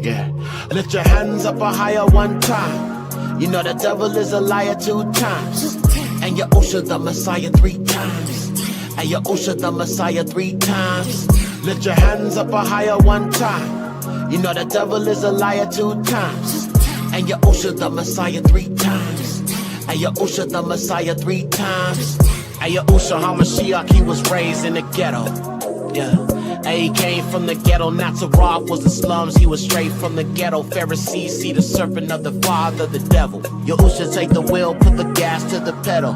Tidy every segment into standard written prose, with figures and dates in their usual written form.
Yeah. Lift your hands up higher one time. You know the devil is a liar 2 times. And Yahusha the Messiah 3 times. And Yahusha the Messiah 3 times. Lift your hands up higher one time. You know the devil is a liar 2 times. And Yahusha the Messiah 3 times. And Yahusha the Messiah 3 times. And Yahusha HaMashiach, he was raised in the ghetto. Yeah. And he came from the ghetto, Nazareth was the slums, he was straight from the ghetto. Pharisees see the serpent of the father, the devil. Yahusha take the wheel, put the gas to the pedal.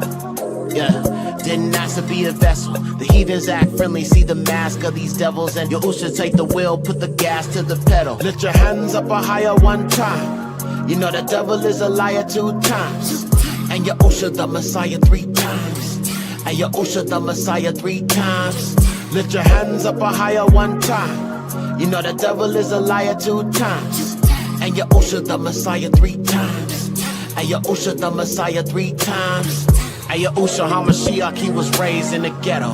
Yeah, didn't ask to be the vessel. The heathens act friendly, see the mask of these devils. And Yahusha take the wheel, put the gas to the pedal. Lift your hands up higher one time. You know the devil is a liar 2 times. And Yahusha the Messiah 3 times. And Yahusha the Messiah 3 times. Lift your hands up higher one time. You know the devil is a liar 2 times. And Yahusha the Messiah 3 times. And Yahusha the Messiah 3 times. And Yahusha HaMashiach, he was raised in the ghetto.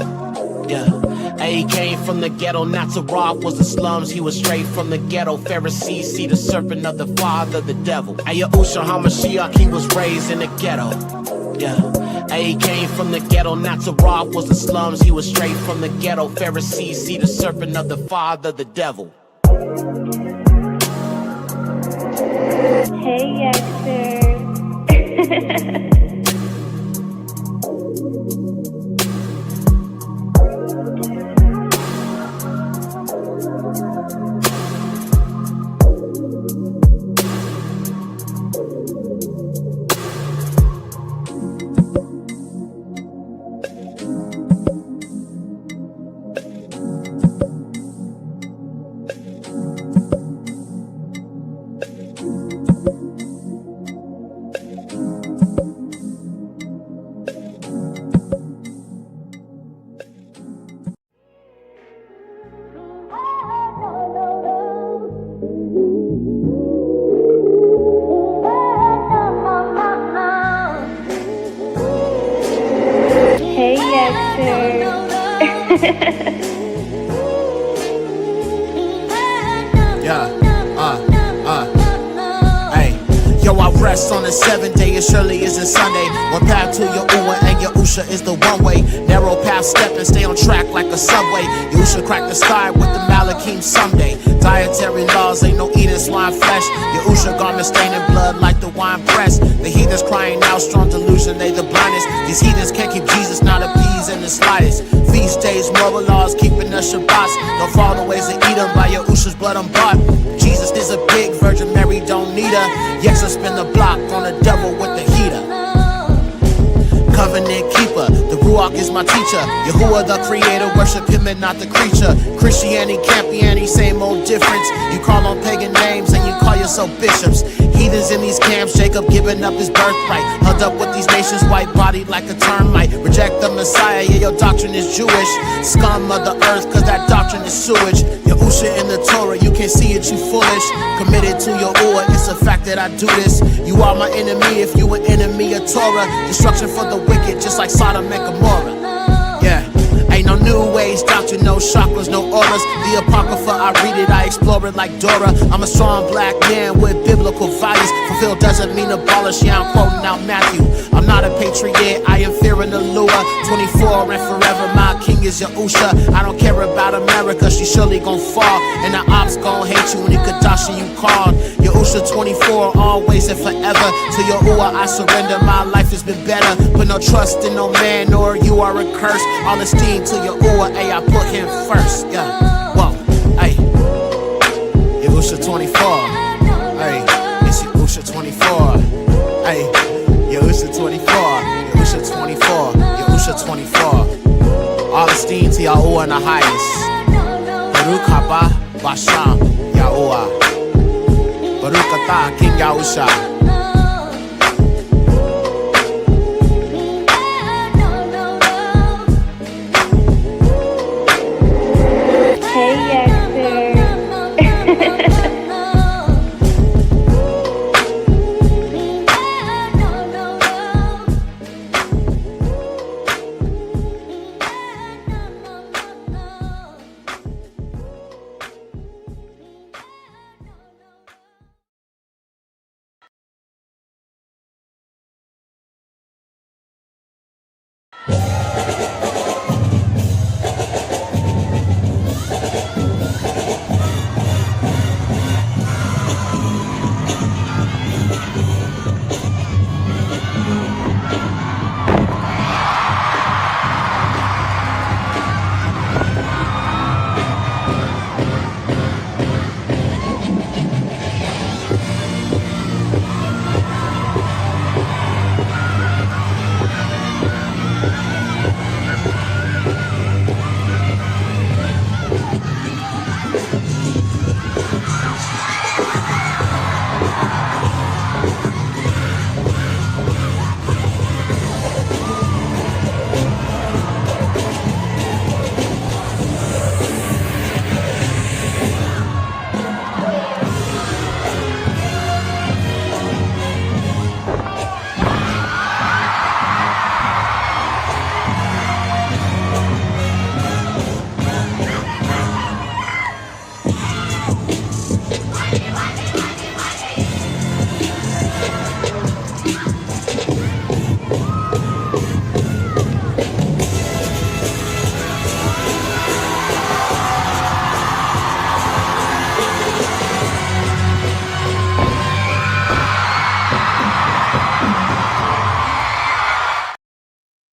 Yeah. And he came from the ghetto, Nazareth was the slums, he was straight from the ghetto. Pharisees see the serpent of the father, the devil. And Yahusha HaMashiach, he was raised in the ghetto. Yeah. And he came from the ghetto, Nazareth was the slums, he was straight from the ghetto. Pharisees see the serpent of the father, the devil. Hey, youngster. Hey, Yo, I rest on the 7th day, it surely isn't Sunday. One path to Yahuwah and Yahusha is the one way. Narrow path, step and stay on track like a subway. Yahusha crack the sky with the Malakim someday. Dietary laws, ain't no eating swine flesh. Yahusha garment staining blood like the wine press. The heathens crying out, strong delusion, they the blindest. These heathens can't keep Jesus, not appease in the slightest. Feast days, moral laws, keeping the Shabaths. Don't follow the ways of Edom, by Yahusha's blood I'm bought. Jesus is a big Virgin Mary, don't need her. Yes, I spin the block on the devil with the heater. Covenant keeper, the Ruach is my teacher. Yahuwah the creator, worship him and not the creature. Christianity can't be any same old difference. You call on pagan names and you call yourself bishops. Heathens in these camps, Jacob giving up his birthright. Hugged up with these nations, white bodied like a termite. Reject the Messiah, yeah, your doctrine is Jewish. Scum of the earth, cause that doctrine is sewage. Yahusha in the Torah, you can't see it, you foolish. Committed to Yahuwah, it's a fact that I do this. You are my enemy if you an enemy of Torah. Destruction for the wicked, just like Sodom and Gomorrah. Yeah, ain't no new age doctrine. doctrine, no chakras, no auras. The Apocrypha, I read it, I explore it like Dora. I'm a strong black man with biblical values. Fulfill doesn't mean abolish, yeah, I'm quoting out Matthew. I'm not a patriot, I am fearing the lure. 24 and forever, my king is Yahusha. I don't care about America, she surely gon' fall. And the ops gon' hate you when you Kadashi you called. Yahusha 24, always and forever. To Yahuwah I surrender, my life has been better. Put no trust in no man, nor you are a curse. All esteem to Yahuwah, ayy, I put him first. Yeah, whoa, ayy. Yahusha 24, ayy, it's Yahusha 24, ayy. Yahusha 24, Yahusha 24, Yahusha 24. All esteem to Yahuwah in the highest. Baruch haba Basham Yahuwah. Baruch atah King Yahusha. Hey, Yaxer.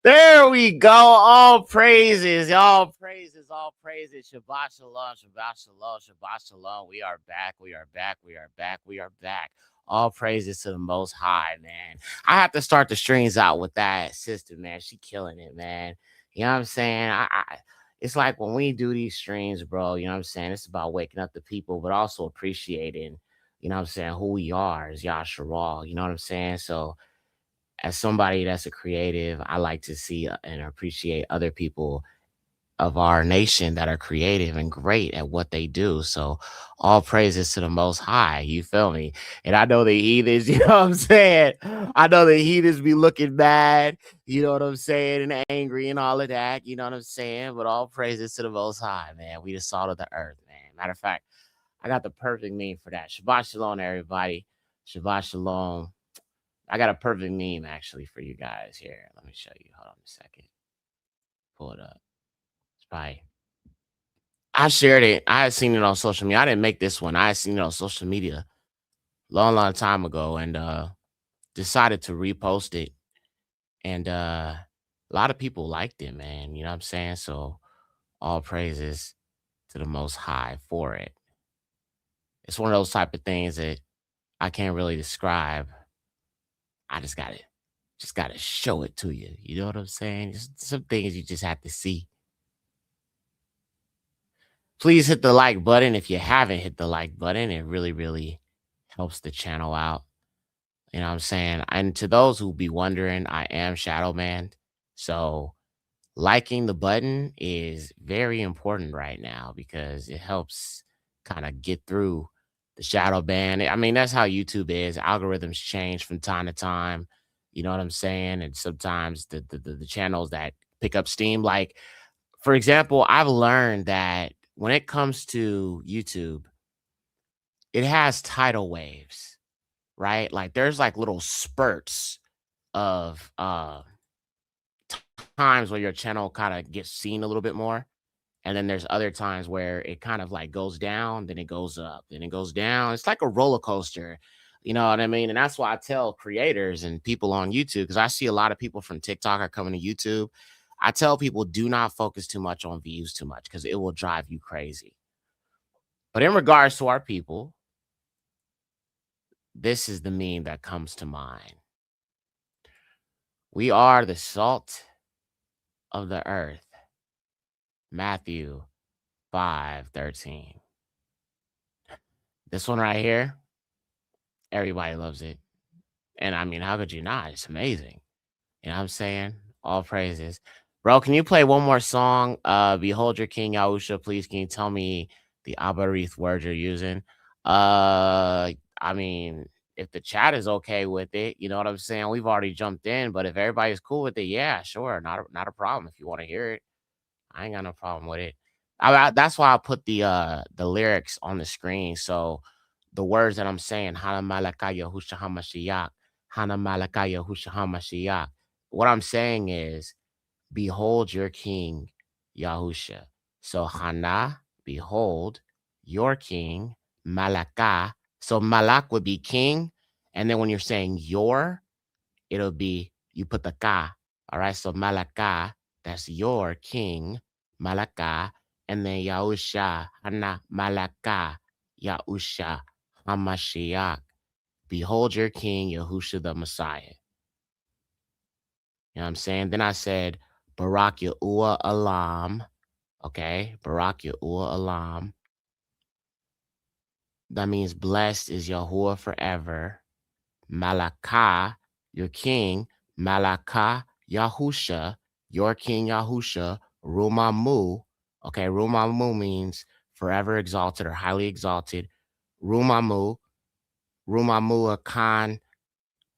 There we go. All praises, all praises, all praises. Shabbat shalom, Shabbat shalom, Shabbat shalom. We are back. We are back. We are back. We are back. All praises to the Most High, man. I have to start the streams out with that sister, man. She killing it, man. You know what I'm saying? It's like when we do these streams, bro. You know what I'm saying? It's about waking up the people, but also appreciating, you know what I'm saying, who we are as Yasharal. You know what I'm saying? So, as somebody that's a creative, I like to see and appreciate other people of our nation that are creative and great at what they do. So all praises to the Most High. You feel me? And I know the heathens, you know what I'm saying? I know the heathens be looking mad, you know what I'm saying, and angry and all of that, you know what I'm saying? But all praises to the Most High, man. We the salt of the earth, man. Matter of fact, I got the perfect meme for that. Shabbat shalom, everybody. Shabbat shalom. I got a perfect meme actually for you guys here. Let me show you. Hold on a second. Pull it up. It's probably. I shared it. I had seen it on social media. I didn't make this one. I had seen it on social media long time ago and decided to repost it. And a lot of people liked it, man. You know what I'm saying? So all praises to the Most High for it. It's one of those type of things that I can't really describe. I just gotta show it to you. You know what I'm saying? Just some things you just have to see. Please hit the like button if you haven't hit the like button. It really, really helps the channel out. You know what I'm saying? And to those who be wondering, I am Shadow Man. So liking the button is very important right now because it helps kind of get through the shadow ban. I mean, that's how YouTube is. Algorithms change from time to time. You know what I'm saying? And sometimes the channels that pick up steam, like For example, I've learned that when it comes to YouTube, it has tidal waves, right? Like there's like little spurts of times where your channel kind of gets seen a little bit more. And then there's other times where it kind of like goes down, then it goes up, then it goes down. It's like a roller coaster. You know what I mean? And that's why I tell creators and people on YouTube, because I see a lot of people from TikTok are coming to YouTube. I tell people do not focus too much on views too much because it will drive you crazy. But in regards to our people, this is the meme that comes to mind. We are the salt of the earth. Matthew 5:13. This one right here, everybody loves it. And I mean, how could you not? It's amazing. You know what I'm saying? All praises. Bro, can you play one more song? Behold your King Yahusha, please. Can you tell me the Abarith word you're using? I mean, if the chat is okay with it, you know what I'm saying? We've already jumped in, but if everybody's cool with it, yeah, sure. Not a problem. If you want to hear it, I ain't got no problem with it. That's why I put the lyrics on the screen. So the words that I'm saying, Hana Malaka Yahusha HaMashiach, Hana Malaka Yahusha HaMashiach. What I'm saying is, behold your king, Yahusha. So Hana, behold your king, Malaka. So Malak would be king. And then when you're saying your, it'll be, you put the ka. All right. So Malaka, that's your king, Malaka. And then Yahusha, Hana Malaka, Yahusha, Hamashiach. Behold your king, Yahusha the Messiah. You know what I'm saying? Then I said, Barak Yahuwah Alam. Okay. Barak Yahuwah Alam. That means blessed is Yahuwah forever. Malakah, your king. Malakah Yahusha, your king Yahusha. Rumamu. Okay. Rumamu means forever exalted or highly exalted. Rumamu. Rumamu Akan.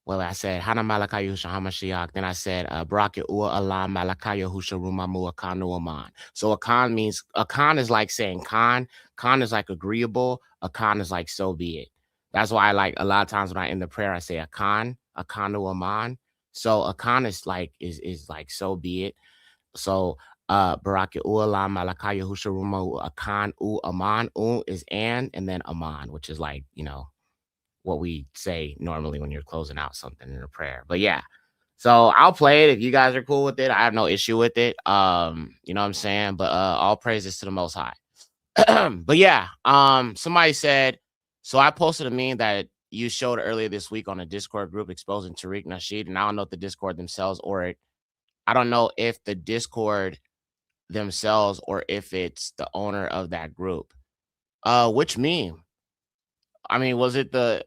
Well, I said, Hana Malaka Yahusha HaMashiach. Then I said, Barak Yahuwah Alam Malaka Yahusha Rumamu Akanu Aman. So Akan means, Akan is like saying Khan. Khan is like agreeable. Akan is like so be it. That's why I like a lot of times when I end the prayer, I say Akan, Akanu Aman. So Akan is like so be it. So Barak Yahuwah Alam Malaka Yahusha Rumamu Akan U Aman. U is and then Aman, which is like, you know, what we say normally when you're closing out something in a prayer. But yeah, so I'll play it if you guys are cool with it. I have no issue with it. You know what I'm saying? But all praises to the Most High. But yeah, somebody said, so I posted a meme that you showed earlier this week on a Discord group exposing Tariq Nasheed, and I don't know if the Discord themselves or it, I don't know if the Discord themselves or if it's the owner of that group. Which meme? I mean, was it the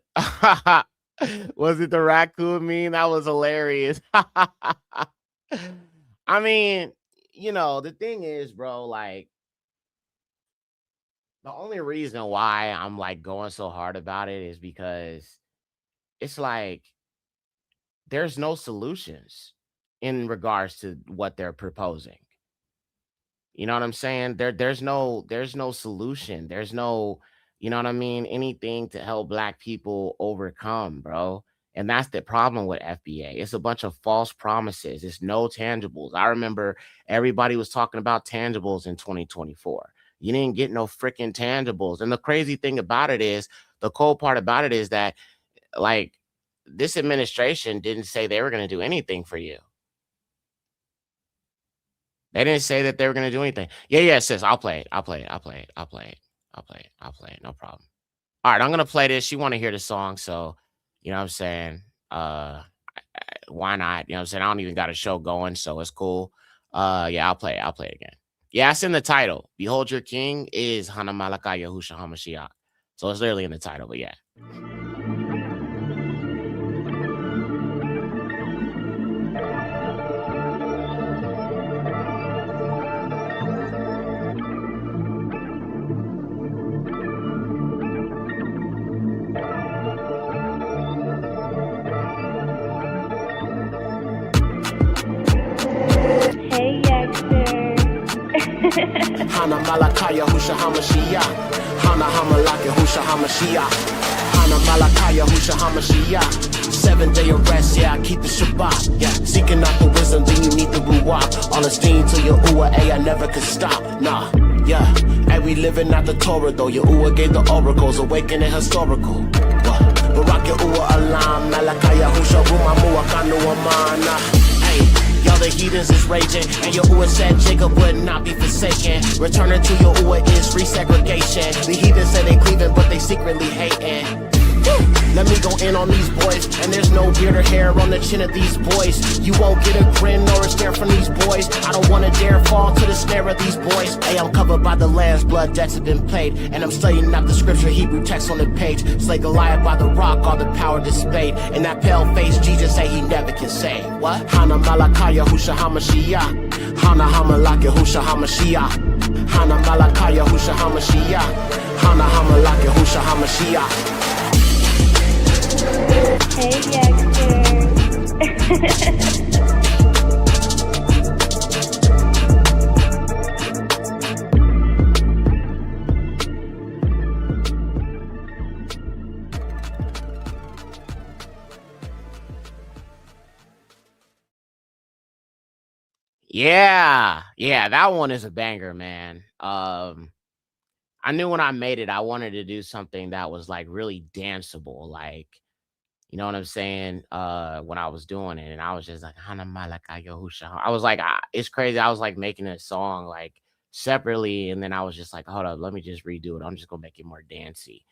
was it the raccoon meme? That was hilarious. I mean, you know, the thing is, bro, like the only reason why I'm like going so hard about it is because it's like there's no solutions in regards to what they're proposing. You know what I'm saying? There's no solution. There's no, you know what I mean, anything to help black people overcome, bro. And that's the problem with FBA. It's a bunch of false promises. It's no tangibles. I remember everybody was talking about tangibles in 2024. You didn't get no freaking tangibles. And the crazy thing about it is, the cold part about it is that like this administration didn't say they were going to do anything for you. They didn't say that they were gonna do anything. Yeah, sis. I'll play it. I'll play it. I'll play it. I'll play it. I'll play it. I'll play it. No problem. All right, I'm gonna play this. She want to hear the song, so you know what I'm saying. Why not? You know what I'm saying. I don't even got a show going, so it's cool. Yeah, I'll play it. I'll play it again. Yeah, it's in the title. Behold, your king is Hana Malaka Yahusha HaMashiach. So it's literally in the title, but yeah. Hey, Yaxter. Hana Malakaya Husha Hamashiach. Hana Hamalaka Husha Hamashiach. Hana Malakaya Husha Hamashiach. 7-day of rest, yeah, I keep the Shabath. Yeah, seeking out the wisdom, then you need the Ruach. All esteem to your Uwa, I never could stop. Nah, yeah. And we living out the Torah though. Your Uwa gave the oracles, awakening historical. What? Barak your Uwa alam, Malakaya Husha Rumamua Kanu Amana. Hey. Y'all the heathens is raging, and Yahuwah said Jacob would not be forsaken. Returning to Yahuwah is resegregation. The heathens say they cleaving, but they secretly hating. Let me go in on these boys, and there's no beard or hair on the chin of these boys. You won't get a grin or a stare from these boys. I don't wanna dare fall to the snare of these boys. Hey, I'm covered by the Lamb's blood, debts have been paid, and I'm studying out the scripture, Hebrew text on the page. Slay Goliath by the rock, all the power displayed. And that pale face, Jesus say he never can say. What? Hana Malakaya Husha Hamashiach. Hana Hamalaka Husha Hamashiach. Hana Malakaya Husha Hamashiach. Hana Hamalaka Husha Hamashiach. Hey, youngsters. Yeah, that one is a banger, man. I knew when I made it, I wanted to do something that was like really danceable, like you know what I'm saying? When I was doing it, and I was just like, "Hana Malaka Yahusha." I was like, it's crazy. I was like making a song like separately, and then I was just like, hold up, let me just redo it. I'm just gonna make it more dancey.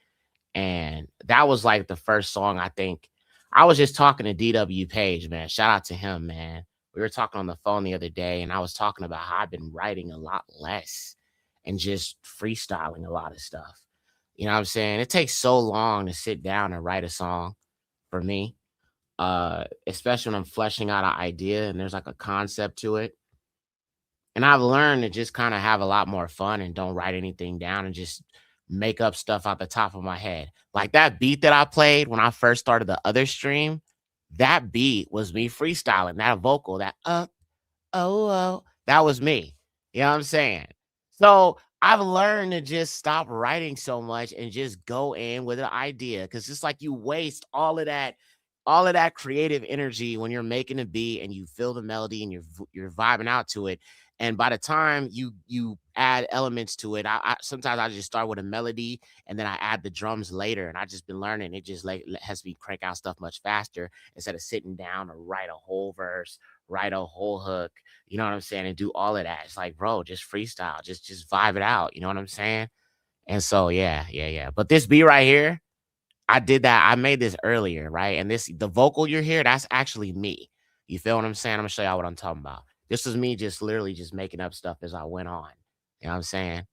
And that was like the first song I think. I was just talking to DW Page, man. Shout out to him, man. We were talking on the phone the other day, and I was talking about how I've been writing a lot less and just freestyling a lot of stuff. You know what I'm saying? It takes so long to sit down and write a song for me, especially when I'm fleshing out an idea and there's like a concept to it. And I've learned to just kind of have a lot more fun and don't write anything down and just make up stuff out the top of my head. Like that beat that I played when I first started the other stream, that beat was me freestyling. That vocal, that oh, oh, that was me. You know what I'm saying? So I've learned to just stop writing so much and just go in with an idea because it's like you waste all of that creative energy when you're making a beat and you feel the melody and you're vibing out to it. And by the time you add elements to it, I sometimes I just start with a melody and then I add the drums later. And I just been learning it just like has me crank out stuff much faster instead of sitting down or write a whole verse, write a whole hook. You know what I'm saying? And do all of that. It's like, bro, just freestyle, just vibe it out. You know what I'm saying? And so yeah. But this beat right here, I did that. I made this earlier, right? And the vocal you're here, that's actually me. You feel what I'm saying? I'm gonna show y'all what I'm talking about. This is me just literally just making up stuff as I went on. You know what I'm saying?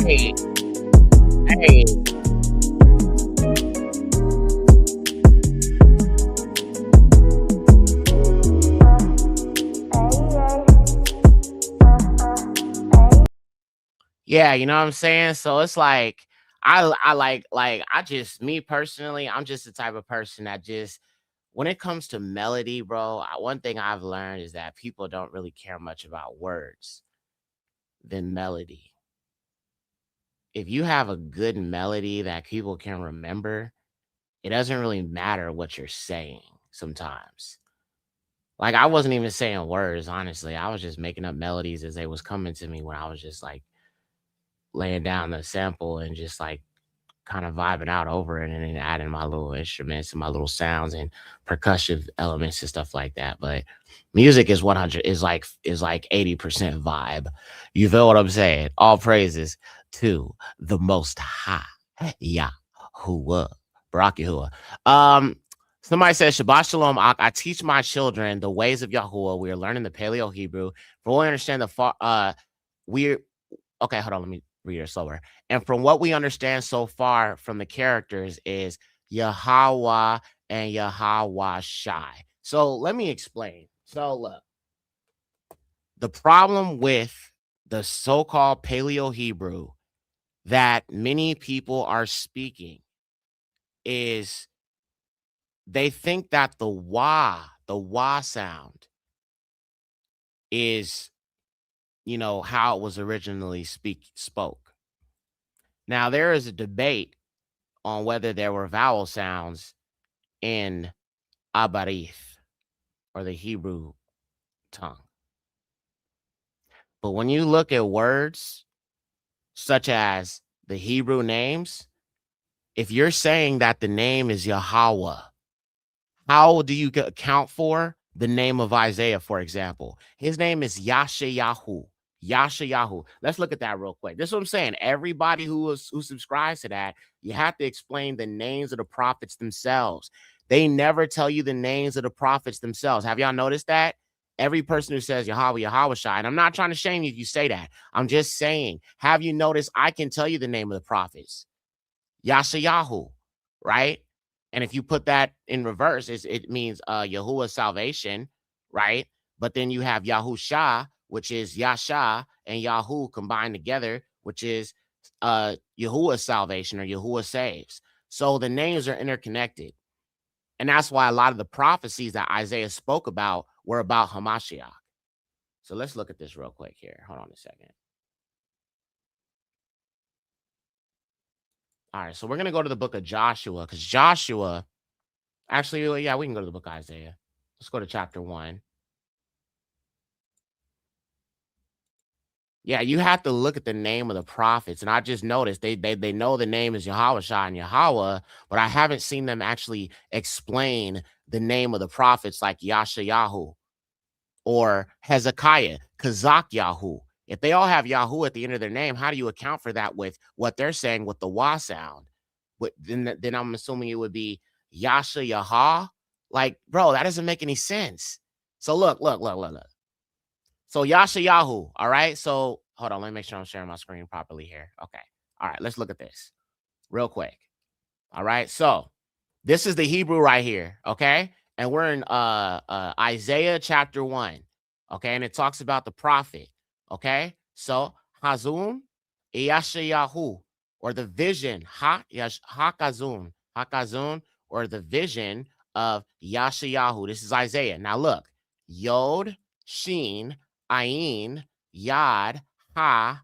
Hey, hey. Yeah, you know what I'm saying? So it's like I like I just me personally, I'm just the type of person that just when it comes to melody, bro, one thing I've learned is that people don't really care much about words than melody. If you have a good melody that people can remember, it doesn't really matter what you're saying sometimes. Like I wasn't even saying words, honestly. I was just making up melodies as they was coming to me when I was just like laying down the sample and just like kind of vibing out over it and then adding my little instruments and my little sounds and percussive elements and stuff like that. But music is 100 is like 80% vibe. You feel what I'm saying? All praises to the most high. Yeah. Who Barak Yahuwah. Somebody says, Shabbat Shalom. I teach my children the ways of Yahuwah. We are learning the Paleo Hebrew. For we understand the we're okay. Hold on, let me read it slower. And from what we understand so far from the characters is Yahweh and Yahweh Shai. So let me explain. So look, the problem with the so-called Paleo Hebrew that many people are speaking is they think that the wah sound is, how it was originally spoke. Now there is a debate on whether there were vowel sounds in Abarith or the Hebrew tongue. But when you look at words such as the Hebrew names, if you're saying that the name is Yahweh, how do you account for the name of Isaiah, for example? His name is Yashayahu. Yashayahu. Let's look at that real quick. This is what I'm saying. Everybody who subscribes to that, you have to explain the names of the prophets themselves. They never tell you the names of the prophets themselves. Have y'all noticed that? Every person who says Yahweh, Yahweh Shai, and I'm not trying to shame you if you say that. I'm just saying, have you noticed I can tell you the name of the prophets? Yashayahu, right? And if you put that in reverse, it means Yahuwah's salvation, right? But then you have Yahusha, which is Yasha and Yahu combined together, which is Yahuwah's salvation or Yahuwah saves. So the names are interconnected. And that's why a lot of the prophecies that Isaiah spoke about were about Hamashiach. So let's look at this real quick here. Hold on a second. All right, so we're going to go to the book of Joshua because Joshua, actually, yeah, we can go to the book of Isaiah. Let's go to chapter 1. Yeah, you have to look at the name of the prophets. And I just noticed they know the name is Yahweh Shai and Yahweh, but I haven't seen them actually explain the name of the prophets like Yashayahu or Hezekiah, Kazak Yahu. If they all have Yahoo at the end of their name, how do you account for that with what they're saying with the Wa sound? Then I'm assuming it would be Yasha Yahah. Like, bro, that doesn't make any sense. So look. So Yasha Yahu, all right? So hold on, let me make sure I'm sharing my screen properly here. Okay. All right, let's look at this real quick. All right. So this is the Hebrew right here, okay? And we're in Isaiah chapter 1. Okay, and it talks about the prophet. Okay, so Hazun Yashayahu, or the vision, Hakazun, or the vision of Yashayahu. This is Isaiah. Now look, Yod, Shin, Ayin, Yad, Ha,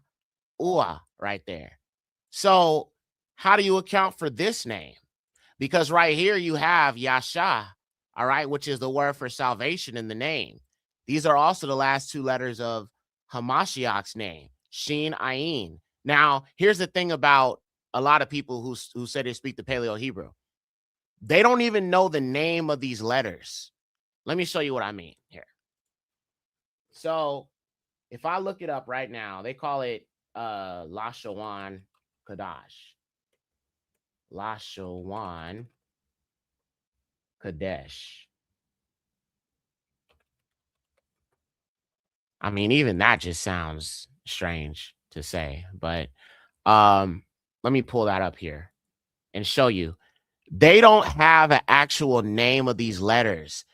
Ua, right there. So how do you account for this name? Because right here you have Yasha, all right, which is the word for salvation in the name. These are also the last two letters of Hamashiach's name, Shin Ayin. Now, here's the thing about a lot of people who say they speak the Paleo Hebrew. They don't even know the name of these letters. Let me show you what I mean here. So if I look it up right now, they call it Lashawan Kadash. Lashawan Kadesh. I mean, even that just sounds strange to say, but let me pull that up here and show you. They don't have an actual name of these letters.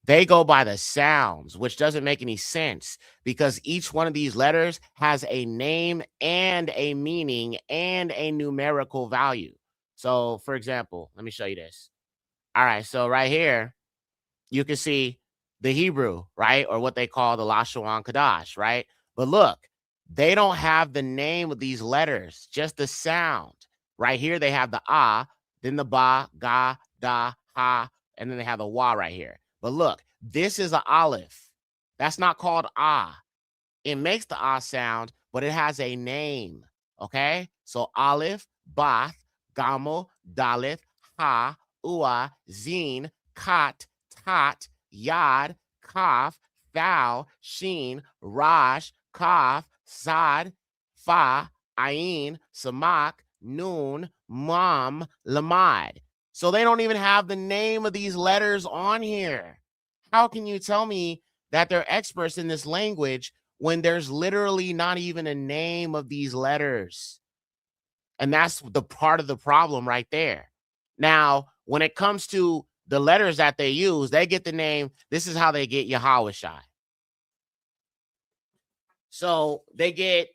They go by the sounds, which doesn't make any sense because each one of these letters has a name and a meaning and a numerical value. So, for example, let me show you this. All right, so right here, you can see the Hebrew, right? Or what they call the Lashawan Kadash, right? But look, they don't have the name of these letters, just the sound. Right here, they have the ah, then the ba, ga, da, ha, and then they have the wa right here. But look, this is an aleph. That's not called ah. It makes the ah sound, but it has a name. Okay? So aleph, bath, gamo, daleth, ha, ua, zin, kat, tat, yad, kaf, thou, sheen, rash, kaf, sad, fa, ayin, samak, noon, mam, lamad. So they don't even have the name of these letters on here. How can you tell me that they're experts in this language when there's literally not even a name of these letters? And that's the part of the problem right there. Now, when it comes to the letters that they use, they get the name. This is how they get Yahweh Shai. So they get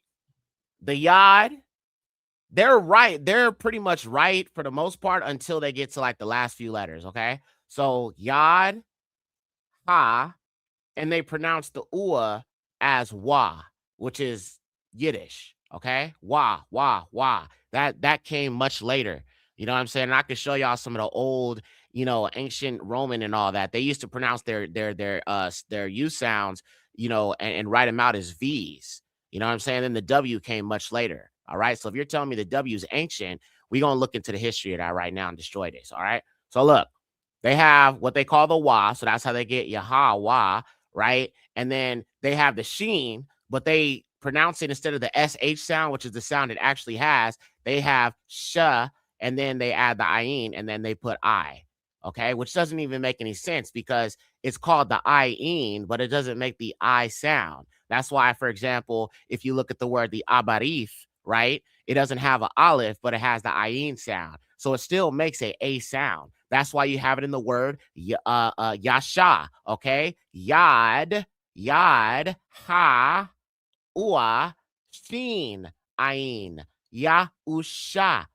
the Yod. They're right. They're pretty much right for the most part until they get to like the last few letters. Okay. So Yod, Ha, and they pronounce the Ua as Wa, which is Yiddish. Okay. Wa. That came much later. You know what I'm saying? And I can show y'all some of the old, ancient Roman and all that. They used to pronounce their U sounds, and write them out as V's. You know what I'm saying? Then the W came much later. All right. So if you're telling me the W is ancient, we're gonna look into the history of that right now and destroy this. All right. So look, they have what they call the Wa, so that's how they get Yahweh, right? And then they have the Sheen, but they pronounce it instead of the SH sound, which is the sound it actually has. They have Sh, and then they add the Ayin, and then they put I, okay? Which doesn't even make any sense because it's called the Ayin, but it doesn't make the I sound. That's why, for example, if you look at the word the Abarith, right? It doesn't have an Aleph, but it has the Ayin sound. So it still makes a sound. That's why you have it in the word Yasha, okay? Yad, Ha, Ua, Shin, Ain, Yasha,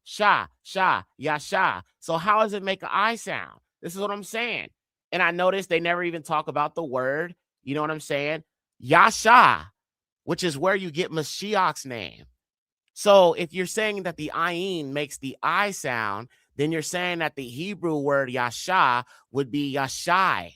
Yasha. So how does it make an I sound? This is what I'm saying. And I noticed they never even talk about the word, you know what I'm saying? Yasha, which is where you get Mashiach's name. So if you're saying that the ayin makes the I sound, then you're saying that the Hebrew word yasha would be yashai.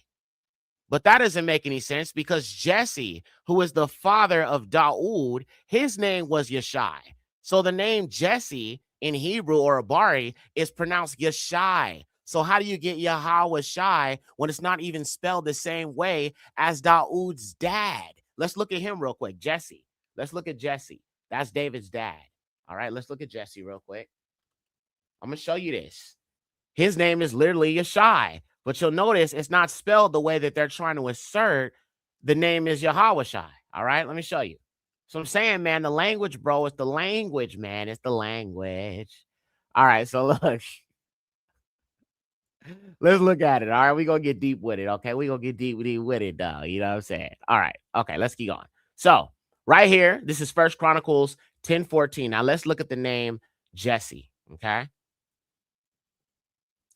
But that doesn't make any sense because Jesse, who is the father of Daoud, his name was Yashai. So the name Jesse in Hebrew or Abari is pronounced Yashai. So how do you get Yahweh Shai when it's not even spelled the same way as Daoud's dad? Let's look at him real quick. Jesse. Let's look at Jesse. That's David's dad. All right, let's look at Jesse real quick. I'm going to show you this. His name is literally Yashai, but you'll notice it's not spelled the way that they're trying to assert the name is Yahweh Shai. All right, let me show you. So I'm saying, man, the language, bro, it's the language, man. It's the language. All right, so look. Let's look at it. All right, we're going to get deep with it, okay? We're going to get deep with it, though. You know what I'm saying? All right, okay, let's keep going. So right here, this is First Chronicles 10:14. Now let's look at the name Jesse, okay?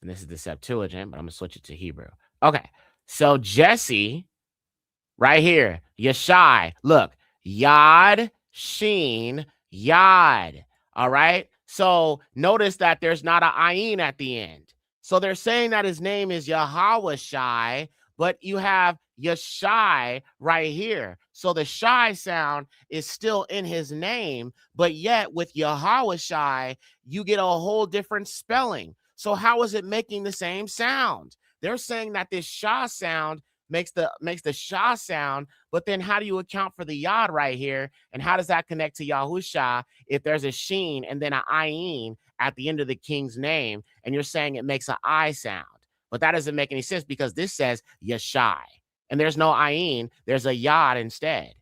And this is the Septuagint, but I'm going to switch it to Hebrew. Okay, so Jesse, right here, Yashai, look, Yad, Sheen, Yad, all right? So notice that there's not an ayin at the end. So they're saying that his name is Yahweh Shai, but you have Yashai right here. So the Shai sound is still in his name, but yet with Yahweh Shai, you get a whole different spelling. So how is it making the same sound? They're saying that this Shah sound makes the Shah sound, but then how do you account for the Yod right here? And how does that connect to Yahusha if there's a Sheen and then an Ayin at the end of the king's name, and you're saying it makes an I sound? But that doesn't make any sense because this says Yashai, and there's no Ayin, there's a Yod instead.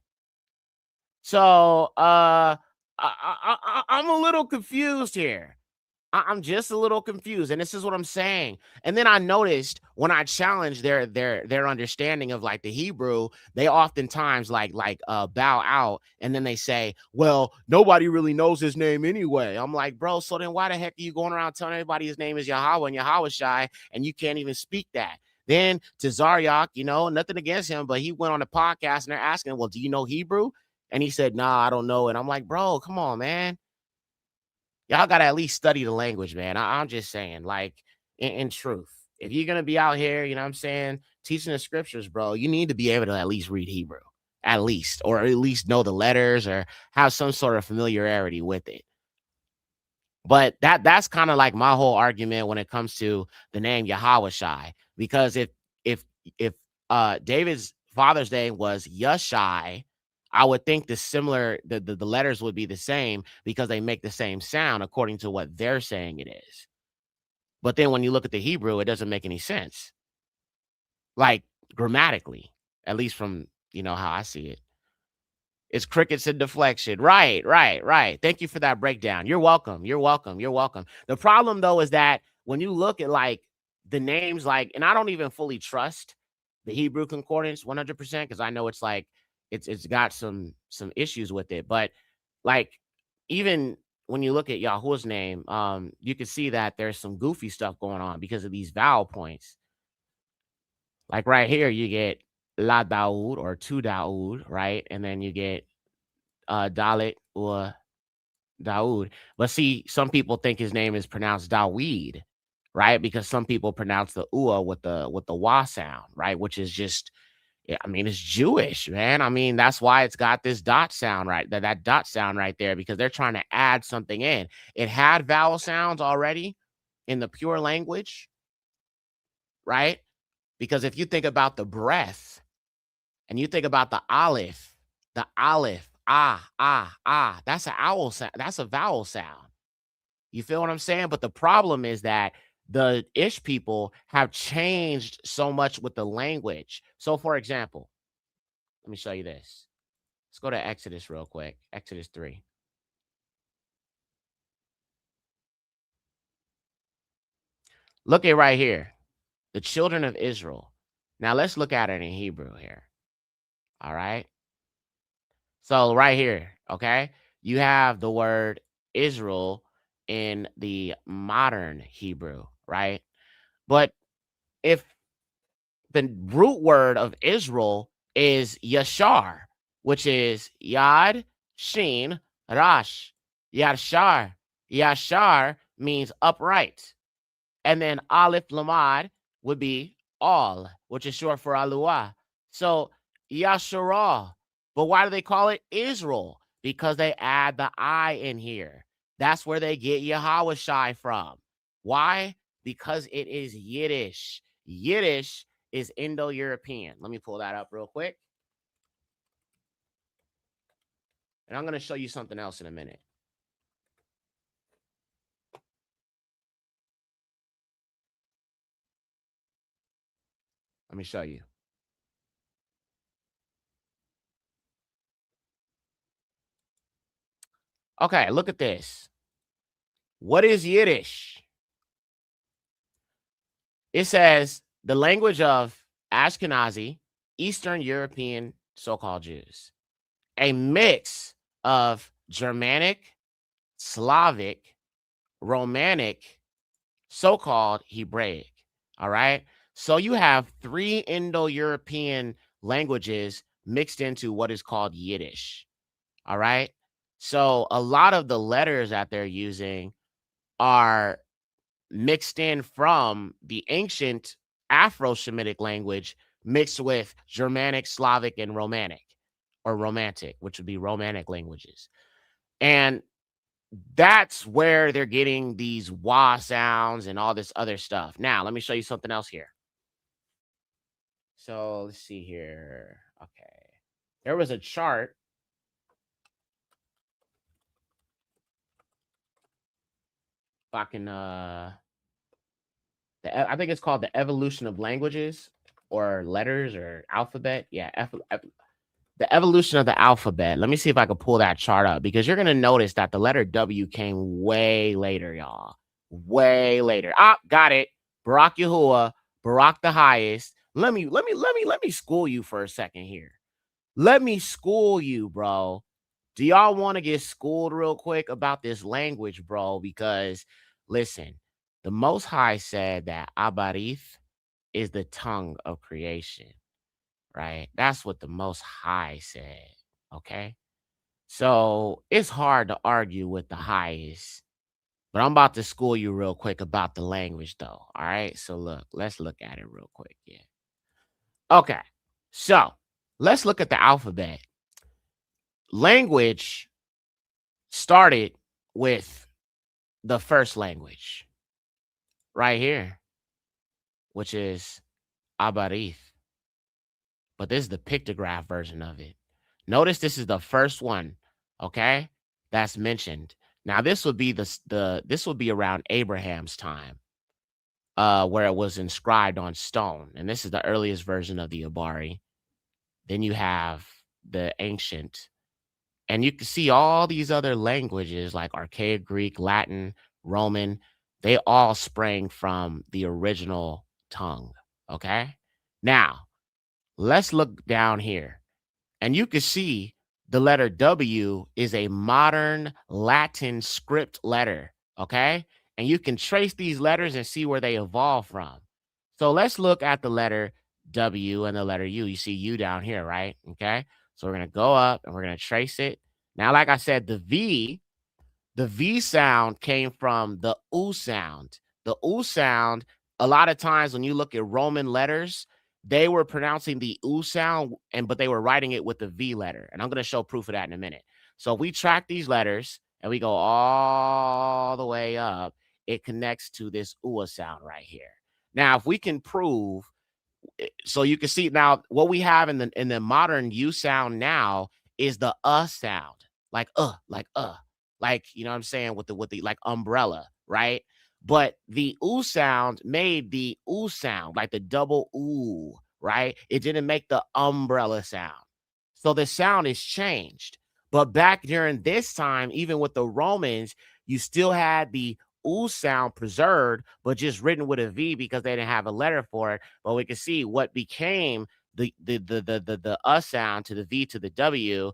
So I'm a little confused here. I'm just a little confused, and this is what I'm saying. And then I noticed when I challenged their understanding of like the Hebrew, they oftentimes bow out, and then they say, "Well, nobody really knows his name anyway." I'm like, bro, so then why the heck are you going around telling everybody his name is Yahweh and Yahweh Shai, and you can't even speak that? Then to Zaryak, nothing against him, but he went on a podcast and they're asking, "Well, do you know Hebrew?" And he said, "Nah, I don't know it." I'm like, bro, come on, man. Y'all got to at least study the language, man. I'm just saying, like, in truth, if you're going to be out here, you know what I'm saying, teaching the scriptures, bro, you need to be able to at least read Hebrew, at least, or at least know the letters or have some sort of familiarity with it. But that's kind of like my whole argument when it comes to the name Yahweh Shai, because if David's father's name was Yashai, I would think the letters would be the same because they make the same sound according to what they're saying it is. But then when you look at the Hebrew, it doesn't make any sense, like grammatically, at least from how I see it. It's crickets and deflection. Right, right, right. Thank you for that breakdown. You're welcome. You're welcome. You're welcome. The problem though is that when you look at like the names, like, and I don't even fully trust the Hebrew concordance 100% because I know it's like it's got some issues with it. But like even when you look at Yahuwah's name, you can see that there's some goofy stuff going on because of these vowel points. Like right here, you get La Daoud or Tu Daoud, right? And then you get Dalit or Daoud. But see, some people think his name is pronounced Daweed, right? Because some people pronounce the ua with the wa sound, right? Which is just, I mean, it's Jewish, man. I mean, that's why it's got this dot sound right, that dot sound right there, because they're trying to add something in. It had vowel sounds already in the pure language, right? Because if you think about the breath and you think about the aleph, that's an owl sound. That's a vowel sound. You feel what I'm saying? But the problem is that the Ish people have changed so much with the language. So, for example, let me show you this. Let's go to Exodus real quick. Exodus 3. Look at right here. The children of Israel. Now let's look at it in Hebrew here. All right. So right here, okay, you have the word Israel in the modern Hebrew, right? But if the root word of Israel is Yashar, which is Yad, Shin, Rash, Yashar. Yashar means upright. And then Aleph Lamad would be all, which is short for Alua. So Yasharah. But why do they call it Israel? Because they add the I in here. That's where they get Yahweh Shai from. Why? Because it is Yiddish. Yiddish is Indo-European. Let me pull that up real quick. And I'm going to show you something else in a minute. Let me show you. Okay, look at this. What is Yiddish? It says the language of Ashkenazi, Eastern European so-called Jews, a mix of Germanic, Slavic, Romanic, so-called Hebraic. All right. So you have three Indo-European languages mixed into what is called Yiddish. All right. So a lot of the letters that they're using are mixed in from the ancient Afro-Semitic language mixed with Germanic, Slavic, and Romanic or Romantic, which would be Romanic languages. And that's where they're getting these wah sounds and all this other stuff. Now, let me show you something else here. So let's see here. Okay. There was a chart. If I can I think it's called the evolution of languages or letters or alphabet. Yeah, the evolution of the alphabet. Let me see if I can pull that chart up because you're gonna notice that the letter W came way later, y'all. Way later. Ah, got it. Barak Yahuwah, Barak the highest. Let me school you for a second here. Let me school you, bro. Do y'all want to get schooled real quick about this language, bro? Because listen, the Most High said that Abarith is the tongue of creation, right? That's what the Most High said, okay? So it's hard to argue with the highest, but I'm about to school you real quick about the language, though, all right? So look, let's look at it real quick, yeah. Okay, so let's look at the alphabet. Language started with the first language right here, which is Abarith. But this is the pictograph version of it. Notice this is the first one, okay? That's mentioned. Now this would be this would be around Abraham's time. where it was inscribed on stone. And this is the earliest version of the Abari. Then you have the ancient, and you can see all these other languages like Archaic Greek, Latin, Roman. They all sprang from the original tongue. Okay. Now, let's look down here. And you can see the letter W is a modern Latin script letter, okay? And you can trace these letters and see where they evolved from. So let's look at the letter W and the letter U. You see U down here, right? Okay. So we're going to go up and we're going to trace it. Now, like I said, the V sound came from the U sound. The U sound, a lot of times when you look at Roman letters, they were pronouncing the U sound, but they were writing it with the V letter. And I'm going to show proof of that in a minute. So if we track these letters and we go all the way up, it connects to this UA sound right here. Now, if we can prove, so you can see now what we have in the modern U sound now is the sound, like like, you know what I'm saying, with the like umbrella, right? But the oo sound made the oo sound, like the double oo, right? It didn't make the umbrella sound. So the sound is changed. But back during this time, even with the Romans, you still had the oo sound preserved, but just written with a V because they didn't have a letter for it. But we can see what became the sound to the V to the W.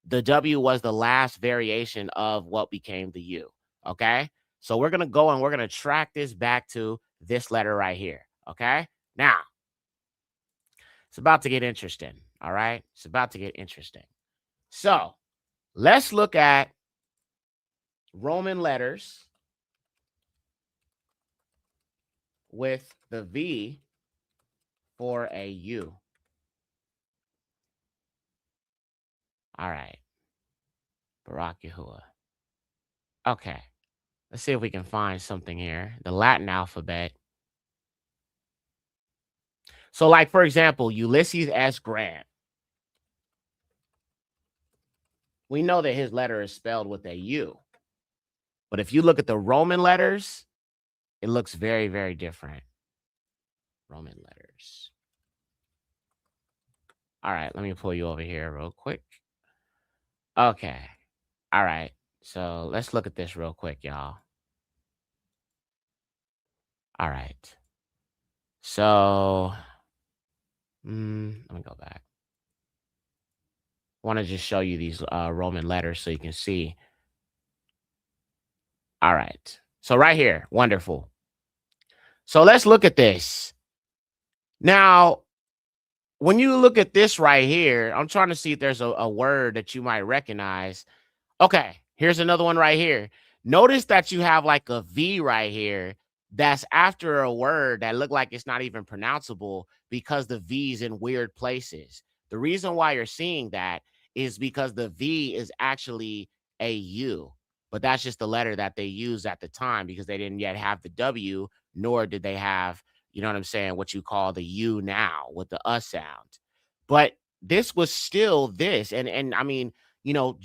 The W was the last variation of what became the U. Okay. So we're going to go and we're going to track this back to this letter right here. Okay. Now, it's about to get interesting. All right. It's about to get interesting. So let's look at Roman letters with the V for a U. All right. Barak Yahuwah. Okay. Let's see if we can find something here. The Latin alphabet. So, like, for example, Ulysses S. Grant. We know that his letter is spelled with a U. But if you look at the Roman letters, it looks very, very different. Roman letters. All right, let me pull you over here real quick. Okay. All right. So let's look at this real quick, y'all. All right. So let me go back. I want to just show you these Roman letters so you can see. All right. So right here, wonderful. So let's look at this. Now, when you look at this right here, I'm trying to see if there's a word that you might recognize. Okay, here's another one right here. Notice that you have like a V right here that's after a word that look like it's not even pronounceable because the V's in weird places. The reason why you're seeing that is because the V is actually a U, but that's just the letter that they used at the time because they didn't yet have the W, nor did they have, you know what I'm saying, what you call the U now with the sound. But this was still this. And I mean, you know,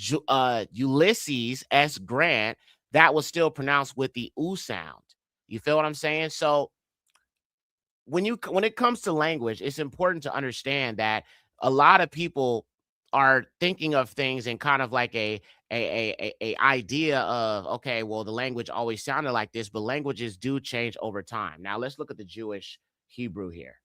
Ulysses S. Grant, that was still pronounced with the oo sound. You feel what I'm saying? So when it comes to language, it's important to understand that a lot of people are thinking of things in kind of like a idea of, okay, well, the language always sounded like this, but languages do change over time. Now let's look at the Jewish Hebrew here.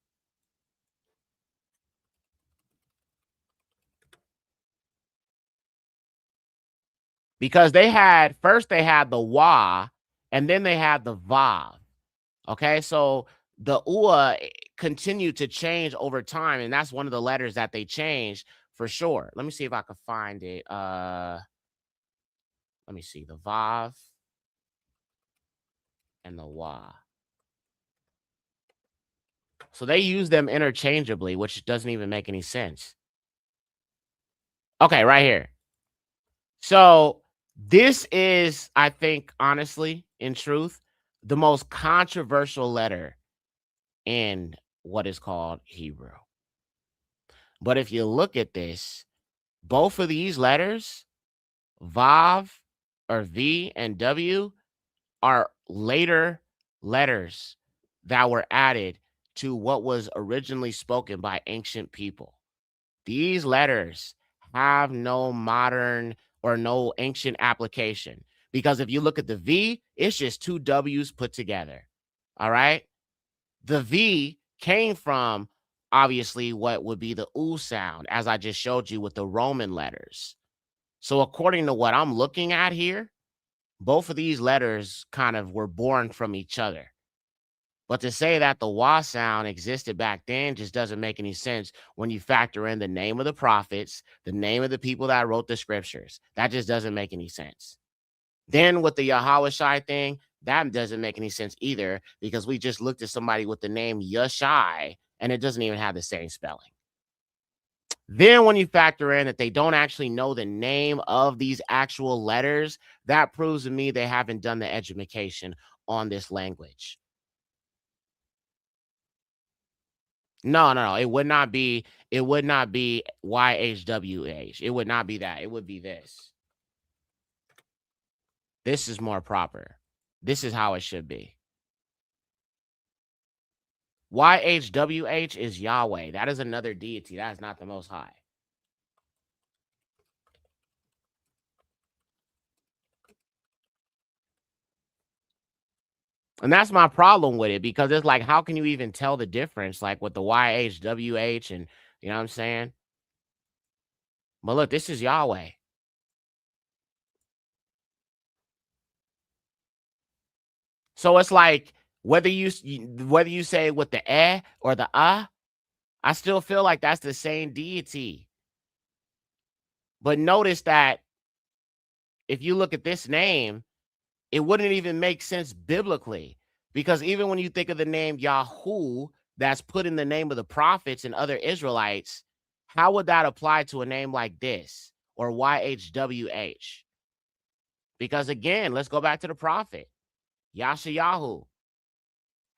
Because they had the wa and then they had the vav. Okay, so the ua continued to change over time, and that's one of the letters that they changed for sure. Let me see if I can find it. Let me see the vav and the wa. So they use them interchangeably, which doesn't even make any sense. Okay, right here. So this is, I think, honestly, in truth, the most controversial letter in what is called Hebrew. But if you look at this, both of these letters, Vav or V and W, are later letters that were added to what was originally spoken by ancient people. These letters have no modern or no ancient application because if you look at the V, it's just two W's put together. All right. The V came from obviously what would be the oo sound, as I just showed you with the Roman letters. So, according to what I'm looking at here, both of these letters kind of were born from each other. But to say that the wa sound existed back then just doesn't make any sense when you factor in the name of the prophets, the name of the people that wrote the scriptures. That just doesn't make any sense. Then with the Yahweh thing, that doesn't make any sense either because we just looked at somebody with the name Yashai and it doesn't even have the same spelling. Then when you factor in that they don't actually know the name of these actual letters, that proves to me they haven't done the education on this language. No. It would not be YHWH. It would not be that. It would be this. This is more proper. This is how it should be. YHWH is Yahweh. That is another deity. That is not the Most High. And that's my problem with it because it's like, how can you even tell the difference? Like with the YHWH and you know what I'm saying? But look, this is Yahweh. So it's like whether you say with the or the I still feel like that's the same deity. But notice that if you look at this name, it wouldn't even make sense biblically because even when you think of the name Yahoo that's put in the name of the prophets and other Israelites, how would that apply to a name like this or YHWH? Because again, let's go back to the prophet, Yashayahu.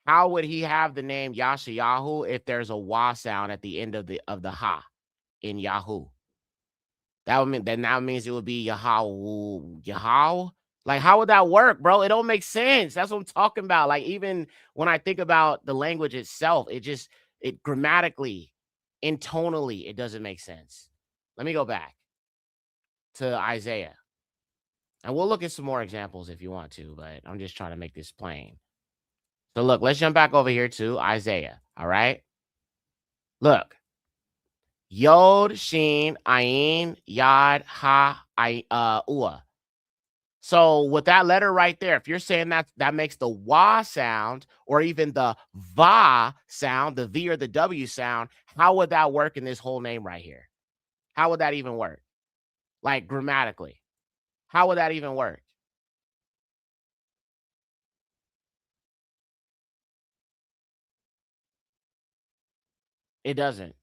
How would he have the name Yashayahu if there's a wa sound at the end of the ha in Yahoo? That means it would be Yahweh. Like, how would that work, bro? It don't make sense. That's what I'm talking about. Like, even when I think about the language itself, it grammatically, intonally, it doesn't make sense. Let me go back to Isaiah. And we'll look at some more examples if you want to, but I'm just trying to make this plain. So look, let's jump back over here to Isaiah. All right. Look. Yod, Shin, Ayin, Yad, Ha, Ua. So with that letter right there, if you're saying that makes the wa sound or even the va sound, the V or the W sound, how would that work in this whole name right here? How would that even work? Like grammatically, how would that even work? It doesn't.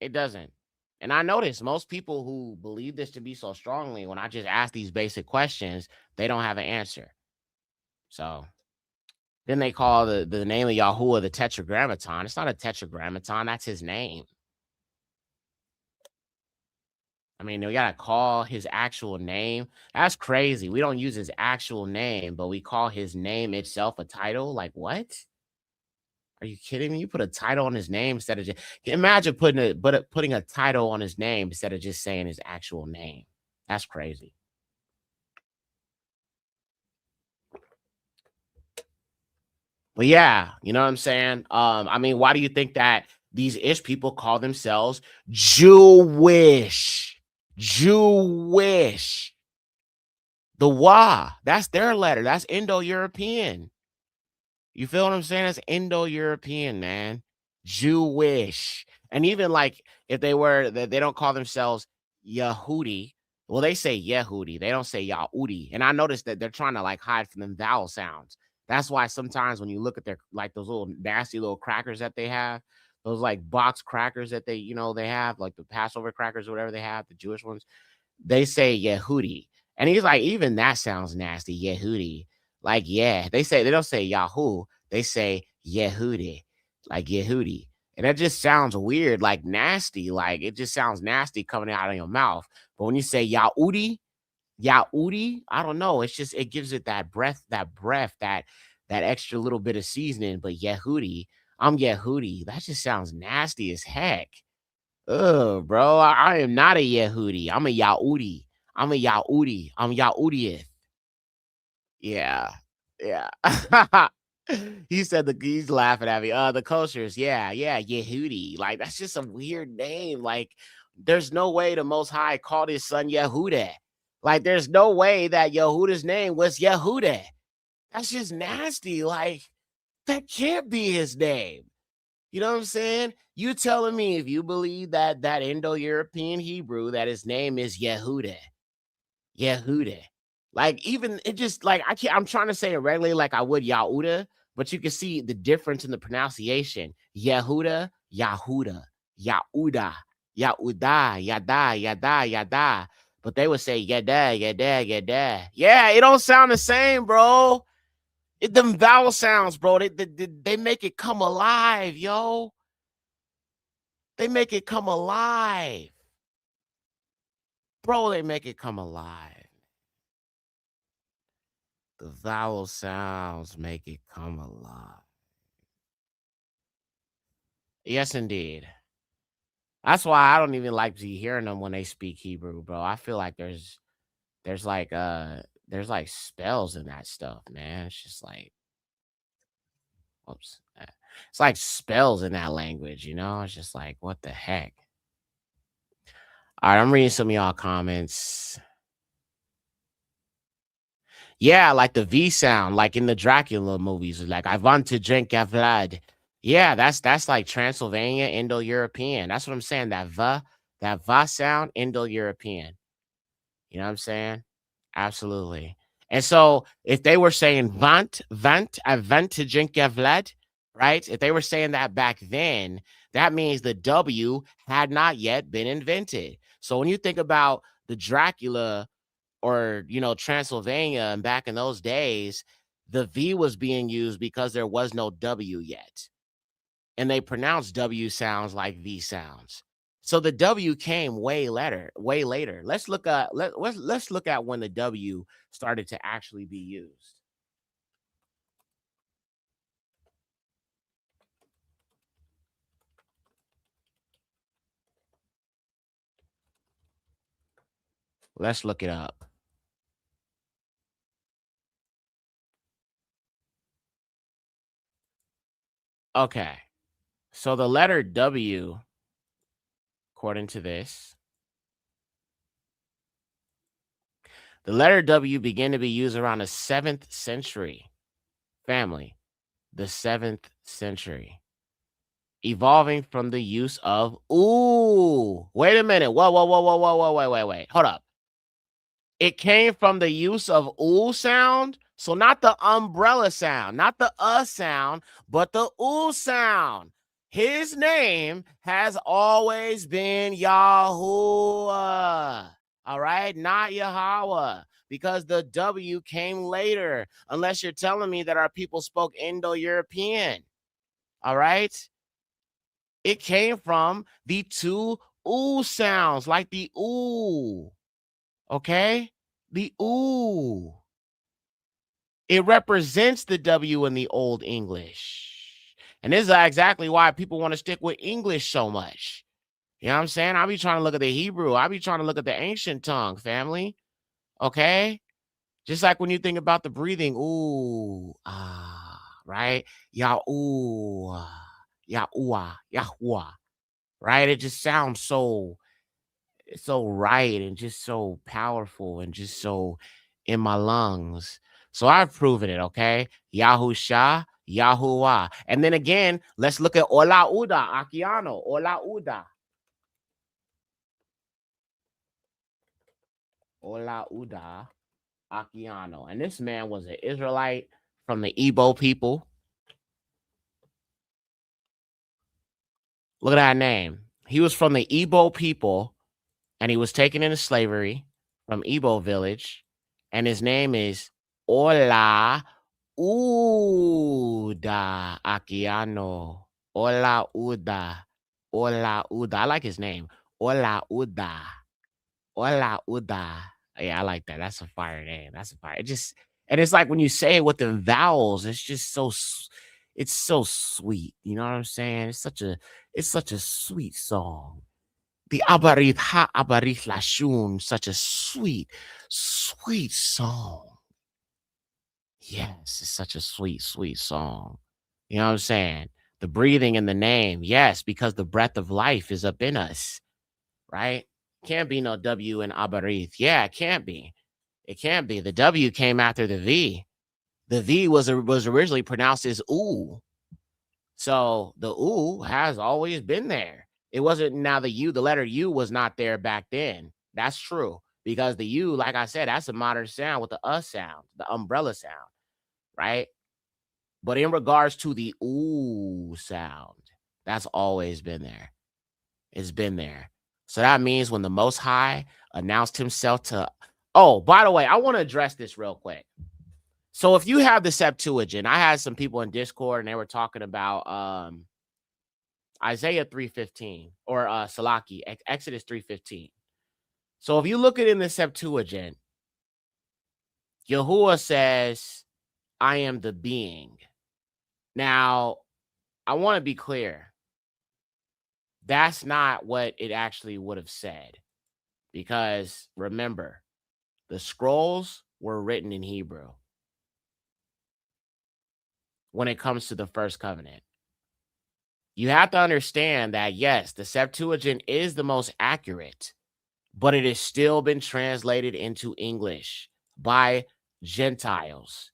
It doesn't. And I notice most people who believe this to be so strongly, when I just ask these basic questions, they don't have an answer. So then they call the name of Yahuwah the Tetragrammaton. It's not a Tetragrammaton. That's his name. I mean, we got to call his actual name. That's crazy. We don't use his actual name, but we call his name itself a title. Like, what? Are you kidding me? You put a title on his name instead of just imagine putting a title on his name instead of just saying his actual name. That's crazy. But yeah, you know what I'm saying? I mean, why do you think that these ish people call themselves Jewish? Jewish. The wa, that's their letter. That's Indo-European. You feel what I'm saying? That's Indo-European, man. Jewish. And even like if they don't call themselves Yehudi. Well, they say Yehudi. They don't say Yahudi. And I noticed that they're trying to like hide from them vowel sounds. That's why sometimes when you look at their like those little nasty little crackers that they have, those like box crackers that they have, like the Passover crackers or whatever they have, the Jewish ones, they say Yehudi. And he's like, even that sounds nasty, Yehudi. Like, yeah, they don't say Yahoo, they say Yehudi, like Yehudi. And that just sounds weird, like nasty. Like it just sounds nasty coming out of your mouth. But when you say Yahudi, I don't know. It's just it gives it that breath, that that extra little bit of seasoning, but Yehudi, I'm Yehudi. That just sounds nasty as heck. Ugh, bro. I am not a Yehudi. I'm a Yahudi. I'm a Yahudi. I'm Yahudieth. Yeah. Yeah. He said he's laughing at me. The kosher's, yeah, yeah, Yehudi. Like, that's just a weird name. Like, there's no way the Most High called his son Yehuda. Like, there's no way that Yehuda's name was Yehuda. That's just nasty. Like, that can't be his name. You know what I'm saying? You telling me if you believe that that Indo-European Hebrew that his name is Yehuda. Yehuda. Like, even it just like I can't, I'm trying to say it regularly like I would Yahuda, but you can see the difference in the pronunciation. Yehuda, Yahuda, Yahuda, Yahuda, Yada, Yada, Yada. But they would say Yada, Yada, Yada. Yeah, it don't sound the same, bro. Them vowel sounds, bro. They make it come alive, yo. They make it come alive. Bro, they make it come alive. The vowel sounds make it come alive. Yes, indeed. That's why I don't even like to hearing them when they speak Hebrew, bro. I feel like there's like there's like spells in that stuff, man. It's just like whoops. It's like spells in that language, you know? It's just like what the heck. All right, I'm reading some of y'all comments. Yeah, like the V sound, like in the Dracula movies, like I want to drink a Vlad. Yeah, that's like Transylvania, Indo-European. That's what I'm saying. That va sound, Indo-European. You know what I'm saying? Absolutely. And so if they were saying I want to drink a Vlad, right? If they were saying that back then, that means the W had not yet been invented. So when you think about the Dracula or Transylvania and back in those days, the V was being used because there was no W yet. And they pronounced W sounds like V sounds. So the W came way later, way later. Let's look at when the W started to actually be used. Let's look it up. Okay. So the letter W, according to this, the letter W began to be used around the 7th century. Family, the 7th century. Evolving from the use of ooh. Wait a minute. Wait. Hold up. It came from the use of ooh sound. So not the umbrella sound, not the sound, but the ooh sound. His name has always been Yahuwah. All right, not Yahweh, because the W came later. Unless you're telling me that our people spoke Indo-European. All right. It came from the two ooh sounds, like the ooh. Okay? The ooh. It represents the W in the Old English. And this is exactly why people want to stick with English so much. You know what I'm saying? I be trying to look at the Hebrew. I be trying to look at the ancient tongue, family. Okay? Just like when you think about the breathing, ooh, right? Yah ooh, Yahuwah, right? It just sounds so right and just so powerful and just so in my lungs. So I've proven it, okay? Yahusha, Yahuwah. And then again, let's look at Ola Uda, Akiano, Ola Uda. Ola Uda, Akiano. And this man was an Israelite from the Igbo people. Look at that name. He was from the Igbo people and he was taken into slavery from Igbo village. And his name is Ola Uda Akiano. Ola Uda. Ola Uda. I like his name. Ola Uda. Ola Uda. Yeah, I like that. That's a fire name. That's a fire. It just And it's like when you say it with the vowels, it's just it's so sweet. You know what I'm saying? It's such a sweet song. The Abarith Ha Abarith Lashun, such a sweet, sweet song. Yes, it's such a sweet, sweet song. You know what I'm saying? The breathing in the name, yes, because the breath of life is up in us, right? Can't be no W in Abarith. Yeah, it can't be. It can't be. The W came after the V. The V was originally pronounced as ooh. So the ooh has always been there. It wasn't now the U, the letter U was not there back then. That's true. Because the U, like I said, that's a modern sound with the sound, the umbrella sound, right? But in regards to the ooh sound, that's always been there. It's been there. So that means when the Most High announced himself to. Oh, by the way, I want to address this real quick. So if you have the Septuagint, I had some people in Discord and they were talking about Isaiah 3:15 or Salaki, Exodus 3:15. So if you look at it in the Septuagint, Yahuwah says, I am the being. Now, I want to be clear. That's not what it actually would have said. Because remember, the scrolls were written in Hebrew when it comes to the first covenant. You have to understand that, yes, the Septuagint is the most accurate, but it has still been translated into English by Gentiles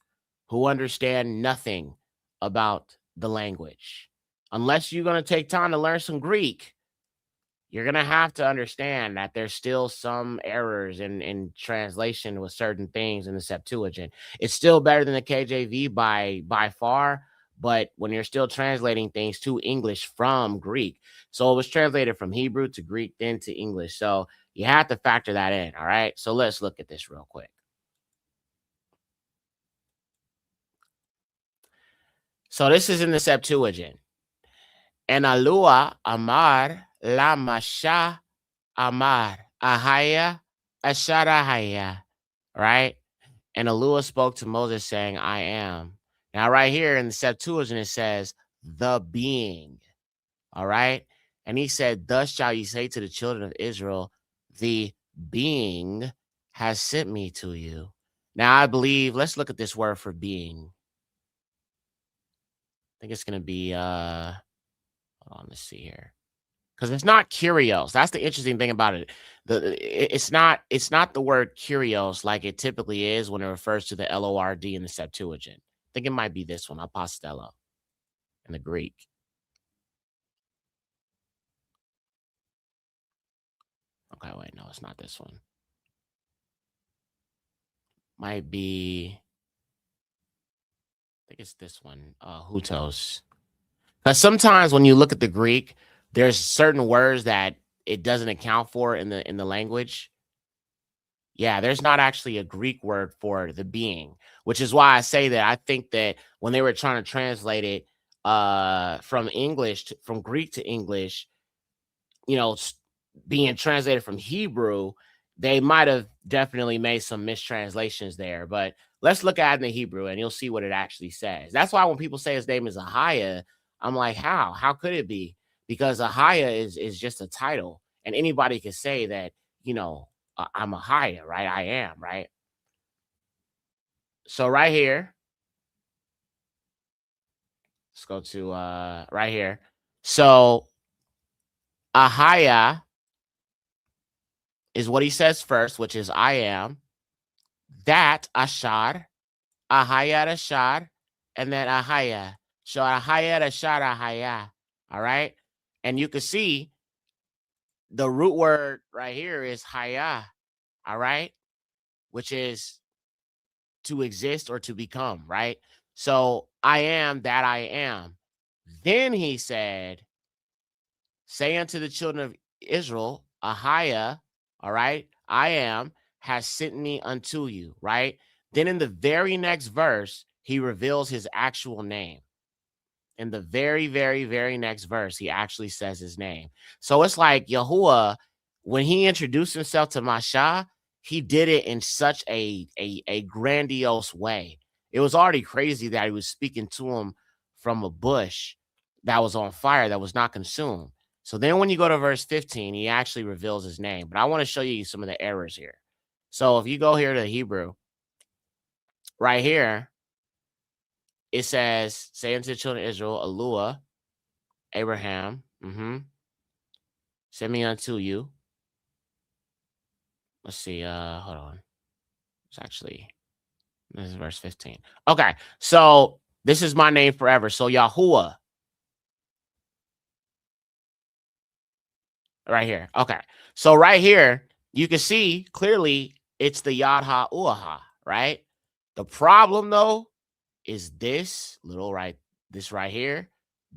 who understand nothing about the language. Unless you're going to take time to learn some Greek, you're going to have to understand that there's still some errors in translation with certain things in the Septuagint. It's still better than the KJV by far, but when you're still translating things to English from Greek. So it was translated from Hebrew to Greek, then to English. So you have to factor that in, all right? So let's look at this real quick. So this is in the Septuagint. And Alua Amar La Masha Amar Ahaya Asharahaya, right? And Alua spoke to Moses saying, I am. Now, right here in the Septuagint, it says, the being, all right? And he said, thus shall you say to the children of Israel, the being has sent me to you. Now, I believe, let's look at this word for being. I think it's going to be, hold on, let's see here. Because it's not Kyrios. That's the interesting thing about it. It's not the word Kyrios like it typically is when it refers to the Lord in the Septuagint. I think it might be this one, apostello, in the Greek. Okay, wait, no, it's not this one. Might be, I think it's this one, hutos. Because sometimes when you look at the Greek, there's certain words that it doesn't account for in the language. Yeah, there's not actually a Greek word for the being, which is why I say that I think that when they were trying to translate it from from Greek to English, you know, being translated from Hebrew, they might have definitely made some mistranslations there. But let's look at it in the Hebrew and you'll see what it actually says. That's why when people say his name is Ahiah, I'm like, how? How could it be? Because Ahiah is just a title, and anybody can say that, you know, I'm Ahiah, right? I am, right? So right here, let's go to right here. So Ahiah is what he says first, which is I am. That Ashar, Ahayat Ashar, and then Ahaya. So Ahayat Ashar Ahaya. All right. And you can see the root word right here is Haya. All right. Which is to exist or to become, right? So I am that I am. Then he said, say unto the children of Israel, Ahia, all right, I am, has sent me unto you, right? Then in the very next verse, he reveals his actual name. In the very, very, very next verse, he actually says his name. So it's like Yahuwah, when he introduced himself to Masha, he did it in such a grandiose way. It was already crazy that he was speaking to him from a bush that was on fire that was not consumed. So then when you go to verse 15, he actually reveals his name. But I want to show you some of the errors here. So if you go here to Hebrew, right here, it says, say unto the children of Israel, Alua, Abraham, send me unto you. Let's see, hold on. It's actually, this is verse 15. Okay, so this is my name forever. So Yahuwah, right here. Okay, so right here, you can see clearly it's the Yad HaUaha, right? The problem though is this little this right here,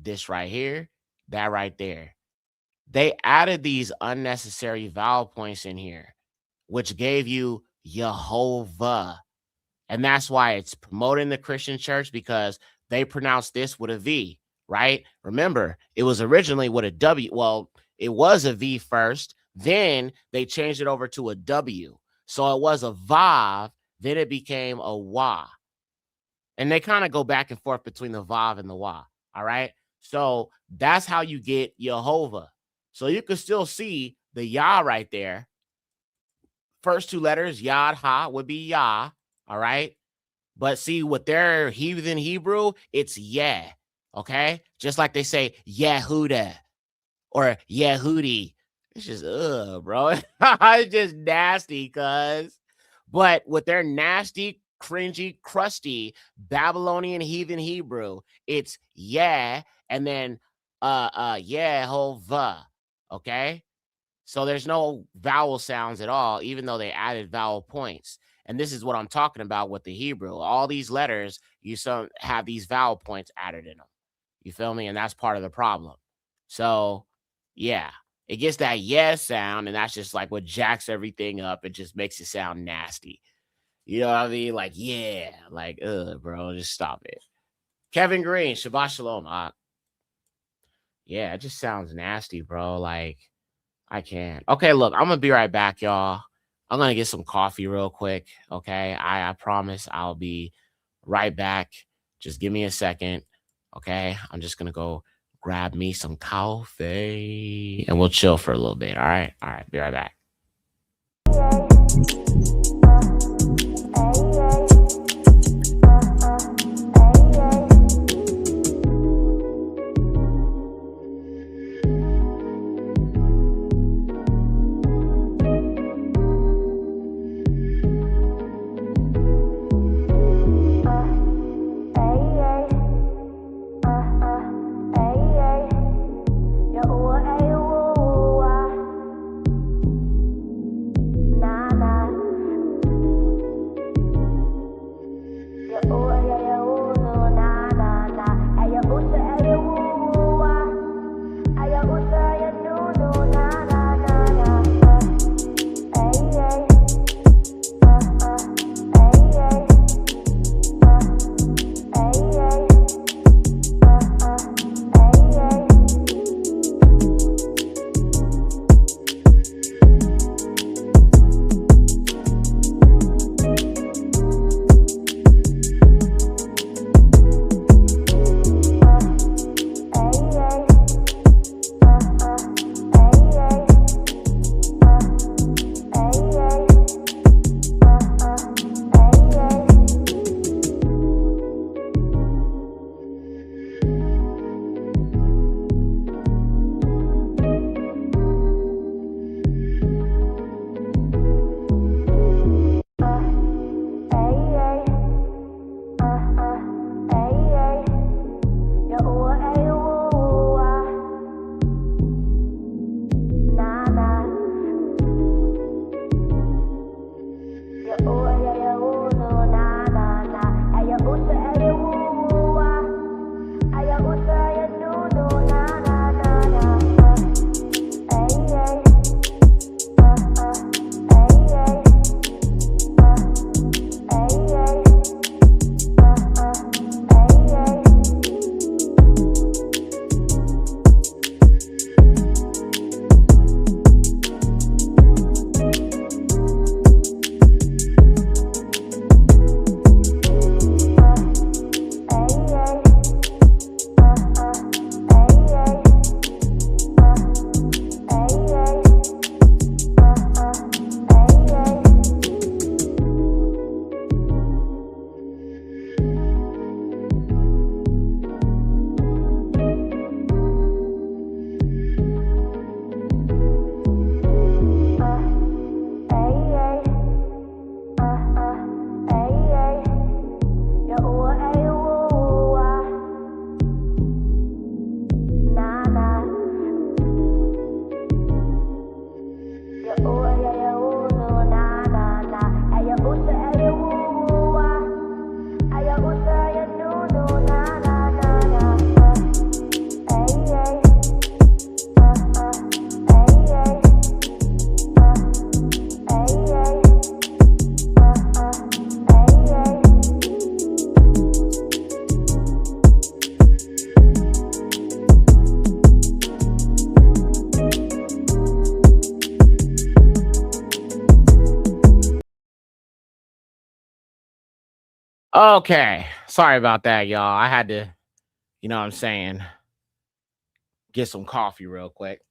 that right there. They added these unnecessary vowel points in here, which gave you Yehovah. And that's why it's promoting the Christian church, because they pronounce this with a V, right? Remember, it was originally with a W. Well, it was a V first, then they changed it over to a W. So it was a Vav, then it became a Wa. And they kind of go back and forth between the Vav and the Wa. All right. So that's how you get Yehovah. So you can still see the Yah right there. First two letters, Yad Ha, would be Yah. All right. But see, with their heathen Hebrew, it's yeah. Okay. Just like they say Yehuda or Yehudi. It's just, bro. It's just nasty, cuz. But with their nasty, cringy, crusty Babylonian heathen Hebrew, it's yeah, and then Yehovah. Okay. So there's no vowel sounds at all, even though they added vowel points. And this is what I'm talking about with the Hebrew. All these letters, you have these vowel points added in them. You feel me? And that's part of the problem. So, yeah, it gets that yeah sound, and that's just like what jacks everything up. It just makes it sound nasty. You know what I mean? Like, yeah, like, bro, just stop it. Kevin Green, Shabbat Shalom. Yeah, it just sounds nasty, bro. Like, I can't. Okay, look, I'm gonna be right back, y'all. I'm gonna get some coffee real quick. Okay. I promise I'll be right back. Just give me a second. Okay. I'm just gonna go grab me some coffee and we'll chill for a little bit. All right. All right. Be right back. Okay. Sorry about that, y'all. I had to, you know what I'm saying, get some coffee real quick.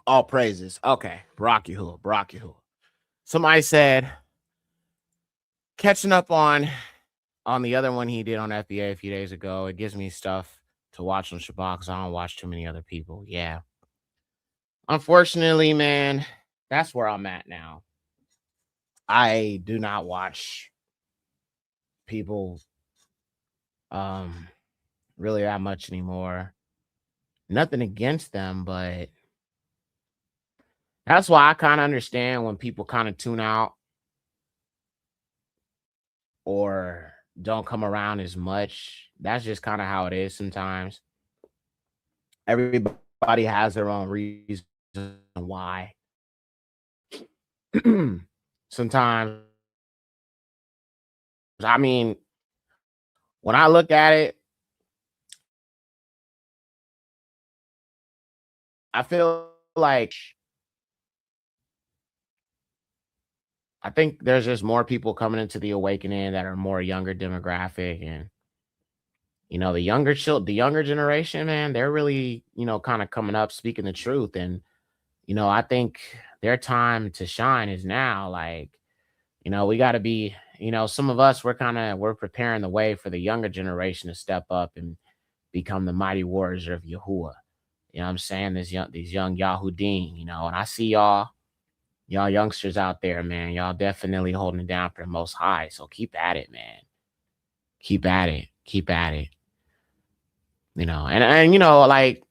All praises. Okay. Barak Yahuwah. Somebody said, catching up on the other one he did on FBA a few days ago, it gives me stuff to watch on Shabbat because I don't watch too many other people. Yeah. Unfortunately, man, that's where I'm at now. I do not watch people um really that much anymore. Nothing against them, but that's why I kind of understand when people kind of tune out or don't come around as much. That's just kind of how it is sometimes. Everybody has their own reason why. Sometimes, I mean, when I look at it, I feel like I think there's just more people coming into the awakening that are more younger demographic, and the younger generation, man, they're really kind of coming up speaking the truth, and I think their time to shine is now. Like, we got to be, some of us, we're preparing the way for the younger generation to step up and become the mighty warriors of Yahuwah. You know what I'm saying? These young Yahudim, and I see y'all youngsters out there, man. Y'all definitely holding it down for the most high. So keep at it, man. Keep at it. Keep at it. And like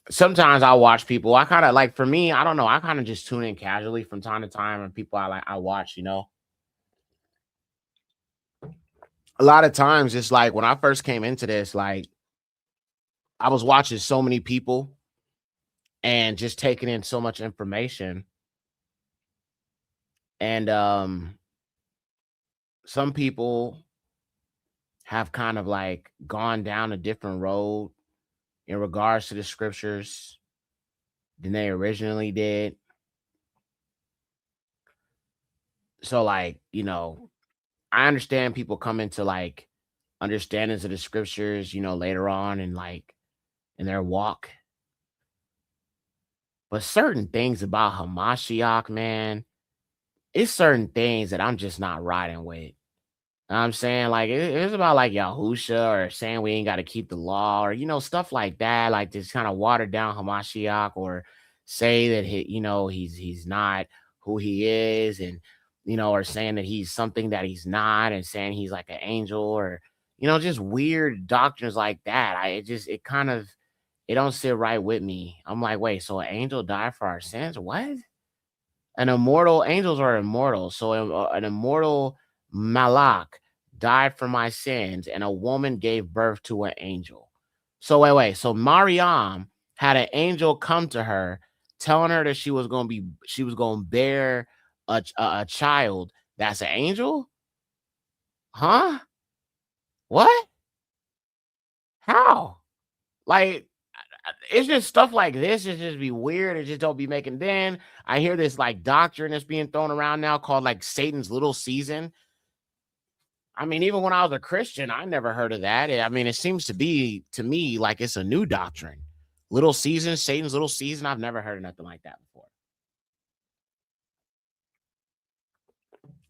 sometimes I watch people. I kind of like, for me, I don't know. I kind of just tune in casually from time to time, and people I watch. A lot of times it's like when I first came into this, like I was watching so many people and just taking in so much information. And some people have kind of like gone down a different road in regards to the scriptures than they originally did. So like, I understand people come into like understandings of the scriptures, later on in like in their walk. But certain things about Hamashiach, man, it's certain things that I'm just not riding with. Know what I'm saying? Like it's about like Yahusha or saying we ain't got to keep the law or stuff like that, like this kind of watered down Hamashiach, or say that he's not who he is, and or saying that he's something that he's not, and saying he's like an angel, or just weird doctrines like that. It kind of it don't sit right with me. I'm like, wait, so an angel died for our sins? What? An immortal Angels are immortal. So an immortal Malak died for my sins, and a woman gave birth to an angel. So wait. So Mariam had an angel come to her, telling her that she was gonna bear a child. That's an angel, huh? What? How? Like, it's just stuff like this. It just be weird. It just don't be making. Then I hear this like doctrine that's being thrown around now called like Satan's little season. I mean, even when I was a Christian, I never heard of that. I mean, it seems to be to me like it's a new doctrine. Little season, Satan's little season. I've never heard of nothing like that before.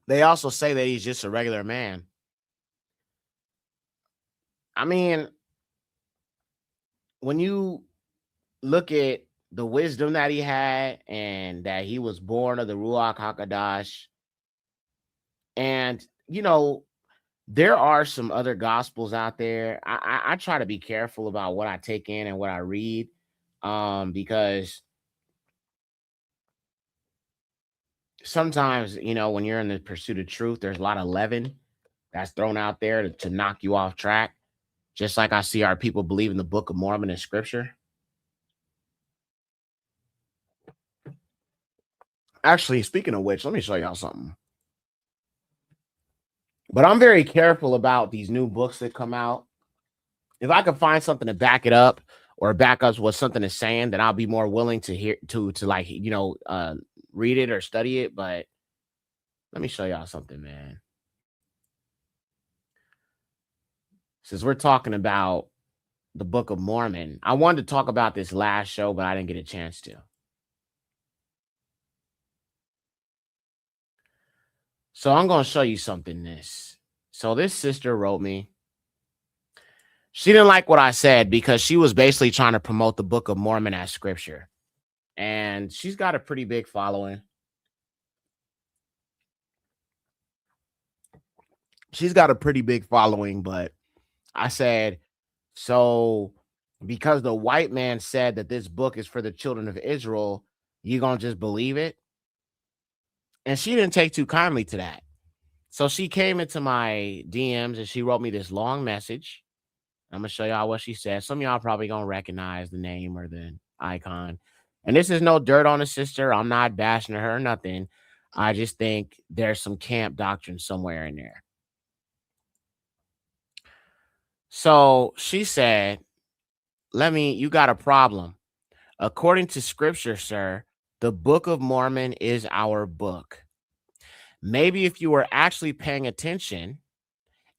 They also say that he's just a regular man. I mean, when you look at the wisdom that he had and that he was born of the Ruach HaKodesh, and there are some other gospels out there. I try to be careful about what I take in and what I read, because sometimes when you're in the pursuit of truth, there's a lot of leaven that's thrown out there to knock you off track. Just like I see our people believe in the Book of Mormon and Scripture. Actually, speaking of which, let me show y'all something. But I'm very careful about these new books that come out. If I can find something to back it up or back up what something is saying, then I'll be more willing to hear to like read it or study it. But Let me show y'all something, man. Since we're talking about the Book of Mormon, I wanted to talk about this last show, but I didn't get a chance to. So I'm going to show you something. So this sister wrote me. She didn't like what I said because she was basically trying to promote the Book of Mormon as scripture. And she's got a pretty big following. She's got a pretty big following, but I said, so because the white man said that this book is for the children of Israel, you going to just believe it? And she didn't take too kindly to that. So she came into my DMs and she wrote me this long message. I'm going to show y'all what she said. Some of y'all probably going to recognize the name or the icon. And this is no dirt on the sister. I'm not bashing her or nothing. I just think there's some camp doctrine somewhere in there. So she said, you got a problem. According to scripture, sir, the Book of Mormon is our book. Maybe if you were actually paying attention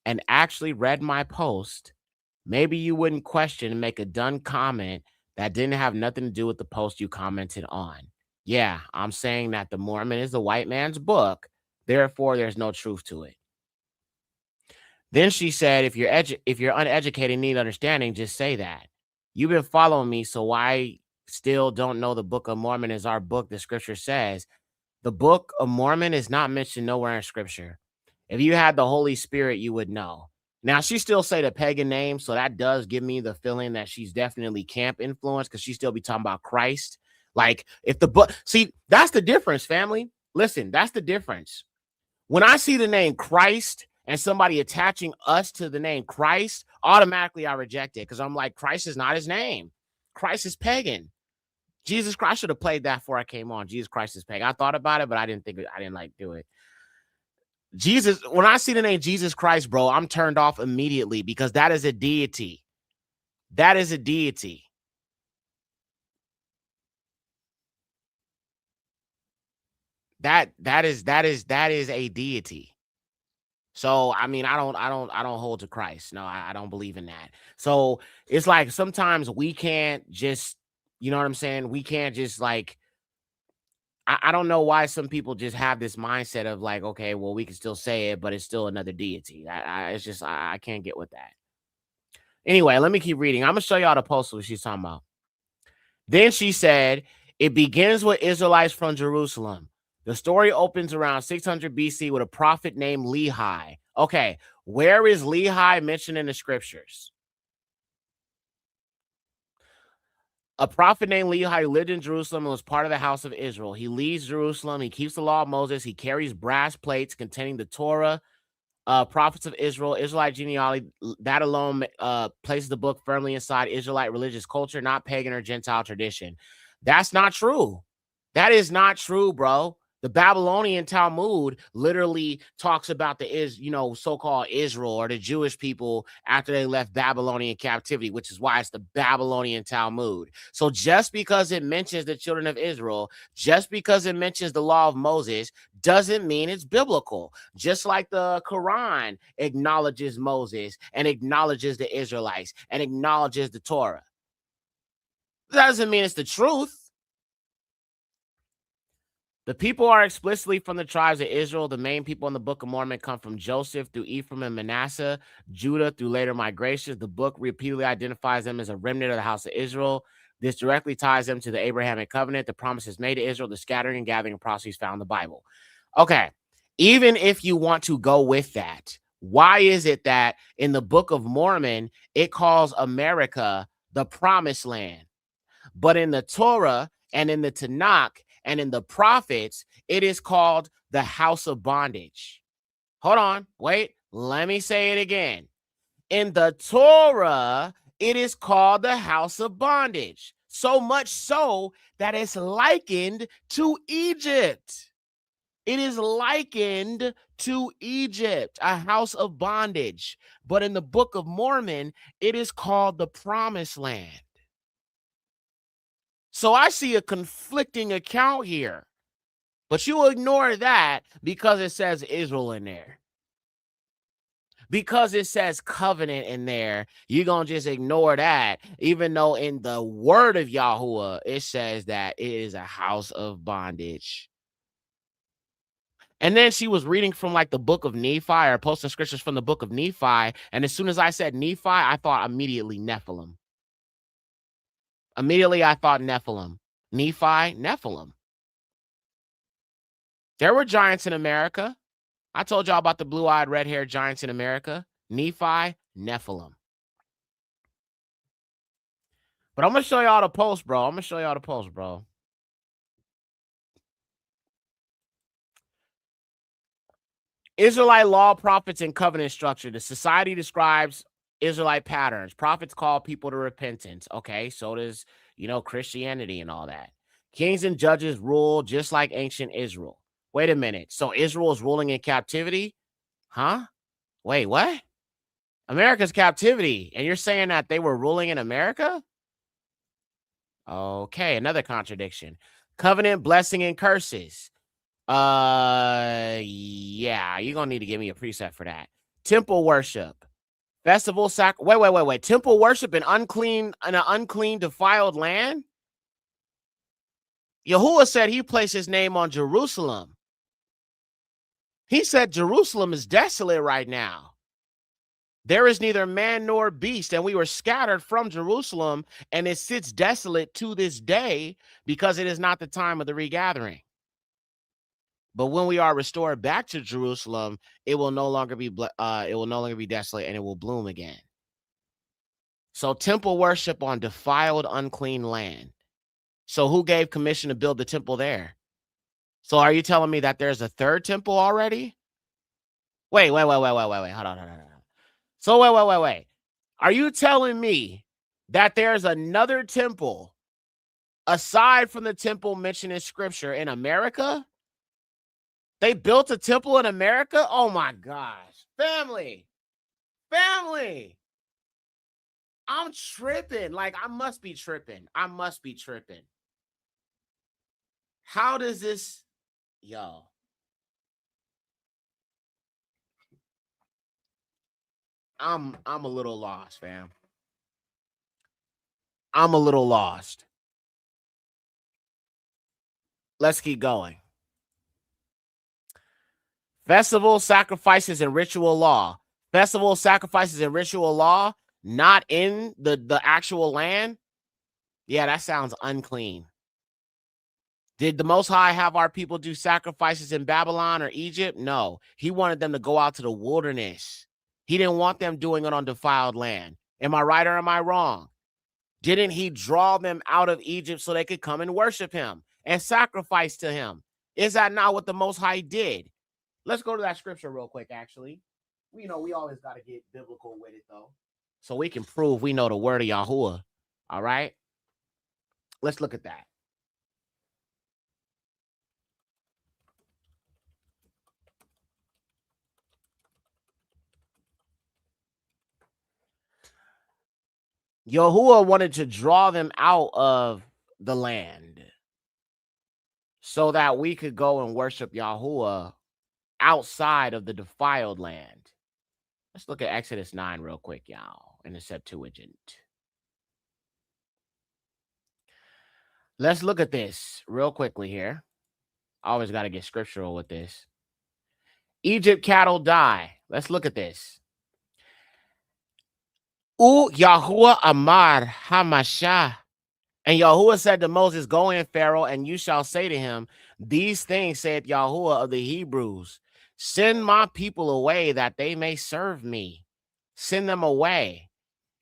and actually read my post, maybe you wouldn't question and make a dumb comment that didn't have nothing to do with the post you commented on. Yeah, I'm saying that the Mormon is the white man's book. Therefore, there's no truth to it. Then she said, if you're uneducated and need understanding, just say that. You've been following me, so why still don't know the Book of Mormon is our book? The scripture says the Book of Mormon is not mentioned nowhere in scripture. If you had the Holy Spirit, you would know. Now, she still say the pagan name, so that does give me the feeling that she's definitely camp influenced because she still be talking about Christ. Like, if the book, see, that's the difference, family. Listen, that's the difference. When I see the name Christ and somebody attaching us to the name Christ, automatically I reject it because I'm like, Christ is not his name. Christ is pagan. Jesus Christ, I should have played that before I came on. Jesus Christ is pagan. I thought about it, but I didn't like do it. Jesus, when I see the name Jesus Christ, bro, I'm turned off immediately because that is a deity. That is a deity. That is a deity. So I mean, I don't hold to Christ. No, I don't believe in that. So it's like sometimes we can't just, you know what I'm saying? We can't just like, I don't know why some people just have this mindset of like, okay, well, we can still say it, but it's still another deity. It's just I can't get with that. Anyway, let me keep reading. I'm gonna show y'all the post what she's talking about. Then she said, it begins with Israelites from Jerusalem. The story opens around 600 BC with a prophet named Lehi. Okay, where is Lehi mentioned in the scriptures? A prophet named Lehi who lived in Jerusalem and was part of the house of Israel. He leaves Jerusalem. He keeps the law of Moses. He carries brass plates containing the Torah, prophets of Israel, Israelite genealogy. That alone places the book firmly inside Israelite religious culture, not pagan or Gentile tradition. That's not true. That is not true, bro. The Babylonian Talmud literally talks about the so-called Israel or the Jewish people after they left Babylonian captivity, which is why it's the Babylonian Talmud. So just because it mentions the children of Israel, just because it mentions the law of Moses, doesn't mean it's biblical. Just like the Quran acknowledges Moses and acknowledges the Israelites and acknowledges the Torah. That doesn't mean it's the truth. The people are explicitly from the tribes of Israel. The main people in the Book of Mormon come from Joseph through Ephraim and Manasseh, Judah through later migrations. The book repeatedly identifies them as a remnant of the house of Israel. This directly ties them to the Abrahamic covenant, the promises made to Israel, the scattering and gathering of prophecies found in the Bible. Okay, even if you want to go with that, why is it that in the Book of Mormon, it calls America the promised land? But in the Torah and in the Tanakh and in the prophets, it is called the house of bondage. Hold on, wait, let me say it again. In the Torah, it is called the house of bondage. So much so that it's likened to Egypt. It is likened to Egypt, a house of bondage. But in the Book of Mormon, it is called the promised land. So I see a conflicting account here. But you ignore that because it says Israel in there. Because it says covenant in there, you're going to just ignore that, even though in the word of Yahuwah, it says that it is a house of bondage. And then she was reading from like the book of Nephi or posting scriptures from the book of Nephi. And as soon as I said Nephi, I thought immediately Nephilim. Immediately I thought Nephilim. Nephi, Nephilim. There were giants in America. I told y'all about the blue-eyed, red-haired giants in America. Nephi, Nephilim. But I'm going to show y'all the post, bro. Israelite law, prophets, and covenant structure. The society describes Israelite patterns. Prophets call people to repentance. Okay, so does, Christianity and all that. Kings and judges rule just like ancient Israel. Wait a minute. So Israel is ruling in captivity? Huh? Wait, what? America's captivity. And you're saying that they were ruling in America? Okay, another contradiction. Covenant, blessing, and curses. Yeah, you're gonna need to give me a preset for that. Temple worship, festival wait. Temple worship in an unclean, defiled land. Yahuwah said he placed his name on Jerusalem. He said Jerusalem is desolate right now. There is neither man nor beast, and we were scattered from Jerusalem, and it sits desolate to this day because it is not the time of the regathering. But when we are restored back to Jerusalem, it will no longer be desolate, and it will bloom again. So temple worship on defiled, unclean land. So who gave commission to build the temple there? So are you telling me that there's a third temple already? Wait. Hold on. So wait. Are you telling me that there's another temple aside from the temple mentioned in scripture in America? They built a temple in America? Oh my gosh. Family. I'm tripping. Like, I must be tripping. How does this, yo? I'm a little lost, fam. I'm a little lost. Let's keep going. Festival, sacrifices, and ritual law. Festival, sacrifices, and ritual law, not in the actual land. Yeah, that sounds unclean. Did the Most High have our people do sacrifices in Babylon or Egypt? No. He wanted them to go out to the wilderness. He didn't want them doing it on defiled land. Am I right or am I wrong? Didn't he draw them out of Egypt so they could come and worship him and sacrifice to him? Is that not what the Most High did? Let's go to that scripture real quick, actually. We always got to get biblical with it, though, so we can prove we know the word of Yahuwah. All right? Let's look at that. Yahuwah wanted to draw them out of the land so that we could go and worship Yahuwah outside of the defiled land. Let's look at Exodus 9 real quick, y'all, in the Septuagint. Let's look at this real quickly here. Always got to get scriptural with this. Egypt cattle die. Let's look at this. Yahuwah Amar Hamashah. And Yahuwah said to Moses, go in, Pharaoh, and you shall say to him, these things saith Yahuwah of the Hebrews, send my people away that they may serve me. Send them away.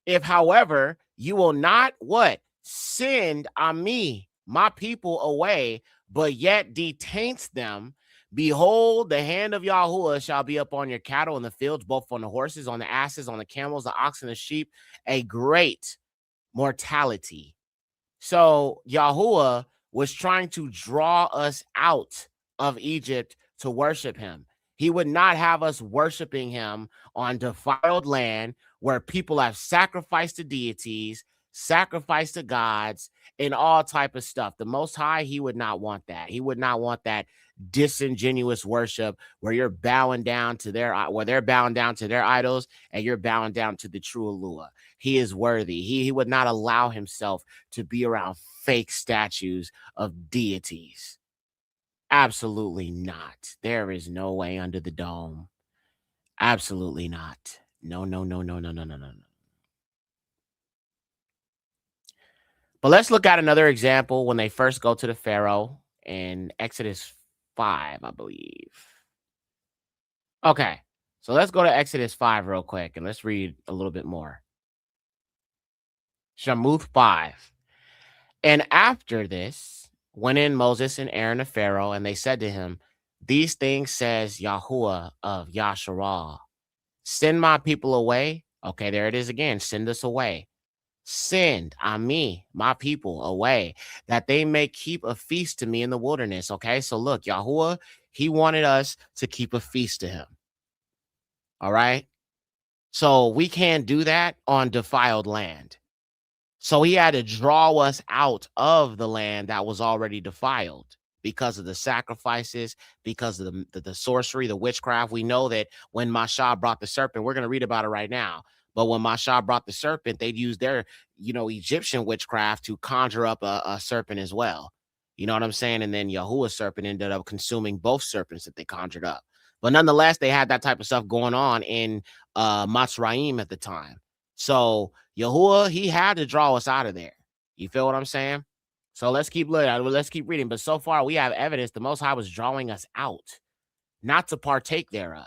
If, however, you will not what? Send me, my people, away, but yet detains them, behold, the hand of Yahuwah shall be upon your cattle in the fields, both on the horses, on the asses, on the camels, the oxen, the sheep, a great mortality. So Yahuwah was trying to draw us out of Egypt to worship him. He would not have us worshiping him on defiled land where people have sacrificed to deities, sacrificed to gods, and all type of stuff. The Most High, he would not want that. He would not want that disingenuous worship where you're bowing down to where they're bowing down to their idols and you're bowing down to the true Alua. He is worthy. He would not allow himself to be around fake statues of deities. Absolutely not. There is no way under the dome. Absolutely not. No, no, no, no, no, no, no, no, no. But let's look at another example when they first go to the Pharaoh in Exodus 5, I believe. Okay, so let's go to Exodus 5 real quick and let's read a little bit more. Shamuth 5. And after this, went in Moses and Aaron to Pharaoh, and they said to him, these things says Yahuwah of Yasharah. Send my people away. Okay, there it is again. Send us away. Send me, my people, away, that they may keep a feast to me in the wilderness. Okay, so look, Yahuwah, he wanted us to keep a feast to him. All right. So we can't do that on defiled land. So he had to draw us out of the land that was already defiled because of the sacrifices, because of the sorcery, the witchcraft. We know that when Mashah brought the serpent, we're going to read about it right now. But when Mashah brought the serpent, they'd use their, Egyptian witchcraft to conjure up a serpent as well. You know what I'm saying? And then Yahuwah's serpent ended up consuming both serpents that they conjured up. But nonetheless, they had that type of stuff going on in Matzraim at the time. So Yahuwah, he had to draw us out of there. You feel what I'm saying? So let's keep looking. Let's keep reading. But so far, we have evidence the Most High was drawing us out, not to partake thereof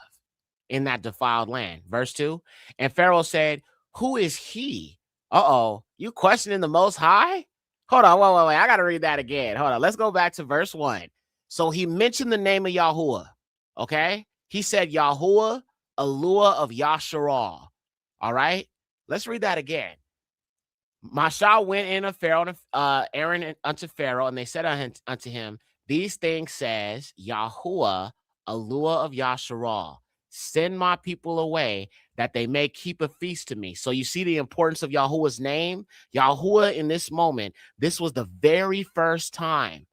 in that defiled land. Verse 2. And Pharaoh said, who is he? You questioning the Most High? Hold on. Wait. I got to read that again. Hold on. Let's go back to verse 1. So he mentioned the name of Yahuwah. Okay. He said, Yahuwah, Alua of Yasharah. All right. Let's read that again. Mashah went in of Pharaoh, Aaron unto Pharaoh, and they said unto him, these things says Yahuwah, Alua of Yasharah. Send my people away that they may keep a feast to me. So you see the importance of Yahuwah's name. Yahuwah in this moment, this was the very first time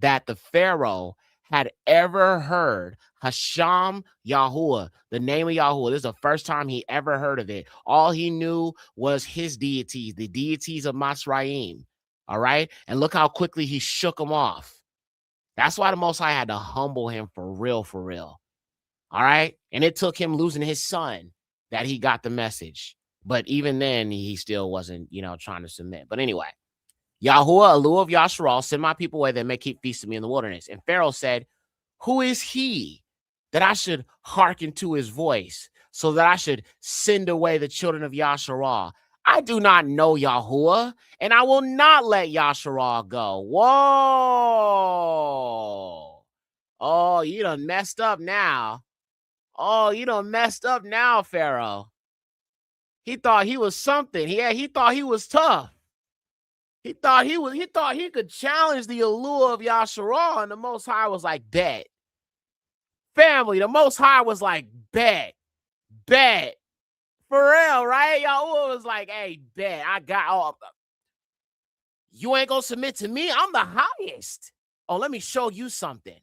that the Pharaoh had ever heard Hashem Yahuwah, the name of Yahuwah. This is the first time he ever heard of it. All he knew was his deities, the deities of Masraim. All right. And look how quickly he shook them off. That's why the Most High had to humble him for real, for real. All right. And it took him losing his son that he got the message. But even then, he still wasn't, trying to submit. But anyway, Yahuwah, Alua of Yasharal, send my people away that may keep feast to me in the wilderness. And Pharaoh said, who is he that I should hearken to his voice, so that I should send away the children of Yasharal? I do not know Yahuwah, and I will not let Yasharal go. Whoa. Oh, you done messed up now. Pharaoh. He thought he was something. He thought he was tough. He thought he could challenge the allure of Yasharal, and the Most High was like, bet. Family, the Most High was like, bet. For real, right? Yahuwah was like, hey, bet. I got all. You ain't gonna submit to me? I'm the highest. Oh, let me show you something.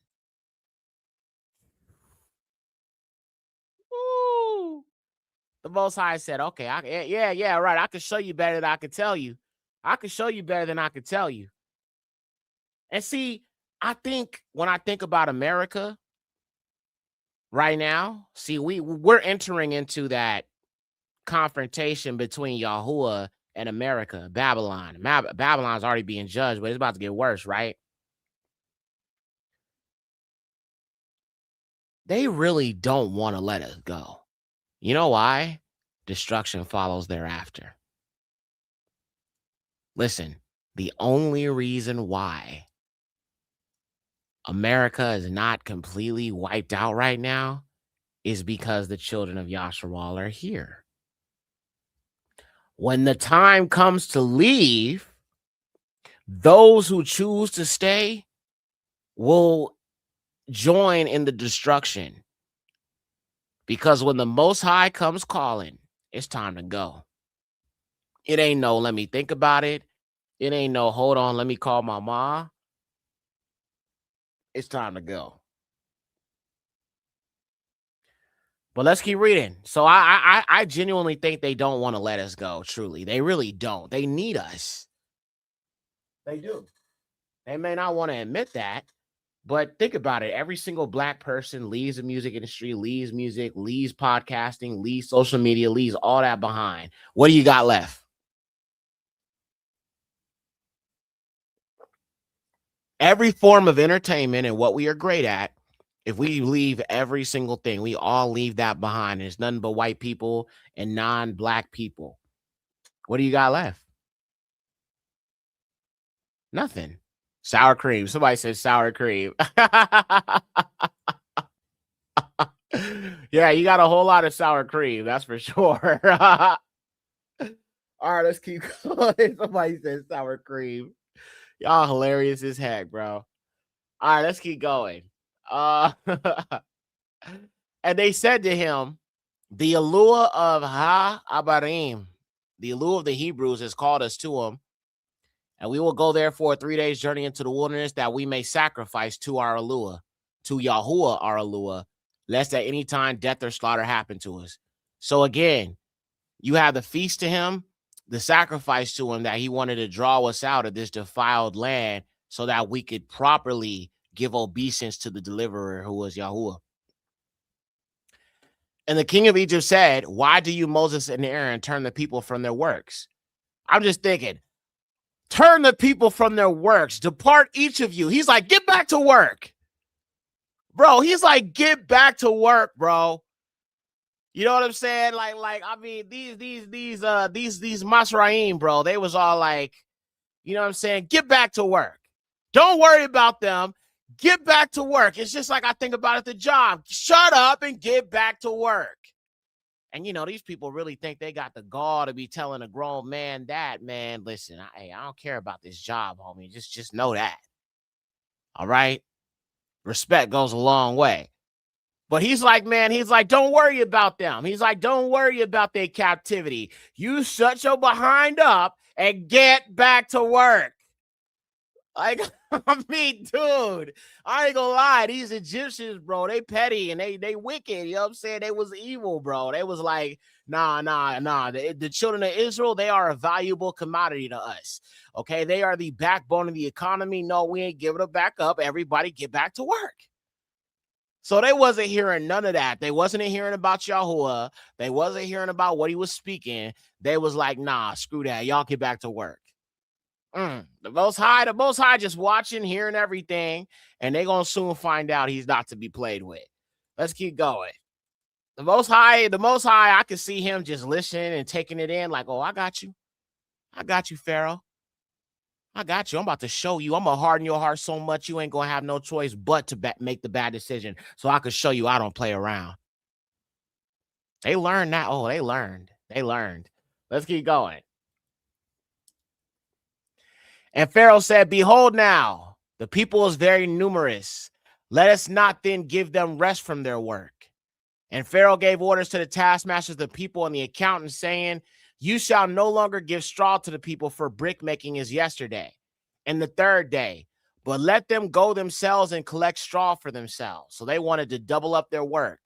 Woo. The Most High said, okay, right. I can show you better than I can tell you. I can show you better than I can tell you. And see, I think when I think about America right now, see, we're entering into that confrontation between Yahuwah and America, Babylon. Babylon's already being judged, but it's about to get worse, right? They really don't want to let us go. You know why? Destruction follows thereafter. Listen, the only reason why America is not completely wiped out right now is because the children of Yasharal are here. When the time comes to leave, those who choose to stay will join in the destruction. Because when the Most High comes calling, it's time to go. It ain't no, let me think about it. It ain't no, hold on, let me call my mom. It's time to go. But let's keep reading. So I genuinely think they don't want to let us go. Truly, they really don't. They need us. They do. They may not want to admit that, but think about it. Every single black person leaves the music industry, leaves music, leaves podcasting, leaves social media, leaves all that behind. What do you got left? Every form of entertainment and what we are great at, if we leave every single thing, we all leave that behind. There's nothing but white people and non-black people. What do you got left? Nothing. Sour cream. Somebody said sour cream. Yeah, you got a whole lot of sour cream. That's for sure. All right, let's keep going. Somebody said sour cream. Y'all hilarious as heck, bro. All right, let's keep going. And they said to him, the allure of Ha-Abarim, the allure of the Hebrews, has called us to him, and we will go there for a 3 days journey into the wilderness that we may sacrifice to our allure, to Yahuwah our allure, lest at any time death or slaughter happen to us. So again, you have the feast to him, the sacrifice to him, that he wanted to draw us out of this defiled land so that we could properly give obeisance to the deliverer who was Yahuwah. And the king of Egypt said, why do you, Moses and Aaron, turn the people from their works? I'm just thinking, turn the people from their works. Depart each of you. He's like, get back to work. Bro, he's like, get back to work, bro. You know what I'm saying? I mean, these Masraim, bro, they was all like, you know what I'm saying? Get back to work. Don't worry about them. Get back to work. It's just like I think about at the job. Shut up and get back to work. And, you know, these people really think they got the gall to be telling a grown man that, man, listen, I don't care about this job, homie. Just know that. All right? Respect goes a long way. But he's like, man, he's like, don't worry about them. He's like, don't worry about their captivity. You shut your behind up and get back to work. Like, I mean, dude, I ain't gonna lie. These Egyptians, bro, they petty and they wicked. You know what I'm saying? They was evil, bro. They was like, nah. The children of Israel, they are a valuable commodity to us. Okay, they are the backbone of the economy. No, we ain't giving it back up. Everybody get back to work. So they wasn't hearing none of that. They wasn't hearing about Yahuwah. They wasn't hearing about what he was speaking. They was like, nah, screw that. Y'all get back to work. The Most High just watching, hearing everything, and they gonna soon find out he's not to be played with. Let's keep going. The Most High, I can see him just listening and taking it in like, oh, I got you, Pharaoh. I got you. I'm about to show you. I'm gonna harden your heart so much you ain't gonna have no choice but to make the bad decision, so I can show you I don't play around. They learned that. Oh, they learned. Let's keep going. And Pharaoh said, behold now, the people is very numerous. Let us not then give them rest from their work. And Pharaoh gave orders to the taskmasters, the people, and the accountants, saying, you shall no longer give straw to the people, for brick making is yesterday and the third day, but let them go themselves and collect straw for themselves. So they wanted to double up their work.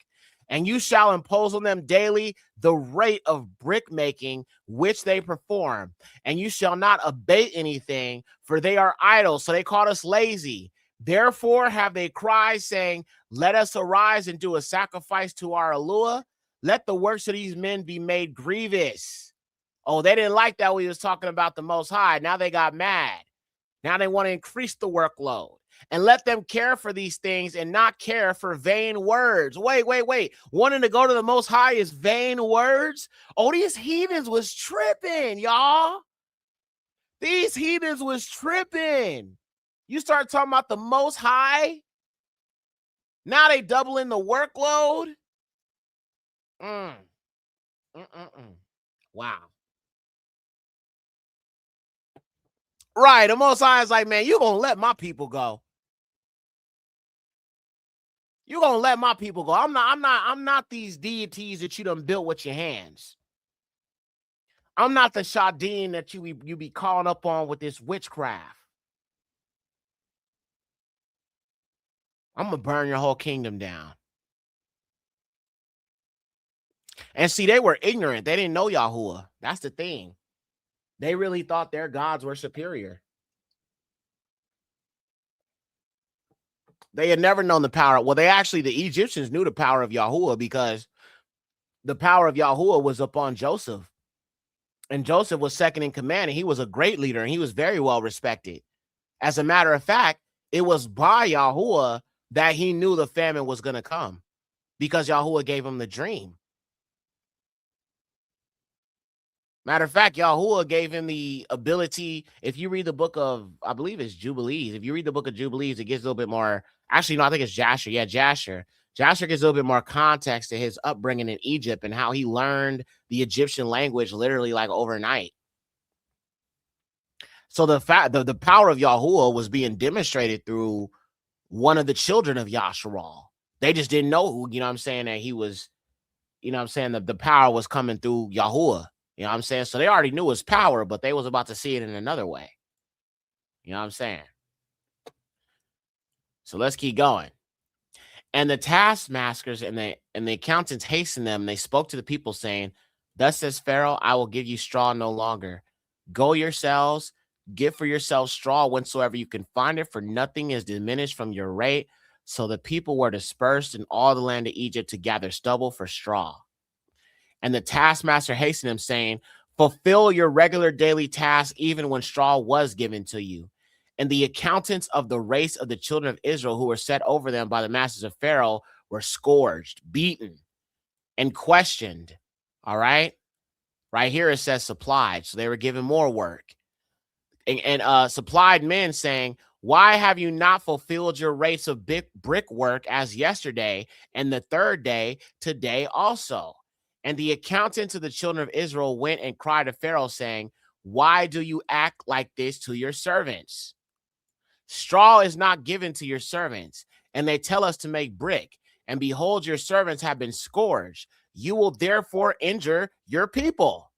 And you shall impose on them daily the rate of brick making which they perform, and you shall not abate anything, for they are idle. So they called us lazy. Therefore have they cried, saying, let us arise and do a sacrifice to our Eluah. Let the works of these men be made grievous. Oh, they didn't like that we was talking about the Most High. Now they got mad. Now they want to increase the workload. And let them care for these things and not care for vain words. Wait. Wanting to go to the Most High is vain words? Oh, these heathens was tripping, y'all. These heathens was tripping. You start talking about the Most High. Now they doubling the workload. Wow. Right. The Most High is like, man, you gonna let my people go. You're gonna let my people go. I'm not these deities that you done built with your hands. I'm not the Shadin that you be calling up on with this witchcraft. I'm gonna burn your whole kingdom down. And see, they were ignorant. They didn't know Yahuwah. That's the thing. They really thought their gods were superior. They had never known the power. Well, the Egyptians knew the power of Yahuwah because the power of Yahuwah was upon Joseph. And Joseph was second in command, and he was a great leader, and he was very well respected. As a matter of fact, it was by Yahuwah that he knew the famine was going to come because Yahuwah gave him the dream. Matter of fact, Yahuwah gave him the ability. If you read the book of, I believe it's Jubilees. If you read the book of Jubilees, it gives a little bit more. Actually, no, I think it's Jasher. Yeah, Jasher. Jasher gives a little bit more context to his upbringing in Egypt and how he learned the Egyptian language literally like overnight. So the power of Yahuwah was being demonstrated through one of the children of Yasharal. They just didn't know who, you know what I'm saying, that he was, you know what I'm saying, the power was coming through Yahuwah. You know what I'm saying? So they already knew his power, but they was about to see it in another way. You know what I'm saying? So let's keep going. And the taskmasters and the accountants hastened them. And they spoke to the people saying, "Thus says Pharaoh, I will give you straw no longer. Go yourselves, get for yourselves straw whensoever you can find it, for nothing is diminished from your rate." So the people were dispersed in all the land of Egypt to gather stubble for straw. And the taskmaster hastened him, saying, "Fulfill your regular daily task, even when straw was given to you." And the accountants of the race of the children of Israel, who were set over them by the masters of Pharaoh, were scourged, beaten, and questioned. All right. Right here it says supplied. So they were given more work. And supplied men saying, "Why have you not fulfilled your rates of brickwork as yesterday, and the third day today also?" And the accountants of the children of Israel went and cried to Pharaoh, saying, "Why do you act like this to your servants? Straw is not given to your servants, and they tell us to make brick. And behold, your servants have been scourged. You will therefore injure your people."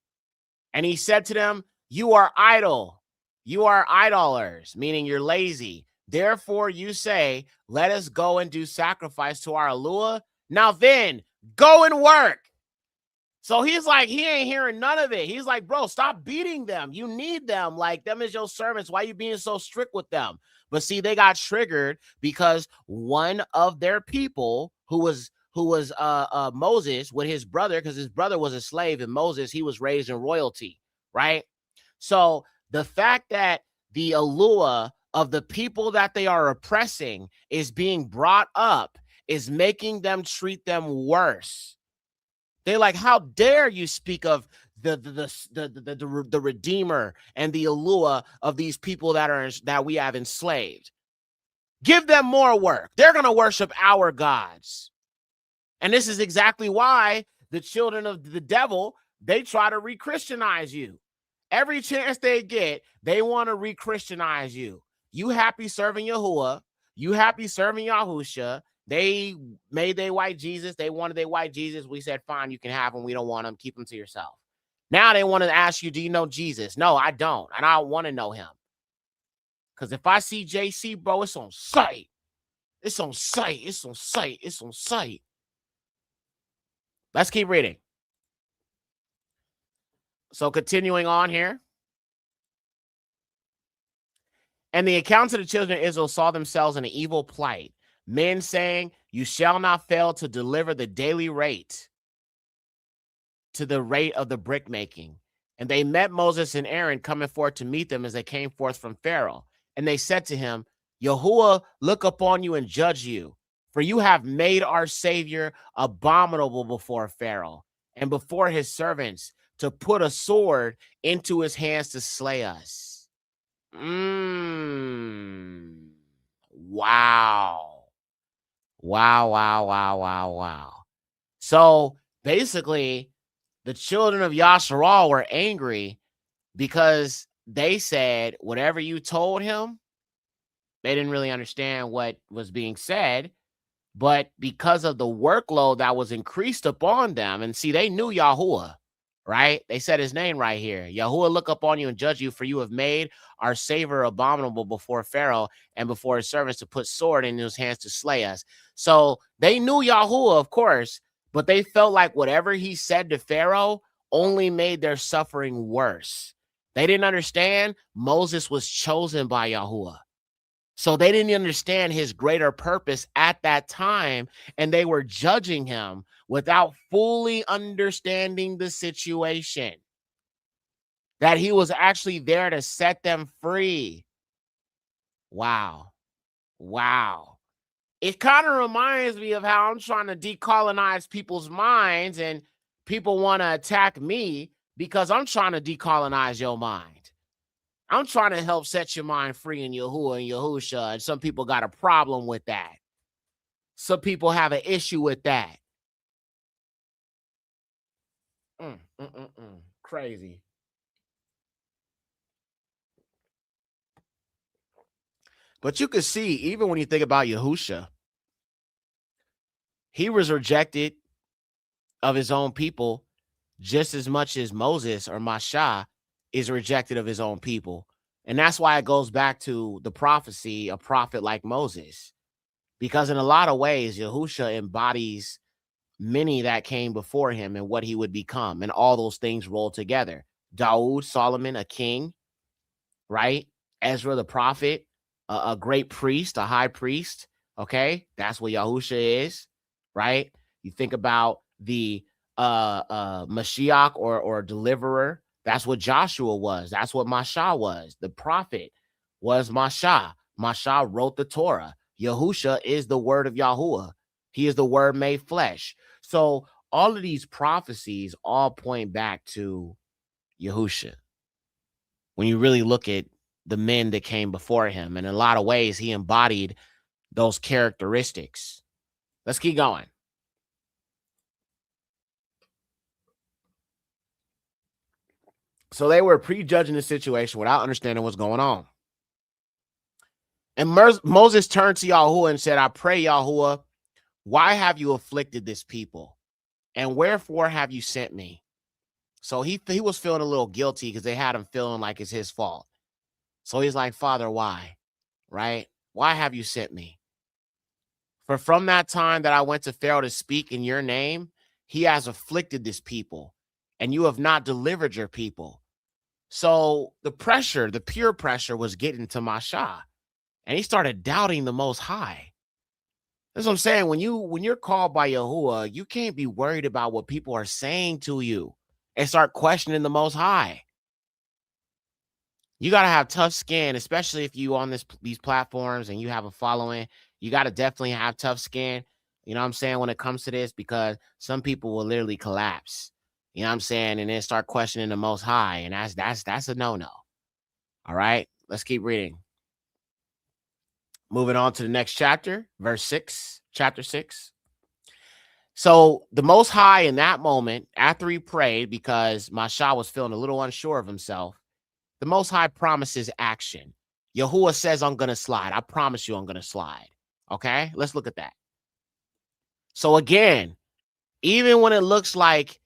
And he said to them, "You are idle. You are idlers," meaning you're lazy. "Therefore you say, let us go and do sacrifice to our Eluah. Now then, go and work." So he's like, he ain't hearing none of it. He's like, "Bro, stop beating them. You need them. Like, them is your servants. Why are you being so strict with them?" But see, they got triggered because one of their people who was Moses with his brother, because his brother was a slave, and Moses, he was raised in royalty, right? So the fact that the Eluah of the people that they are oppressing is being brought up is making them treat them worse. They're like, "How dare you speak of the Redeemer and the Eluah of these people that we have enslaved? Give them more work. They're going to worship our gods." And this is exactly why the children of the devil, they try to re-Christianize you. Every chance they get, they want to re-Christianize you. You happy serving Yahuwah. You happy serving Yahusha. They made their white Jesus. They wanted their white Jesus. We said, fine, you can have them. We don't want them. Keep them to yourself. Now they want to ask you, do you know Jesus? No, I don't. And I don't want to know him. Because if I see JC, bro, it's on sight. It's on sight. It's on sight. It's on sight. Let's keep reading. So continuing on here. And the accounts of the children of Israel saw themselves in an evil plight. Men saying, "You shall not fail to deliver the daily rate to the rate of the brick making." And they met Moses and Aaron coming forth to meet them as they came forth from Pharaoh. And they said to him, "Yahuwah look upon you and judge you, for you have made our Savior abominable before Pharaoh and before his servants, to put a sword into his hands to slay us." Wow. Wow, wow, wow, wow, wow. So basically, the children of Yasharal were angry because they said whatever you told him, they didn't really understand what was being said. But because of the workload that was increased upon them, and see, they knew Yahuwah, right? They said his name right here. "Yahuwah look upon you and judge you, for you have made our Savior abominable before Pharaoh and before his servants, to put sword in his hands to slay us." So they knew Yahuwah, of course, But they felt like whatever he said to Pharaoh only made their suffering worse. They didn't understand Moses was chosen by Yahuwah. So they didn't understand his greater purpose at that time, and they were judging him without fully understanding the situation. That he was actually there to set them free. Wow. Wow. It kind of reminds me of how I'm trying to decolonize people's minds, and people want to attack me because I'm trying to decolonize your mind. I'm trying to help set your mind free in Yahuwah and Yahusha, and some people got a problem with that. Some people have an issue with that. Crazy. But you can see, even when you think about Yahusha, he was rejected of his own people just as much as Moses or Masha is rejected of his own people. And that's why it goes back to the prophecy, a prophet like Moses. Because in a lot of ways, Yahusha embodies many that came before him and what he would become, and all those things rolled together. Daud, Solomon, a king, right? Ezra the prophet, a great priest, a high priest. Okay, that's what Yahusha is, right? You think about the Mashiach or deliverer. That's what Joshua was. That's what Masha was. The prophet was Masha. Masha wrote the Torah. Yahusha is the word of Yahuwah. He is the word made flesh. So all of these prophecies all point back to Yahusha. When you really look at the men that came before him, and in a lot of ways, he embodied those characteristics. Let's keep going. So they were prejudging the situation without understanding what's going on. And Moses turned to Yahuwah and said, I pray, Yahuwah, why have you afflicted this people? And wherefore have you sent me? So he was feeling a little guilty because they had him feeling like it's his fault. So he's like, Father, why? Right? Why have you sent me? For from that time that I went to Pharaoh to speak in your name, he has afflicted this people, and you have not delivered your people. So the pressure, the pure pressure, was getting to Masha, and he started doubting the Most High. That's what I'm saying. When you're called by Yahuwah, you can't be worried about what people are saying to you and start questioning the Most High. You got to have tough skin, especially if you on these platforms and you have a following. You got to definitely have tough skin. You know what I'm saying, when it comes to this, because some people will literally collapse. You know what I'm saying, and then start questioning the Most High, and that's a no-no. All right, let's keep reading. Moving on to the next chapter, verse 6, chapter 6. So the Most High in that moment, after he prayed, because Masha was feeling a little unsure of himself, the Most High promises action. Yahuwah says, I'm going to slide. I promise you I'm going to slide. Okay, let's look at that. So again, even when it looks like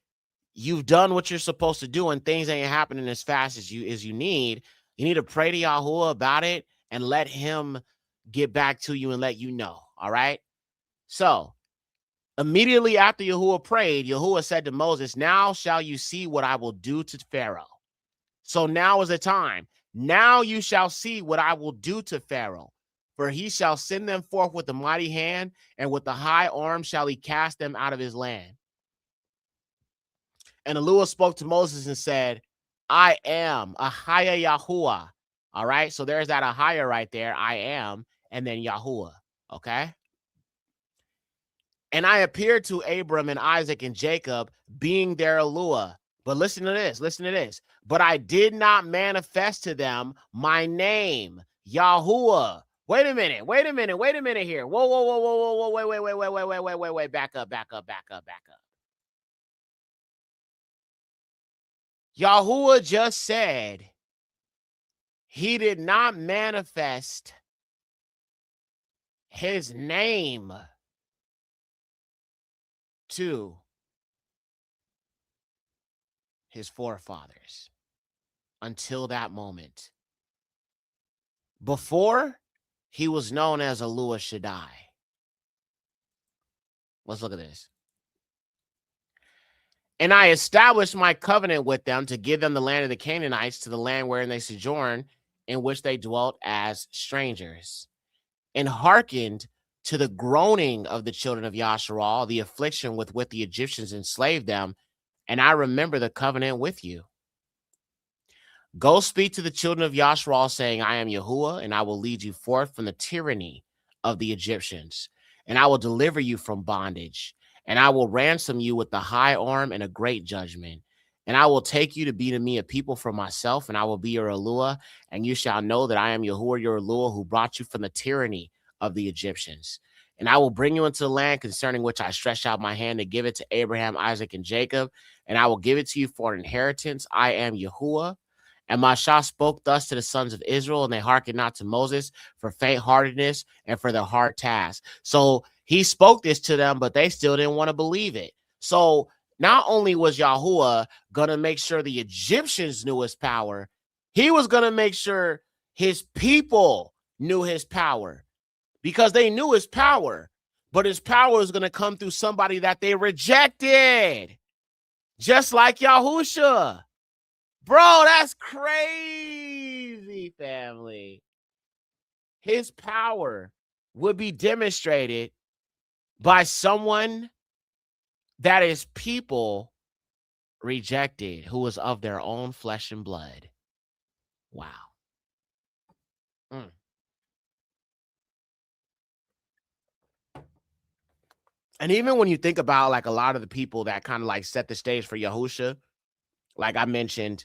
you've done what you're supposed to do and things ain't happening as fast as you need to pray to Yahuwah about it and let him get back to you and let you know. All right. So immediately after Yahuwah prayed, Yahuwah said to Moses, now shall you see what I will do to Pharaoh. So now is the time. Now you shall see what I will do to Pharaoh, for he shall send them forth with a mighty hand, and with the high arm shall he cast them out of his land. And Elohim spoke to Moses and said, I am Ahaya Yahuwah. All right. So there's that Ahaya right there. I am. And then Yahuwah. Okay. And I appeared to Abram and Isaac and Jacob, being their Elohim. But listen to this. Listen to this. But I did not manifest to them my name, Yahuwah. Wait a minute. Wait a minute. Wait a minute here. Whoa, whoa, whoa, whoa, whoa, whoa. Wait. Back up. Yahuwah just said he did not manifest his name to his forefathers until that moment. Before, he was known as Elohim Shaddai. Let's look at this. And I established my covenant with them to give them the land of the Canaanites, to the land wherein they sojourn, in which they dwelt as strangers, and hearkened to the groaning of the children of Yasharal, the affliction with which the Egyptians enslaved them, and I remember the covenant with you. Go speak to the children of Yasharal, saying, I am Yahuwah, and I will lead you forth from the tyranny of the Egyptians, and I will deliver you from bondage, and I will ransom you with the high arm and a great judgment. And I will take you to be to me a people for myself, and I will be your Eluah, and you shall know that I am Yahuwah your Eluah, who brought you from the tyranny of the Egyptians. And I will bring you into the land concerning which I stretched out my hand to give it to Abraham, Isaac, and Jacob, and I will give it to you for an inheritance. I am Yahuwah. And Mashah spoke thus to the sons of Israel, and they hearkened not to Moses for faint-heartedness and for their hard task. So he spoke this to them, but they still didn't want to believe it. So not only was Yahuwah going to make sure the Egyptians knew his power, he was going to make sure his people knew his power, because they knew his power, but his power is going to come through somebody that they rejected, just like Yahusha. Bro, that's crazy, family. His power would be demonstrated by someone that his people rejected, who was of their own flesh and blood. Wow. Mm. And even when you think about like a lot of the people that kind of like set the stage for Yahusha, like I mentioned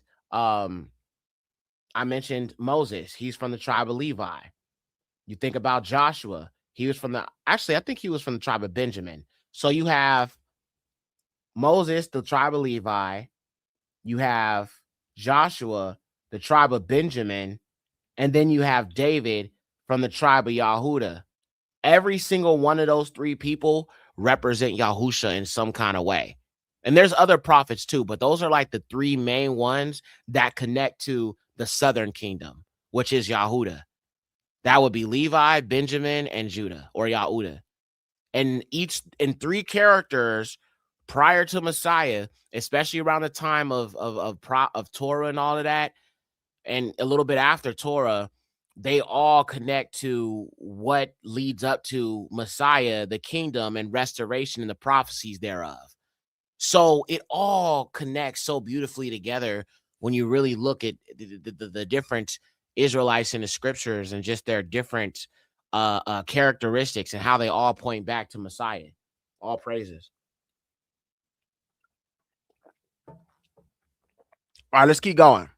Moses. He's from the tribe of Levi. You think about Joshua. He was from I think he was from the tribe of Benjamin. So you have Moses, the tribe of Levi. You have Joshua, the tribe of Benjamin. And then you have David from the tribe of Yahudah. Every single one of those three people represent Yahusha in some kind of way. And there's other prophets too, but those are like the three main ones that connect to the southern kingdom, which is Yahudah. That would be Levi, Benjamin, and Judah, or Yahudah. And each in three characters prior to Messiah, especially around the time of Torah and all of that, and a little bit after Torah, they all connect to what leads up to Messiah, the kingdom, and restoration and the prophecies thereof. So it all connects so beautifully together when you really look at the different Israelites in the scriptures and just their different characteristics and how they all point back to Messiah. All praises. All right, let's keep going.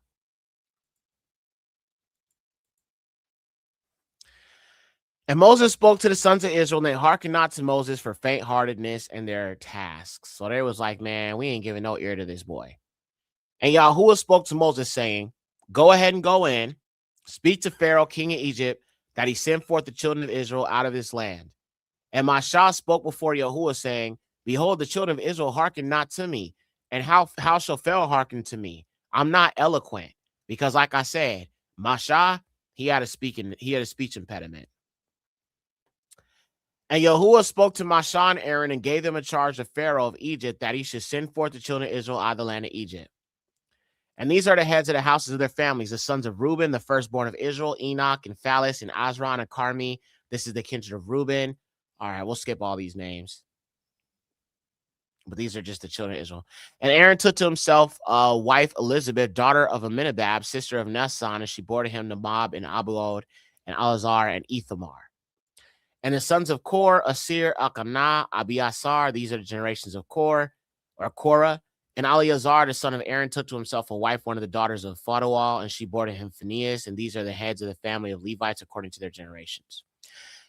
And Moses spoke to the sons of Israel, and they hearkened not to Moses for faint-heartedness and their tasks. So they was like, man, we ain't giving no ear to this boy. And Yahuwah spoke to Moses, saying, go ahead and go in, speak to Pharaoh, king of Egypt, that he send forth the children of Israel out of this land. And Mashah spoke before Yahuwah, saying, behold, the children of Israel hearken not to me. And how shall Pharaoh hearken to me? I'm not eloquent, because like I said, Mashah, he had a speech impediment. And Yahuwah spoke to Mashah and Aaron and gave them a charge of Pharaoh of Egypt, that he should send forth the children of Israel out of the land of Egypt. And these are the heads of the houses of their families, the sons of Reuben, the firstborn of Israel, Enoch and Phalis and Azron and Carmi. This is the kindred of Reuben. All right, we'll skip all these names, but these are just the children of Israel. And Aaron took to himself wife Elizabeth, daughter of Aminadab, sister of Nassan, and she bore to him Nadab and Abiod and Eleazar and Ithamar. And the sons of Kor, Asir, Elkanah, Abiasar, these are the generations of Korah. And Eleazar, the son of Aaron, took to himself a wife, one of the daughters of Phaduel, and she bore to him Phinehas. And these are the heads of the family of Levites according to their generations.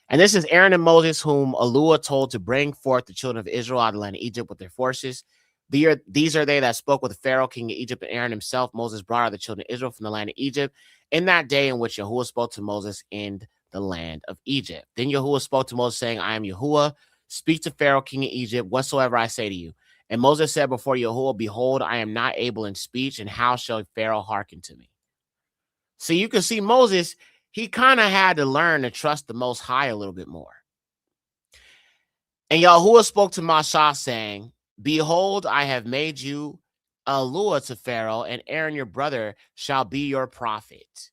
And this is Aaron and Moses, whom Eluah told to bring forth the children of Israel out of the land of Egypt with their forces. These are they that spoke with Pharaoh, king of Egypt, and Aaron himself. Moses brought out the children of Israel from the land of Egypt in that day in which Yahuwah spoke to Moses in the land of Egypt. Then Yahuwah spoke to Moses, saying, I am Yahuwah. Speak to Pharaoh, king of Egypt, whatsoever I say to you. And Moses said before Yahuwah, behold, I am not able in speech, and how shall Pharaoh hearken to me? So you can see Moses, he kind of had to learn to trust the Most High a little bit more. And Yahuwah spoke to Mashah, saying, Behold, I have made you a lure to Pharaoh, and Aaron your brother shall be your prophet.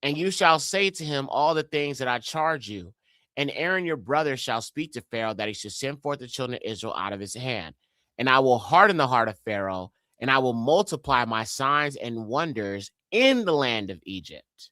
And you shall say to him all the things that I charge you. And Aaron your brother shall speak to Pharaoh that he should send forth the children of Israel out of his hand. And I will harden the heart of Pharaoh, and I will multiply my signs and wonders in the land of Egypt.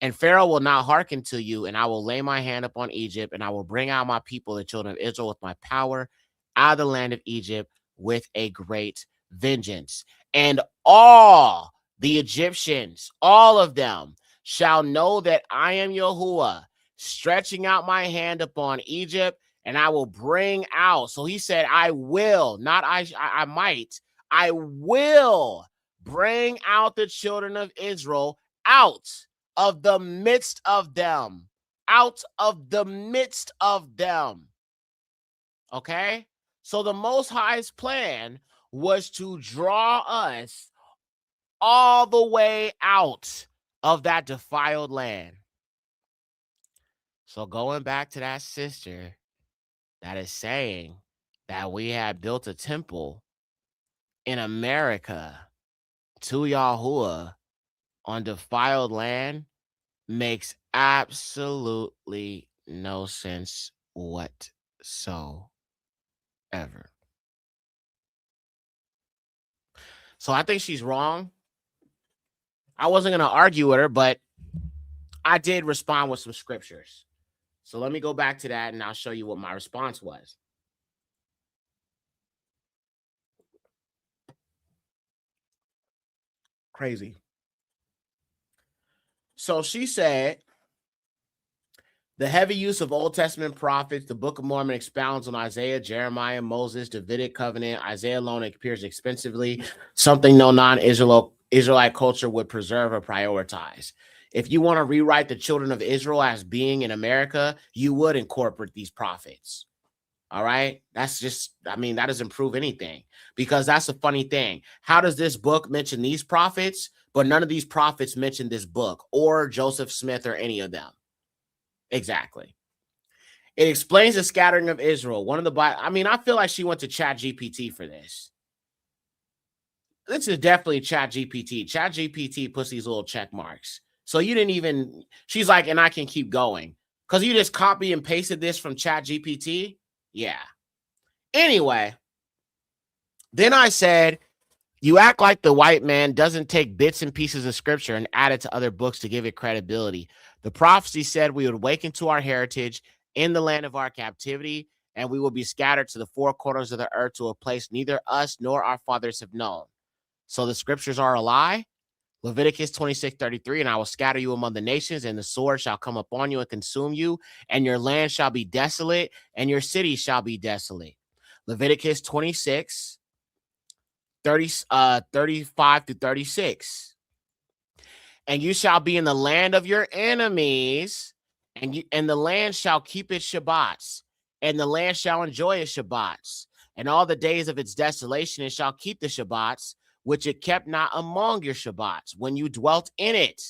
And Pharaoh will not hearken to you, and I will lay my hand upon Egypt, and I will bring out my people, the children of Israel, with my power out of the land of Egypt with a great vengeance. And all the Egyptians, all of them, shall know that I am Yahuwah, stretching out my hand upon Egypt, and I will bring out. So he said, I will, not I might, I will bring out the children of Israel out of the midst of them, out of the midst of them. Okay? So the Most High's plan was to draw us all the way out of that defiled land. So going back to that sister that is saying that we had built a temple in America to Yahuwah on defiled land makes absolutely no sense whatsoever. So I think she's wrong. I wasn't going to argue with her, but I did respond with some scriptures. So let me go back to that and I'll show you what my response was. Crazy. So she said, the heavy use of Old Testament prophets, the Book of Mormon expounds on Isaiah, Jeremiah, Moses, Davidic covenant. Isaiah alone appears expensively, something no non-Israelite culture would preserve or prioritize. If you want to rewrite the children of Israel as being in America, you would incorporate these prophets. All right. That's just, I mean, that doesn't prove anything, because that's a funny thing. How does this book mention these prophets, but none of these prophets mention this book or Joseph Smith or any of them? Exactly. It explains the scattering of Israel. One of the, I mean, I feel like she went to Chat GPT for this. This is definitely Chat GPT. Chat GPT puts these little check marks. So you didn't even, she's like, and I can keep going. Because you just copy and pasted this from Chat GPT? Yeah. Anyway, then I said, you act like the white man doesn't take bits and pieces of scripture and add it to other books to give it credibility. The prophecy said we would awaken to our heritage in the land of our captivity, and we will be scattered to the four corners of the earth to a place neither us nor our fathers have known. So the scriptures are a lie? Leviticus 26:33, and I will scatter you among the nations, and the sword shall come upon you and consume you, and your land shall be desolate, and your cities shall be desolate. Leviticus 26, 35 to 36. And you shall be in the land of your enemies, and the land shall keep its Shabbats, and the land shall enjoy its Shabbats, and all the days of its desolation it shall keep the Shabbats, which it kept not among your Shabbats, when you dwelt in it.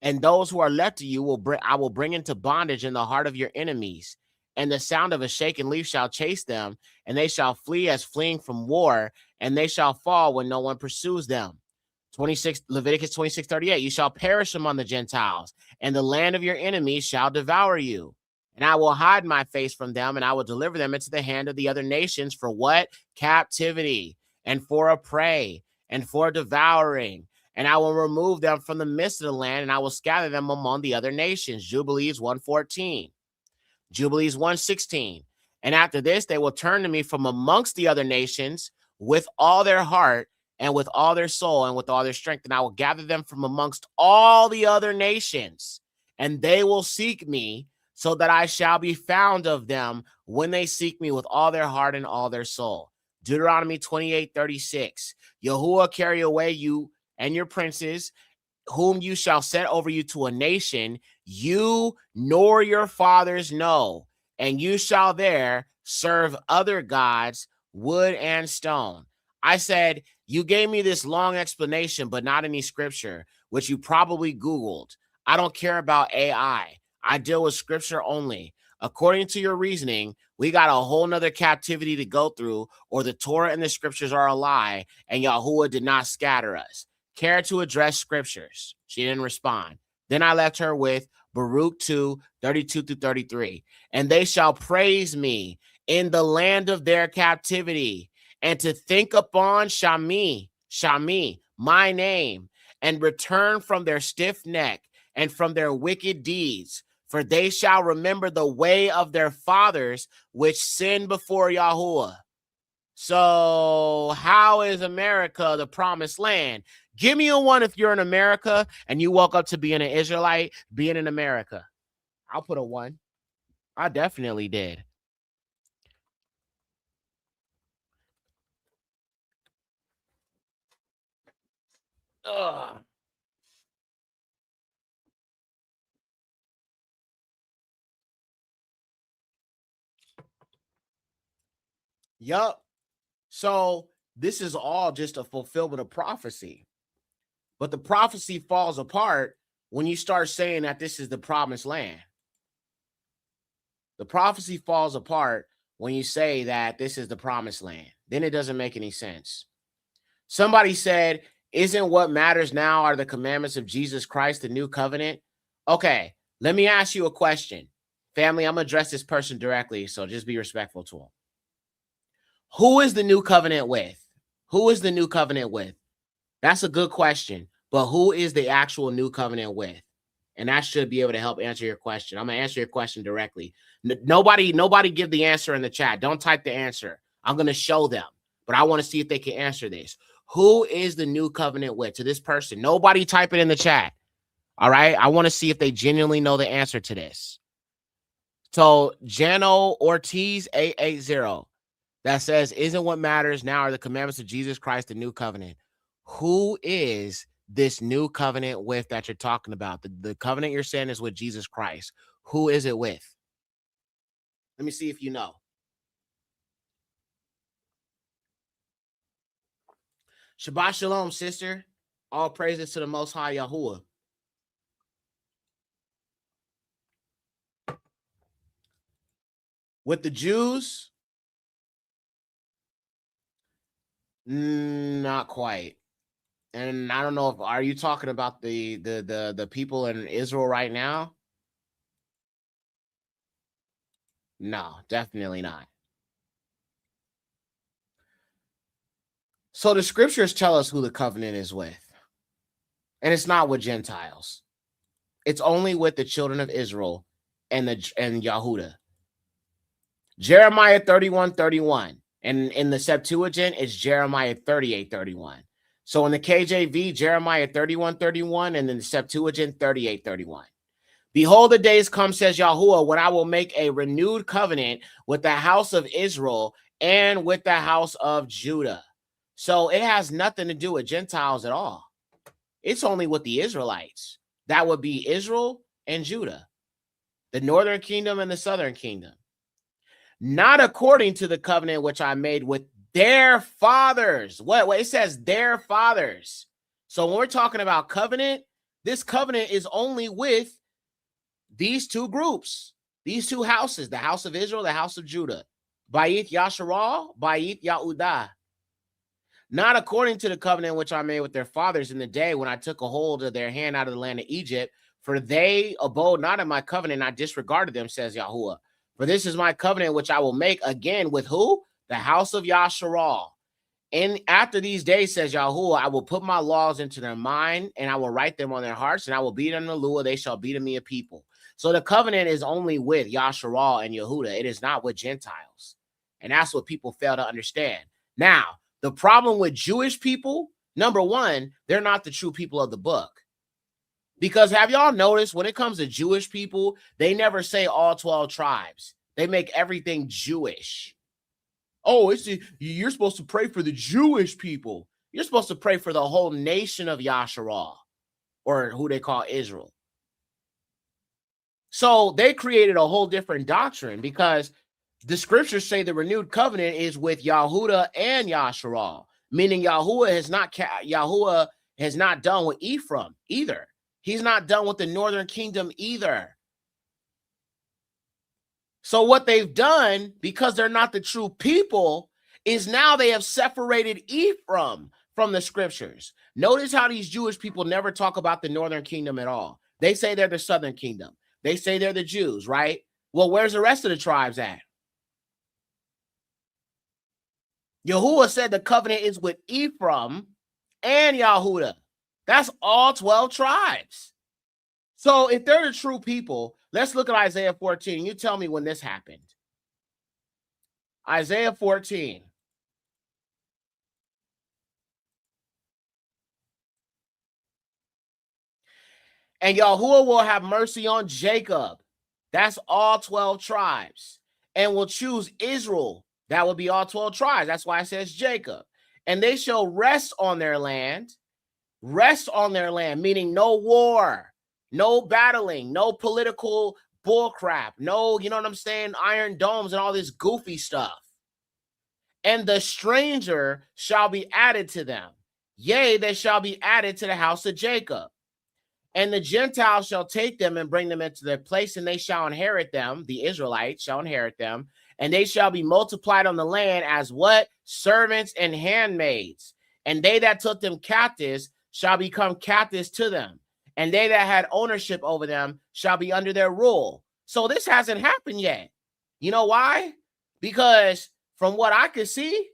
And those who are left to you I will bring into bondage in the heart of your enemies. And the sound of a shaken leaf shall chase them, and they shall flee as fleeing from war, and they shall fall when no one pursues them. Leviticus 26:38, you shall perish among the Gentiles, and the land of your enemies shall devour you. And I will hide my face from them, and I will deliver them into the hand of the other nations for what? Captivity, and for a prey, and for devouring. And I will remove them from the midst of the land, and I will scatter them among the other nations. Jubilees 1:14. Jubilees 1:16. And after this, they will turn to me from amongst the other nations with all their heart and with all their soul and with all their strength. And I will gather them from amongst all the other nations, and they will seek me, so that I shall be found of them when they seek me with all their heart and all their soul. Deuteronomy 28:36. Yahuwah carry away you and your princes, whom you shall set over you to a nation you nor your fathers know, and you shall there serve other gods, wood and stone. I said, you gave me this long explanation, but not any scripture, which you probably Googled. I don't care about AI. I deal with scripture only. according to your reasoning, we got a whole nother captivity to go through, or the Torah and the scriptures are a lie, and Yahuwah did not scatter us. Care to address scriptures? She didn't respond. Then I left her with Baruch 2, 32 through 33. And they shall praise me in the land of their captivity, and to think upon Shami, my name, and return from their stiff neck and from their wicked deeds. For they shall remember the way of their fathers, which sinned before Yahuwah. So how is America the promised land? Give me a one if you're in America and you woke up to being an Israelite, being in America. I'll put a one. I definitely did. Ugh. Yup. So this is all just a fulfillment of prophecy. But the prophecy falls apart when you start saying that this is the promised land. The prophecy falls apart when you say that this is the promised land. Then it doesn't make any sense. Somebody said, isn't what matters now are the commandments of Jesus Christ, the new covenant? Okay, let me ask you a question. Family, I'm going to address this person directly, so just be respectful to him. Who is the new covenant with? Who is the new covenant with? That's a good question, but who is the actual new covenant with? And that should be able to help answer your question. I'm going to answer your question directly. Nobody give the answer in the chat. Don't type the answer. I'm going to show them, but I want to see if they can answer this. Who is the new covenant with? To this person. Nobody type it in the chat. All right. I want to see if they genuinely know the answer to this. So Jano Ortiz 880 that says, isn't what matters now are the commandments of Jesus Christ, the new covenant. Who is this new covenant with that you're talking about? The covenant you're saying is with Jesus Christ. Who is it with? Let me see if you know. Shabbat Shalom, sister. All praises to the Most High Yahuwah. With the Jews, not quite. And I don't know if are you talking about the people in Israel right now? No, definitely not. So the scriptures tell us who the covenant is with. And it's not with Gentiles. It's only with the children of Israel and Yahudah. Jeremiah 31:31. And in the Septuagint, it's Jeremiah 38:31. So in the KJV, Jeremiah 31:31, and in the Septuagint, 38:31. Behold, the days come, says Yahuwah, when I will make a renewed covenant with the house of Israel and with the house of Judah. So it has nothing to do with Gentiles at all. It's only with the Israelites. That would be Israel and Judah, the northern kingdom and the southern kingdom. Not according to the covenant which I made with their fathers. What it says, their fathers. So when we're talking about covenant, this covenant is only with these two groups, these two houses, the house of Israel, the house of Judah. Bayit Yasharal, Bayit Yahudah. Not according to the covenant which I made with their fathers in the day when I took a hold of their hand out of the land of Egypt, for they abode not in my covenant, I disregarded them, says Yahuwah. For this is my covenant which I will make again with who? The house of Yasharal. And after these days, says Yahuwah, I will put my laws into their mind, and I will write them on their hearts, and I will be them a lua, they shall be to me a people. So the covenant is only with Yasharal and Yehudah. It is not with Gentiles. And that's what people fail to understand. Now, the problem with Jewish people, number one, they're not the true people of the book. Because have y'all noticed when it comes to Jewish people, they never say all 12 tribes. They make everything Jewish. Oh, you're supposed to pray for the Jewish people. You're supposed to pray for the whole nation of Yasharal, or who they call Israel. So they created a whole different doctrine because the scriptures say the renewed covenant is with Yahudah and Yasharal, meaning Yahuwah has not done with Ephraim either. He's not done with the northern kingdom either. So what they've done, because they're not the true people, is now they have separated Ephraim from the scriptures. Notice how these Jewish people never talk about the northern kingdom at all. They say they're the southern kingdom. They say they're the Jews, right? Well, where's the rest of the tribes at? Yahuwah said the covenant is with Ephraim and Yahudah. That's all 12 tribes. So if they're the true people, let's look at Isaiah 14. You tell me when this happened. Isaiah 14. And Yahuwah will have mercy on Jacob. That's all 12 tribes. And will choose Israel. That will be all 12 tribes. That's why it says Jacob. And they shall rest on their land. Rest on their land, meaning no war, no battling, no political bullcrap, no, you know what I'm saying, iron domes and all this goofy stuff. And the stranger shall be added to them. Yea, they shall be added to the house of Jacob. And the Gentiles shall take them and bring them into their place, and they shall inherit them. The Israelites shall inherit them, and they shall be multiplied on the land as what? Servants and handmaids. And they that took them captives shall become captives to them, and they that had ownership over them shall be under their rule. So this hasn't happened yet. You know why? Because from what I could see,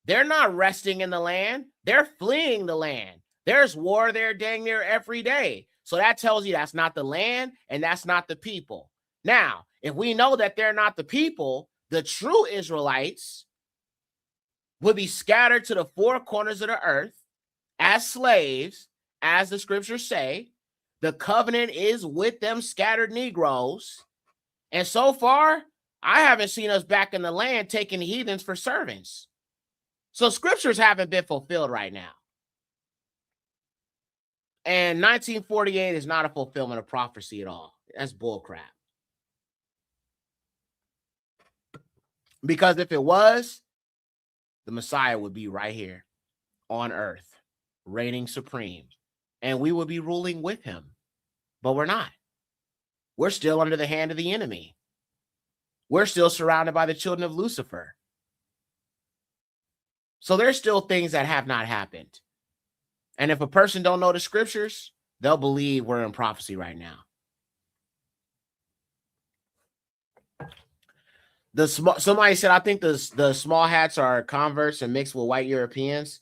they're not resting in the land. They're fleeing the land. There's war there dang near every day. So that tells you that's not the land and that's not the people. Now, if we know that they're not the people, the true Israelites would be scattered to the four corners of the earth as slaves, as the scriptures say. The covenant is with them scattered Negroes. And so far, I haven't seen us back in the land taking heathens for servants. So scriptures haven't been fulfilled right now. And 1948 is not a fulfillment of prophecy at all. That's bullcrap. Because if it was, the Messiah would be right here on earth, reigning supreme. And we would be ruling with him. But we're not. We're still under the hand of the enemy. We're still surrounded by the children of Lucifer. So there's still things that have not happened. And if a person don't know the scriptures, they'll believe we're in prophecy right now. Somebody said, I think the small hats are converts and mixed with white Europeans.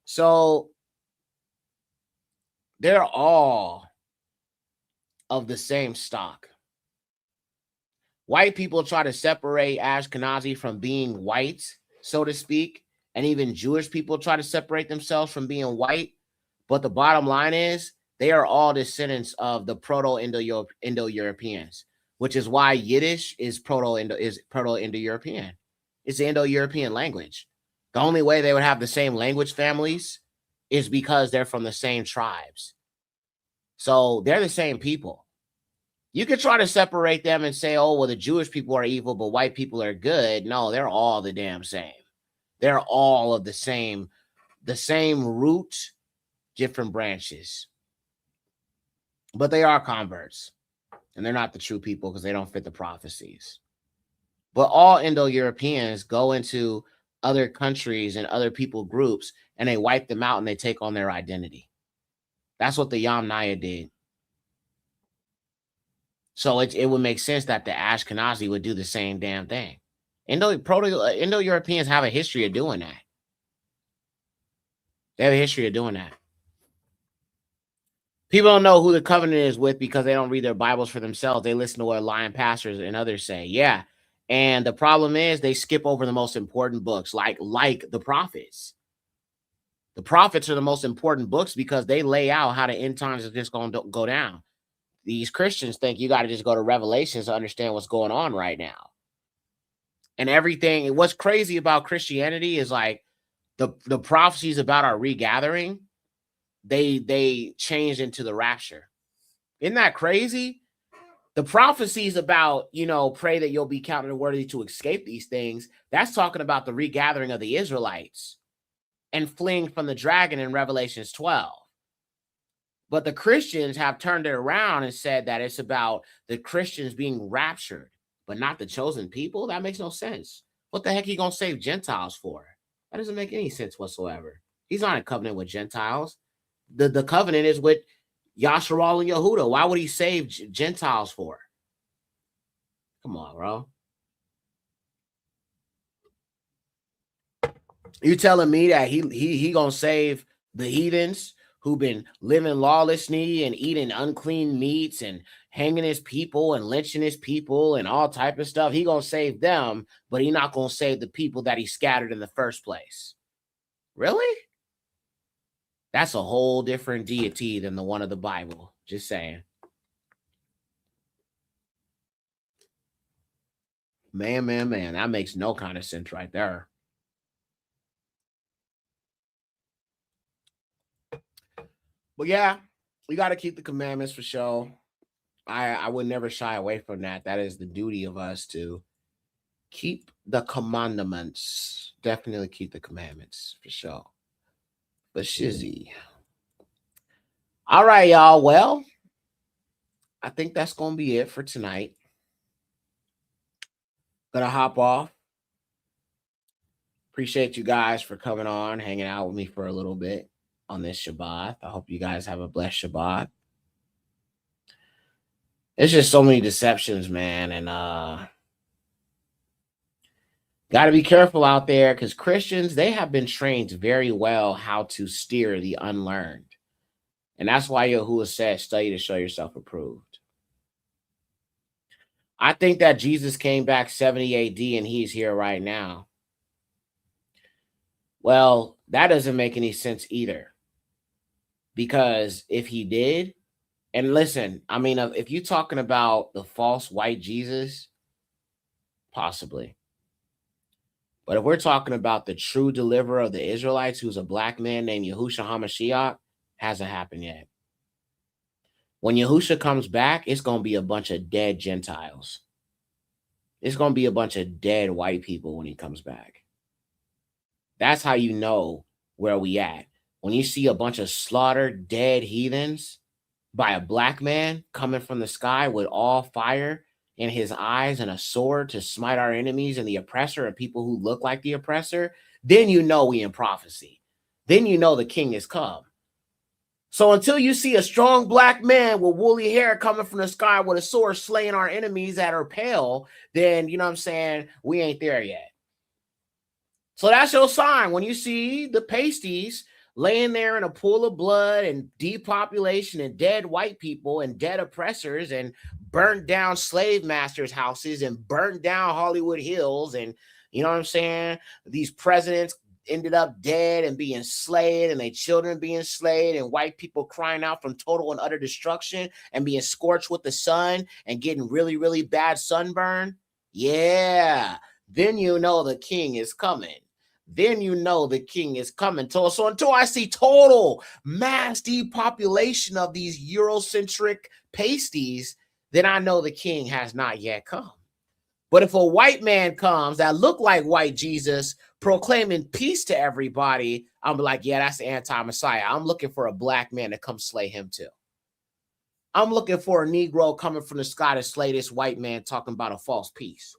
So they're all of the same stock. White people try to separate Ashkenazi from being white, so to speak. And even Jewish people try to separate themselves from being white. But the bottom line is they are all descendants of the Proto-Indo-Europeans, which is why Yiddish is Proto-Indo-European. It's the Indo-European language. The only way they would have the same language families is because they're from the same tribes. So they're the same people. You could try to separate them and say, oh, well, the Jewish people are evil, but white people are good. No, they're all the damn same. They're all of the same root, different branches. But they are converts. And they're not the true people because they don't fit the prophecies. But all Indo-Europeans go into other countries and other people groups and they wipe them out and they take on their identity. That's what the Yamnaya did. So it would make sense that the Ashkenazi would do the same damn thing. Indo-Europeans have a history of doing that. They have a history of doing that. People don't know who the covenant is with because they don't read their Bibles for themselves. They listen to what lying pastors and others say. Yeah. And the problem is they skip over the most important books, like the prophets. The prophets are the most important books because they lay out how the end times is just going to go down. These Christians think you got to just go to Revelations to understand what's going on right now. And everything, what's crazy about Christianity is like the prophecies about our regathering, they changed into the rapture. Isn't that crazy? The prophecies about, pray that you'll be counted worthy to escape these things, that's talking about the regathering of the Israelites and fleeing from the dragon in Revelations 12. But the Christians have turned it around and said that it's about the Christians being raptured. but not the chosen people? That makes no sense. What the heck he gonna save Gentiles for? That doesn't make any sense whatsoever. He's not in covenant with Gentiles. The covenant is with Yasharal and Yehuda. Why would he save Gentiles for? Come on, bro. You telling me that he gonna save the heathens who been living lawlessly and eating unclean meats and hanging his people and lynching his people and all type of stuff? He gonna save them, but he not gonna save the people that he scattered in the first place. Really? That's a whole different deity than the one of the Bible. Just saying. Man, that makes no kind of sense right there. But yeah, we got to keep the commandments for sure. I would never shy away from that. That is the duty of us to keep the commandments. Definitely keep the commandments for sure. But shizzy. All right, y'all. Well, I think that's going to be it for tonight. Gonna hop off. Appreciate you guys for coming on, hanging out with me for a little bit on this Shabbat. I hope you guys have a blessed Shabbat. It's just so many deceptions, man, and got to be careful out there because Christians, they have been trained very well how to steer the unlearned. And that's why Yahuwah said, study to show yourself approved. I think that Jesus came back 70 AD and he's here right now. Well, that doesn't make any sense either. Because if he did, and listen, I mean, if you're talking about the false white Jesus, possibly. But if we're talking about the true deliverer of the Israelites, who's a black man named Yahushua HaMashiach, hasn't happened yet. When Yahushua comes back, it's going to be a bunch of dead Gentiles. It's going to be a bunch of dead white people when he comes back. That's how you know where we at. When you see a bunch of slaughtered, dead heathens by a black man coming from the sky with all fire in his eyes and a sword to smite our enemies and the oppressor and people who look like the oppressor, then you know we in prophecy. Then you know the king has come. So until you see a strong black man with woolly hair coming from the sky with a sword slaying our enemies that are pale, then, you know what I'm saying, we ain't there yet. So that's your sign. When you see the pasties laying there in a pool of blood and depopulation and dead white people and dead oppressors and burnt down slave masters' houses and burnt down Hollywood Hills, and you know what I'm saying? These presidents ended up dead and being slayed, and their children being slayed, and white people crying out from total and utter destruction and being scorched with the sun and getting really, really bad sunburn. Yeah, then you know the king is coming. Then you know the king is coming. So until I see total mass depopulation of these Eurocentric pasties, then I know the king has not yet come. But if a white man comes that look like white Jesus, proclaiming peace to everybody, I'm like, yeah, that's the anti-Messiah. I'm looking for a black man to come slay him too. I'm looking for a Negro coming from the sky to slay this white man talking about a false peace.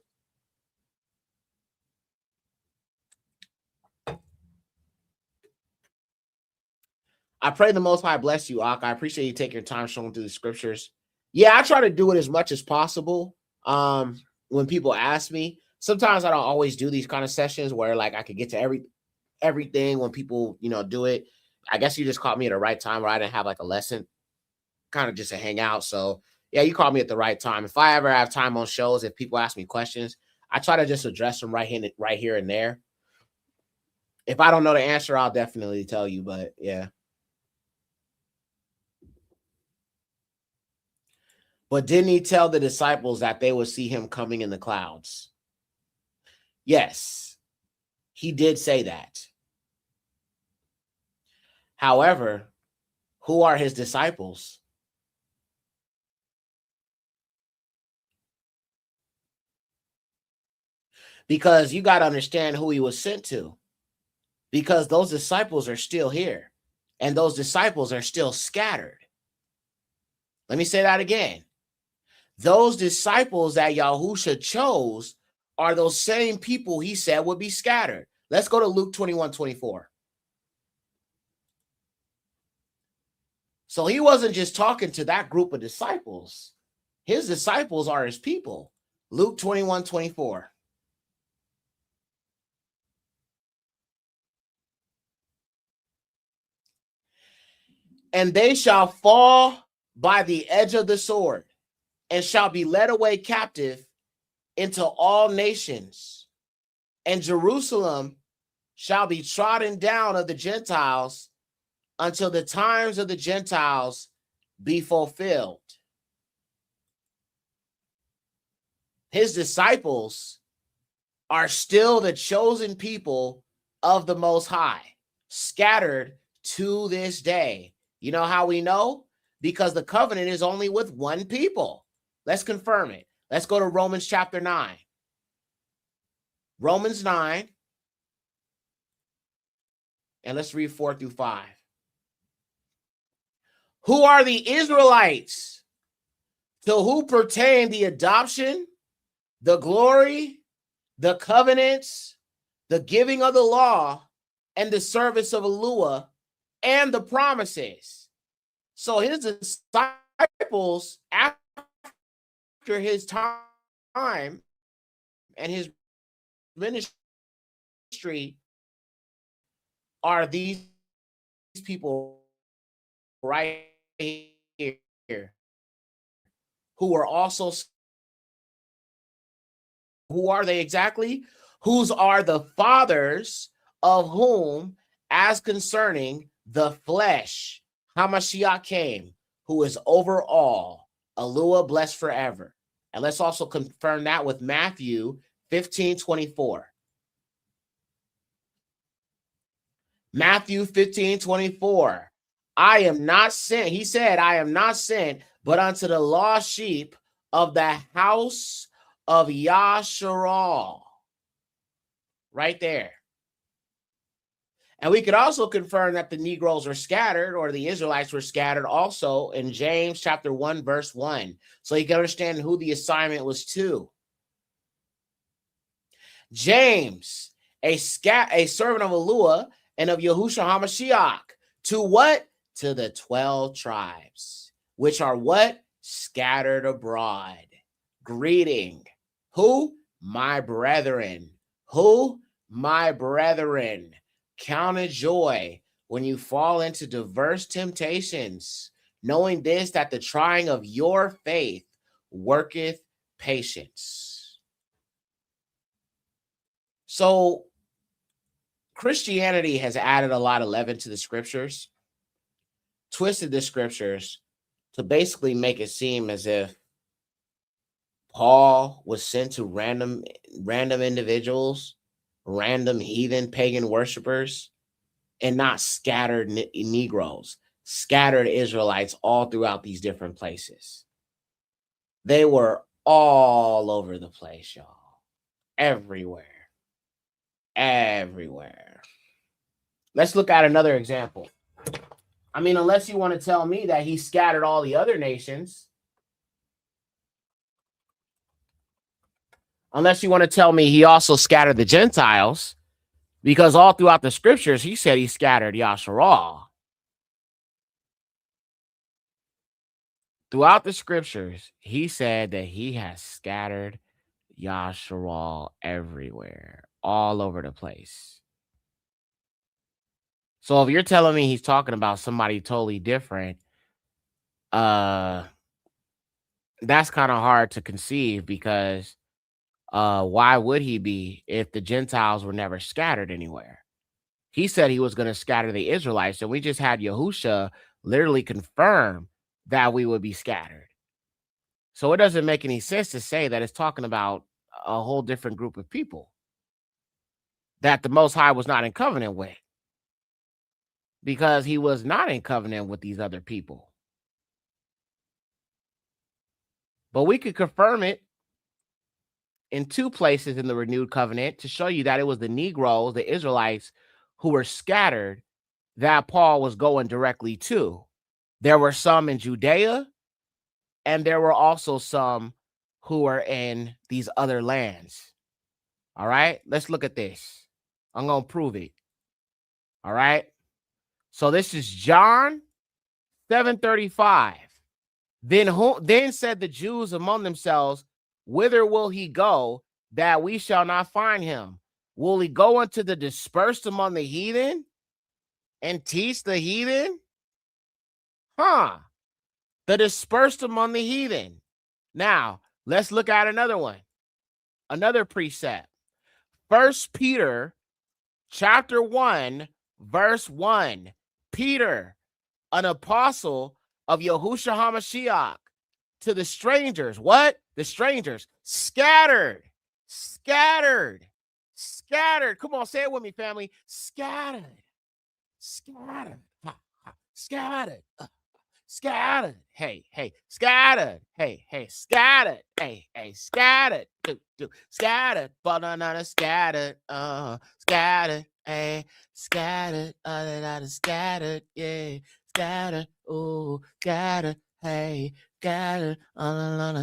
I pray the Most High bless you, Ak. I appreciate you taking your time showing through the scriptures. Yeah, I try to do it as much as possible. When people ask me, sometimes I don't always do these kind of sessions where like I could get to everything when people, you know, do it. I guess you just caught me at the right time where I didn't have like a lesson, kind of just to hang out. So yeah, you caught me at the right time. If I ever have time on shows, if people ask me questions, I try to just address them right here and there. If I don't know the answer, I'll definitely tell you. But yeah. But didn't he tell the disciples that they would see him coming in the clouds? Yes, he did say that. However, who are his disciples? Because you got to understand who he was sent to. Because those disciples are still here. And those disciples are still scattered. Let me say that again. those disciples that Yahusha chose are those same people he said would be scattered. Let's go to Luke 21:24. So he wasn't just talking to that group of disciples. His disciples are his people. Luke 21:24. And they shall fall by the edge of the sword, and shall be led away captive into all nations. And Jerusalem shall be trodden down of the Gentiles until the times of the Gentiles be fulfilled. His disciples are still the chosen people of the Most High, scattered to this day. You know how we know? Because the covenant is only with one people. Let's confirm it. Let's go to Romans chapter 9. Romans 9. And let's read 4 through 5. Who are the Israelites? To who pertain the adoption, the glory, the covenants, the giving of the law, and the service of Eluah, and the promises. So his disciples, after his time and his ministry, are these people right here who are also, who are they exactly? Whose are the fathers of whom, as concerning the flesh, Hamashiach came, who is over all, Eluah blessed forever. And let's also confirm that with Matthew 15:24. Matthew 15:24. I am not sent. He said, I am not sent, but unto the lost sheep of the house of Yasharal. Right there. And we could also confirm that the Negroes were scattered, or the Israelites were scattered also in James chapter 1, verse 1. So you can understand who the assignment was to. James, a servant of Eluah and of Yahushua HaMashiach. To what? To the 12 tribes, which are what? Scattered abroad. Greeting. Who? My brethren. Who? My brethren. Count it joy when you fall into diverse temptations, knowing this, that the trying of your faith worketh patience. So Christianity has added a lot of leaven to the scriptures, twisted the scriptures to basically make it seem as if Paul was sent to random individuals, random heathen pagan worshipers, and not scattered Negroes, scattered Israelites all throughout these different places. They were all over the place, y'all. Everywhere. Everywhere. Let's look at another example. I mean, unless you want to tell me that he scattered all the other nations. Unless you want to tell me he also scattered the Gentiles. Because all throughout the scriptures, he said he scattered Yasharal. Throughout the scriptures, he said that he has scattered Yasharal everywhere, all over the place. So if you're telling me he's talking about somebody totally different, that's kind of hard to conceive, because why would he be if the Gentiles were never scattered anywhere? He said he was going to scatter the Israelites, and we just had Yahusha literally confirm that we would be scattered. So it doesn't make any sense to say that it's talking about a whole different group of people that the Most High was not in covenant with, because he was not in covenant with these other people. But we could confirm it in two places in the renewed covenant to show you that it was the Negroes, the Israelites, who were scattered that Paul was going directly to. There were some in Judea and there were also some who were in these other lands. All right, let's look at this. I'm going to prove it. All right. So this is John 7:35. Then said the Jews among themselves, whither will he go that we shall not find him? Will he go unto the dispersed among the heathen and teach the heathen? Huh. The dispersed among the heathen. Now, let's look at another one. Another precept. 1 Peter chapter 1, verse 1. Peter, an apostle of Yahushua HaMashiach, to the strangers. What? The strangers. Scattered. Scattered. Scattered. Come on, say it with me, family. Scattered. Scattered. Ha, ha. Scattered. Scattered. Hey, hey, scattered. Hey, hey, scattered. Hey, hey, scattered. Do. Scattered. Banana scattered. Scattered. Hey, scattered. Scattered. Yeah. Scattered. Ooh, scattered. Hey, scattered.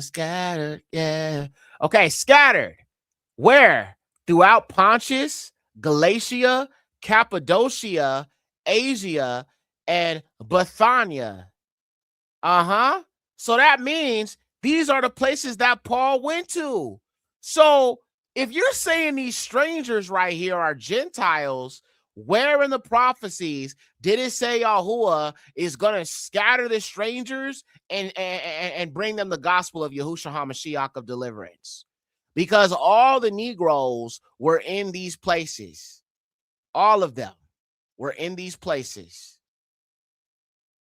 Scattered. Yeah. Okay, scattered. Where? Throughout Pontus, Galatia, Cappadocia, Asia, and Bithynia. So that means these are the places that Paul went to. So if you're saying these strangers right here are Gentiles, where in the prophecies did it say Yahuwah is going to scatter the strangers and bring them the gospel of Yahushua HaMashiach of deliverance? Because all the Negroes were in these places. All of them were in these places.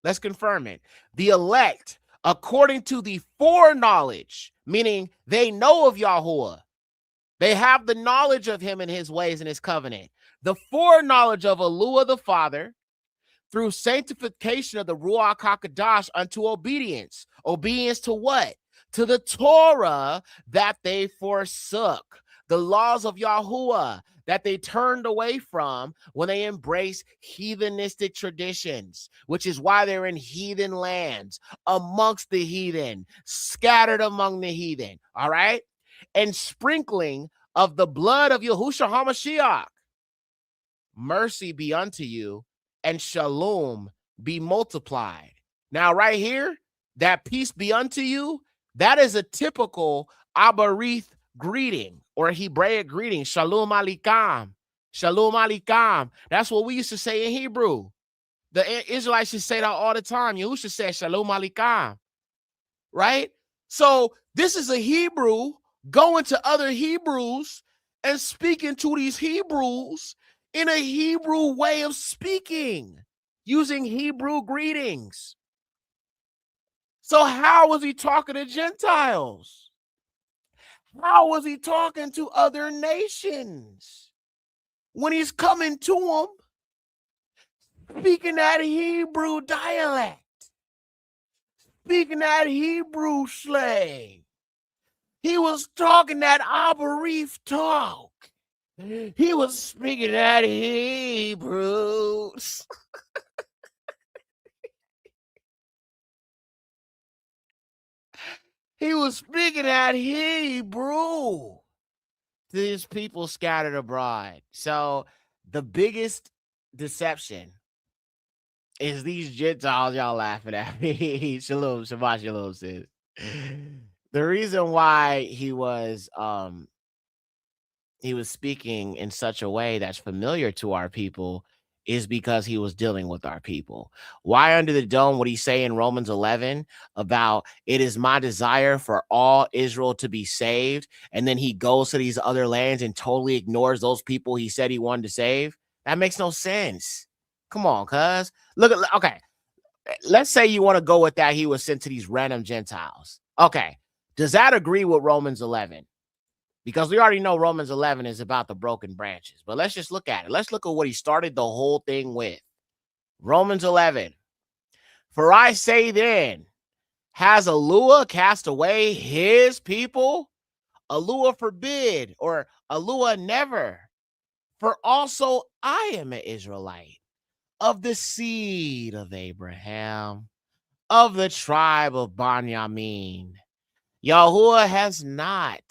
Let's confirm it. The elect, according to the foreknowledge, meaning they know of Yahuwah. They have the knowledge of him and his ways and his covenant. The foreknowledge of Eluah the Father through sanctification of the Ruach HaKodesh unto obedience. Obedience to what? To the Torah that they forsook. The laws of Yahuwah that they turned away from when they embraced heathenistic traditions, which is why they're in heathen lands, amongst the heathen, scattered among the heathen, all right? And sprinkling of the blood of Yahushua HaMashiach. Mercy be unto you, and shalom be multiplied. Now, right here, that peace be unto you, that is a typical Abarith greeting or Hebraic greeting. Shalom alikam. Shalom alikam. That's what we used to say in Hebrew. The Israelites should say that all the time. Yahushua said Shalom alikam. Right? So this is a Hebrew going to other Hebrews and speaking to these Hebrews in a Hebrew way of speaking, using Hebrew greetings. So how was he talking to Gentiles? How was he talking to other nations when he's coming to them speaking that Hebrew dialect, speaking that Hebrew slang? He was talking that Abarif talk. He was speaking that Hebrews. He was speaking that Hebrew. These people scattered abroad. So the biggest deception is these Gentiles y'all laughing at me. Shalom, Shabbat Shalom, sis. The reason why he was speaking in such a way that's familiar to our people is because he was dealing with our people. Why under the dome would he say in Romans 11 about it is my desire for all Israel to be saved, and then he goes to these other lands and totally ignores those people he said he wanted to save? That makes no sense. Come on, cuz. Look at, okay, let's say you want to go with that he was sent to these random Gentiles. Okay, does that agree with Romans 11? Because we already know Romans 11 is about the broken branches. But let's just look at it. Let's look at what he started the whole thing with. Romans 11. For I say then, has Eluah cast away his people? Eluah forbid, or Eluah never. For also I am an Israelite, of the seed of Abraham, of the tribe of Benjamin. Yahuwah has not,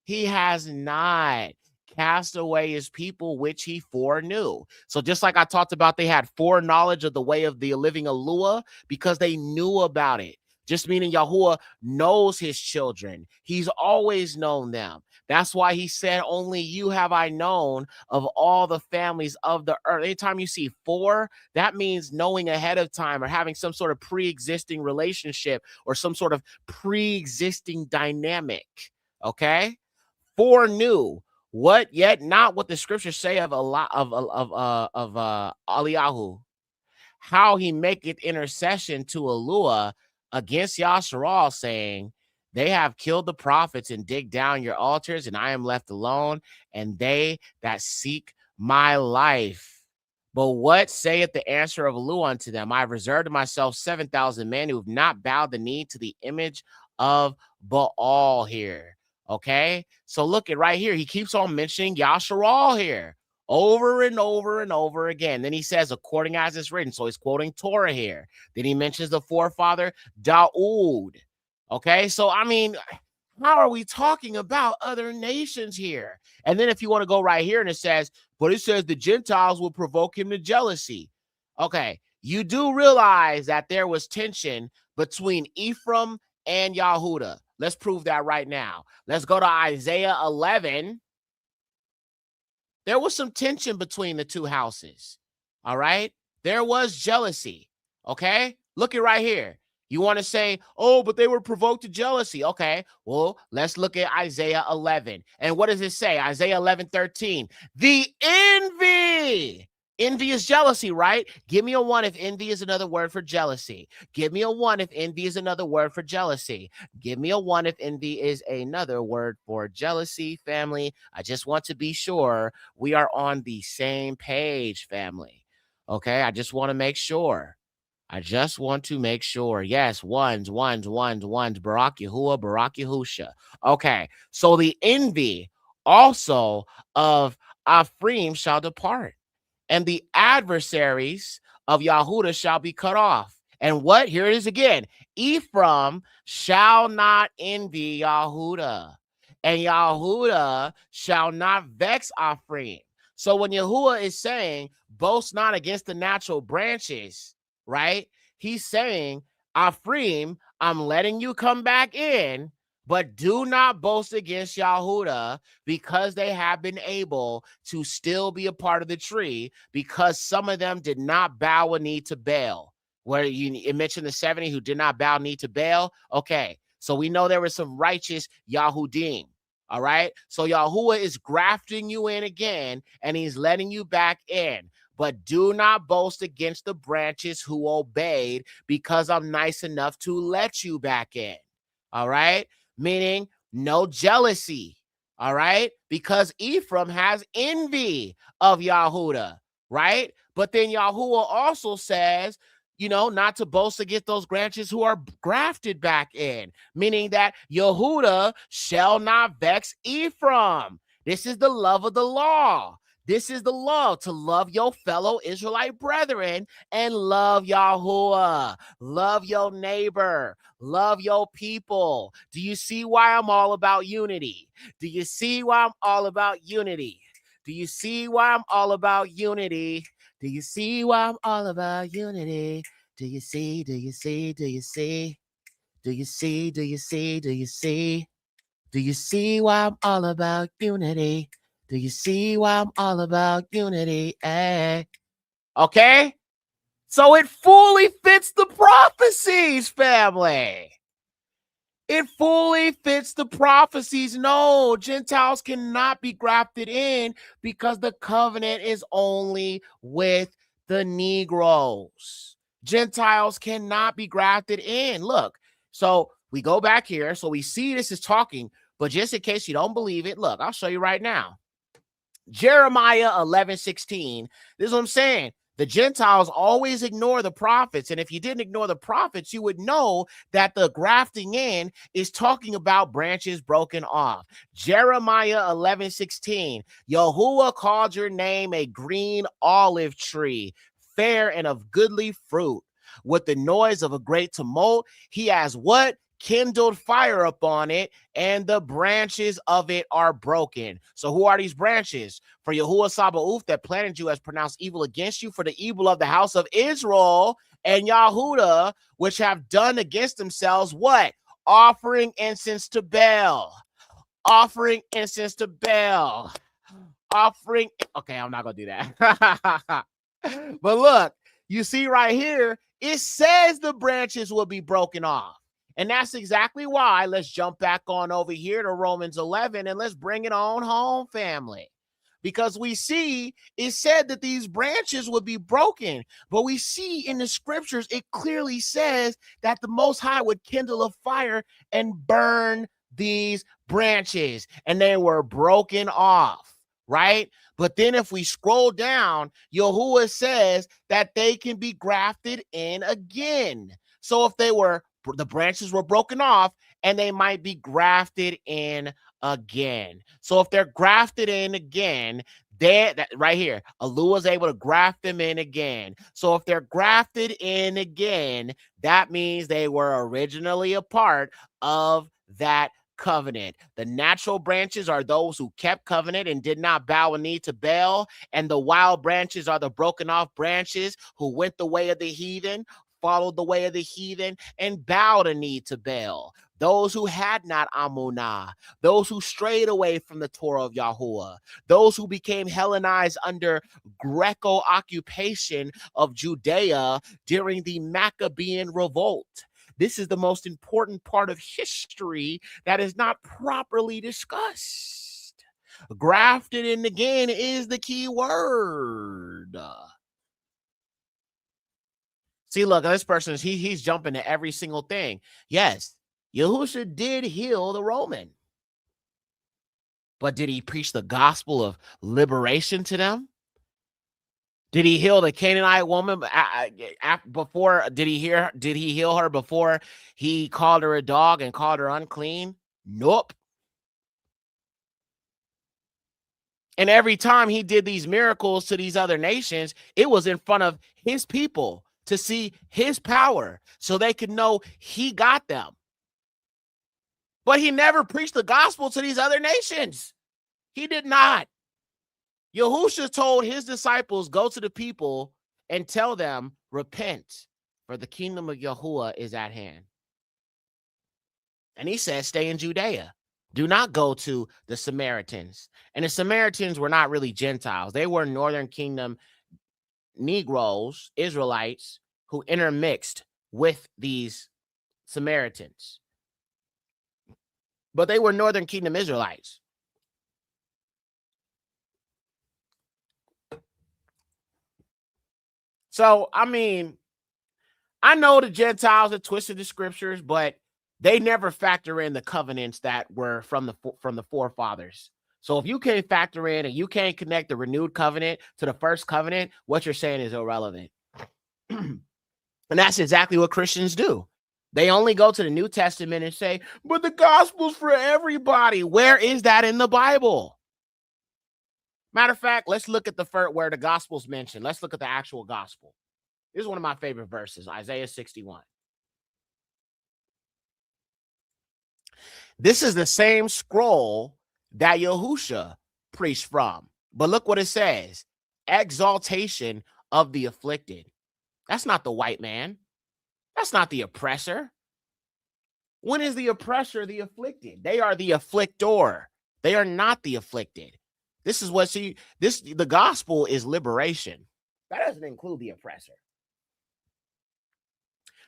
he has not cast away his people, which he foreknew. So just like I talked about, they had foreknowledge of the way of the living Alua because they knew about it. Just meaning Yahuwah knows his children. He's always known them. That's why he said, only you have I known of all the families of the earth. Anytime you see four, that means knowing ahead of time or having some sort of pre-existing relationship or some sort of pre-existing dynamic. Okay? Foreknew what yet not what the scriptures say of a lot of Eliyahu, how he maketh intercession to Alua against Yasharal, saying, they have killed the prophets and dig down your altars, and I am left alone, and they that seek my life. But what saith the answer of Alua unto them? I have reserved to myself 7,000 men who have not bowed the knee to the image of Baal here. Okay, so look at right here. He keeps on mentioning Yasharal here over and over and over again. Then he says, according as it's written. So he's quoting Torah here. Then he mentions the forefather Daud. Okay, so I mean, how are we talking about other nations here? And then if you want to go right here and it says, but it says the Gentiles will provoke him to jealousy. Okay, you do realize that there was tension between Ephraim and Yahudah. Let's prove that right now. Let's go to Isaiah 11. There was some tension between the two houses. All right. There was jealousy. Okay. Look at right here. You want to say, oh, but they were provoked to jealousy. Okay. Well, let's look at Isaiah 11. And what does it say? Isaiah 11:13. The envy. Envy is jealousy, right? Give me a one if envy is another word for jealousy. Give me a one if envy is another word for jealousy. Give me a one if envy is another word for jealousy, family. I just want to be sure we are on the same page, family. Okay, I just want to make sure. I just want to make sure. Yes, ones. Barak Yahuwah, Barak Yahusha. Okay, so the envy also of Ephraim shall depart, and the adversaries of Yahudah shall be cut off. And what? Here it is again. Ephraim shall not envy Yahudah, and Yahudah shall not vex Ephraim. So when Yahuwah is saying, boast not against the natural branches, right? He's saying, Ephraim, I'm letting you come back in, but do not boast against Yahudah because they have been able to still be a part of the tree because some of them did not bow a knee to Baal. Where you mentioned the 70 who did not bow knee to Baal. Okay, so we know there were some righteous Yahudim. All right, so Yahuwah is grafting you in again, and he's letting you back in. But do not boast against the branches who obeyed, because I'm nice enough to let you back in. All right, meaning no jealousy. All right, because Ephraim has envy of Yahudah, right? But then Yahuwah also says, you know, not to boast against those branches who are grafted back in, meaning that Yahudah shall not vex Ephraim. This is the love of the law. This is the law, to love your fellow Israelite brethren and love Yahuwah. Love your neighbor. Love your people. Do you see why I'm all about unity? Do you see why I'm all about unity? Do you see why I'm all about unity? Do you see why I'm all about unity? Do you see? Do you see? Do you see? Do you see? Do you see? Do you see? Do you see why I'm all about unity? Do you see why I'm all about unity? Okay? So it fully fits the prophecies, family. It fully fits the prophecies. No, Gentiles cannot be grafted in because the covenant is only with the Negroes. Gentiles cannot be grafted in. Look, so we go back here. So we see this is talking, but just in case you don't believe it, look, I'll show you right now. Jeremiah 11:16. This is what I'm saying. The Gentiles always ignore the prophets. And if you didn't ignore the prophets, you would know that the grafting in is talking about branches broken off. Jeremiah 11:16. Yahuwah called your name a green olive tree, fair and of goodly fruit. with the noise of a great tumult. He has what? Kindled fire upon it, and the branches of it are broken. So who are these branches? For Yahuwah Sabaoth that planted you has pronounced evil against you for the evil of the house of Israel and Yahudah, which have done against themselves what? Offering incense to Baal. Offering incense to Baal. Offering. Okay, I'm not going to do that. But look, you see right here, it says the branches will be broken off. And that's exactly why. Let's jump back on over here to Romans 11 and let's bring it on home, family. Because we see it said that these branches would be broken. But we see in the scriptures, it clearly says that the Most High would kindle a fire and burn these branches. And they were broken off, right? But then if we scroll down, Yahuwah says that they can be grafted in again. So if the branches were broken off and they might be grafted in again. So if they're grafted in again, that right here, Alua is able to graft them in again. So if they're grafted in again, that means they were originally a part of that covenant. The natural branches are those who kept covenant and did not bow a knee to Baal, and the wild branches are the broken off branches who went the way of the heathen, followed the way of the heathen, and bowed a knee to Baal. Those who had not Amunah, those who strayed away from the Torah of Yahuwah, those who became Hellenized under Greco occupation of Judea during the Maccabean revolt. This is the most important part of history that is not properly discussed. Grafted in again is the key word. See, look, this person, he's jumping to every single thing. Yes, Yahusha did heal the Roman. But did he preach the gospel of liberation to them? Did he heal the Canaanite woman before? Did he heal her before he called her a dog and called her unclean? Nope. And every time he did these miracles to these other nations, it was in front of his people to see his power so they could know he got them. But he never preached the gospel to these other nations. He did not. Yahusha told his disciples, go to the people and tell them, repent, for the kingdom of Yahuwah is at hand. And he said, stay in Judea. Do not go to the Samaritans. And the Samaritans were not really Gentiles. They were Northern Kingdom Negroes, Israelites, who intermixed with these Samaritans. But they were Northern Kingdom Israelites. So, I mean, I know the Gentiles have twisted the scriptures, but they never factor in the covenants that were from the forefathers. So if you can't factor in and you can't connect the renewed covenant to the first covenant, what you're saying is irrelevant. And that's exactly what Christians do. They only go to the New Testament and say, but the gospel's for everybody. Where is that in the Bible? Matter of fact, let's look at the first where the gospel's mentioned. Let's look at the actual gospel. This is one of my favorite verses, Isaiah 61. This is the same scroll that Yahusha preached from. But look what it says. Exaltation of the afflicted. That's not the white man. That's not the oppressor. When is the oppressor the afflicted? They are the afflictor. They are not the afflicted. This is what the gospel is liberation. That doesn't include the oppressor.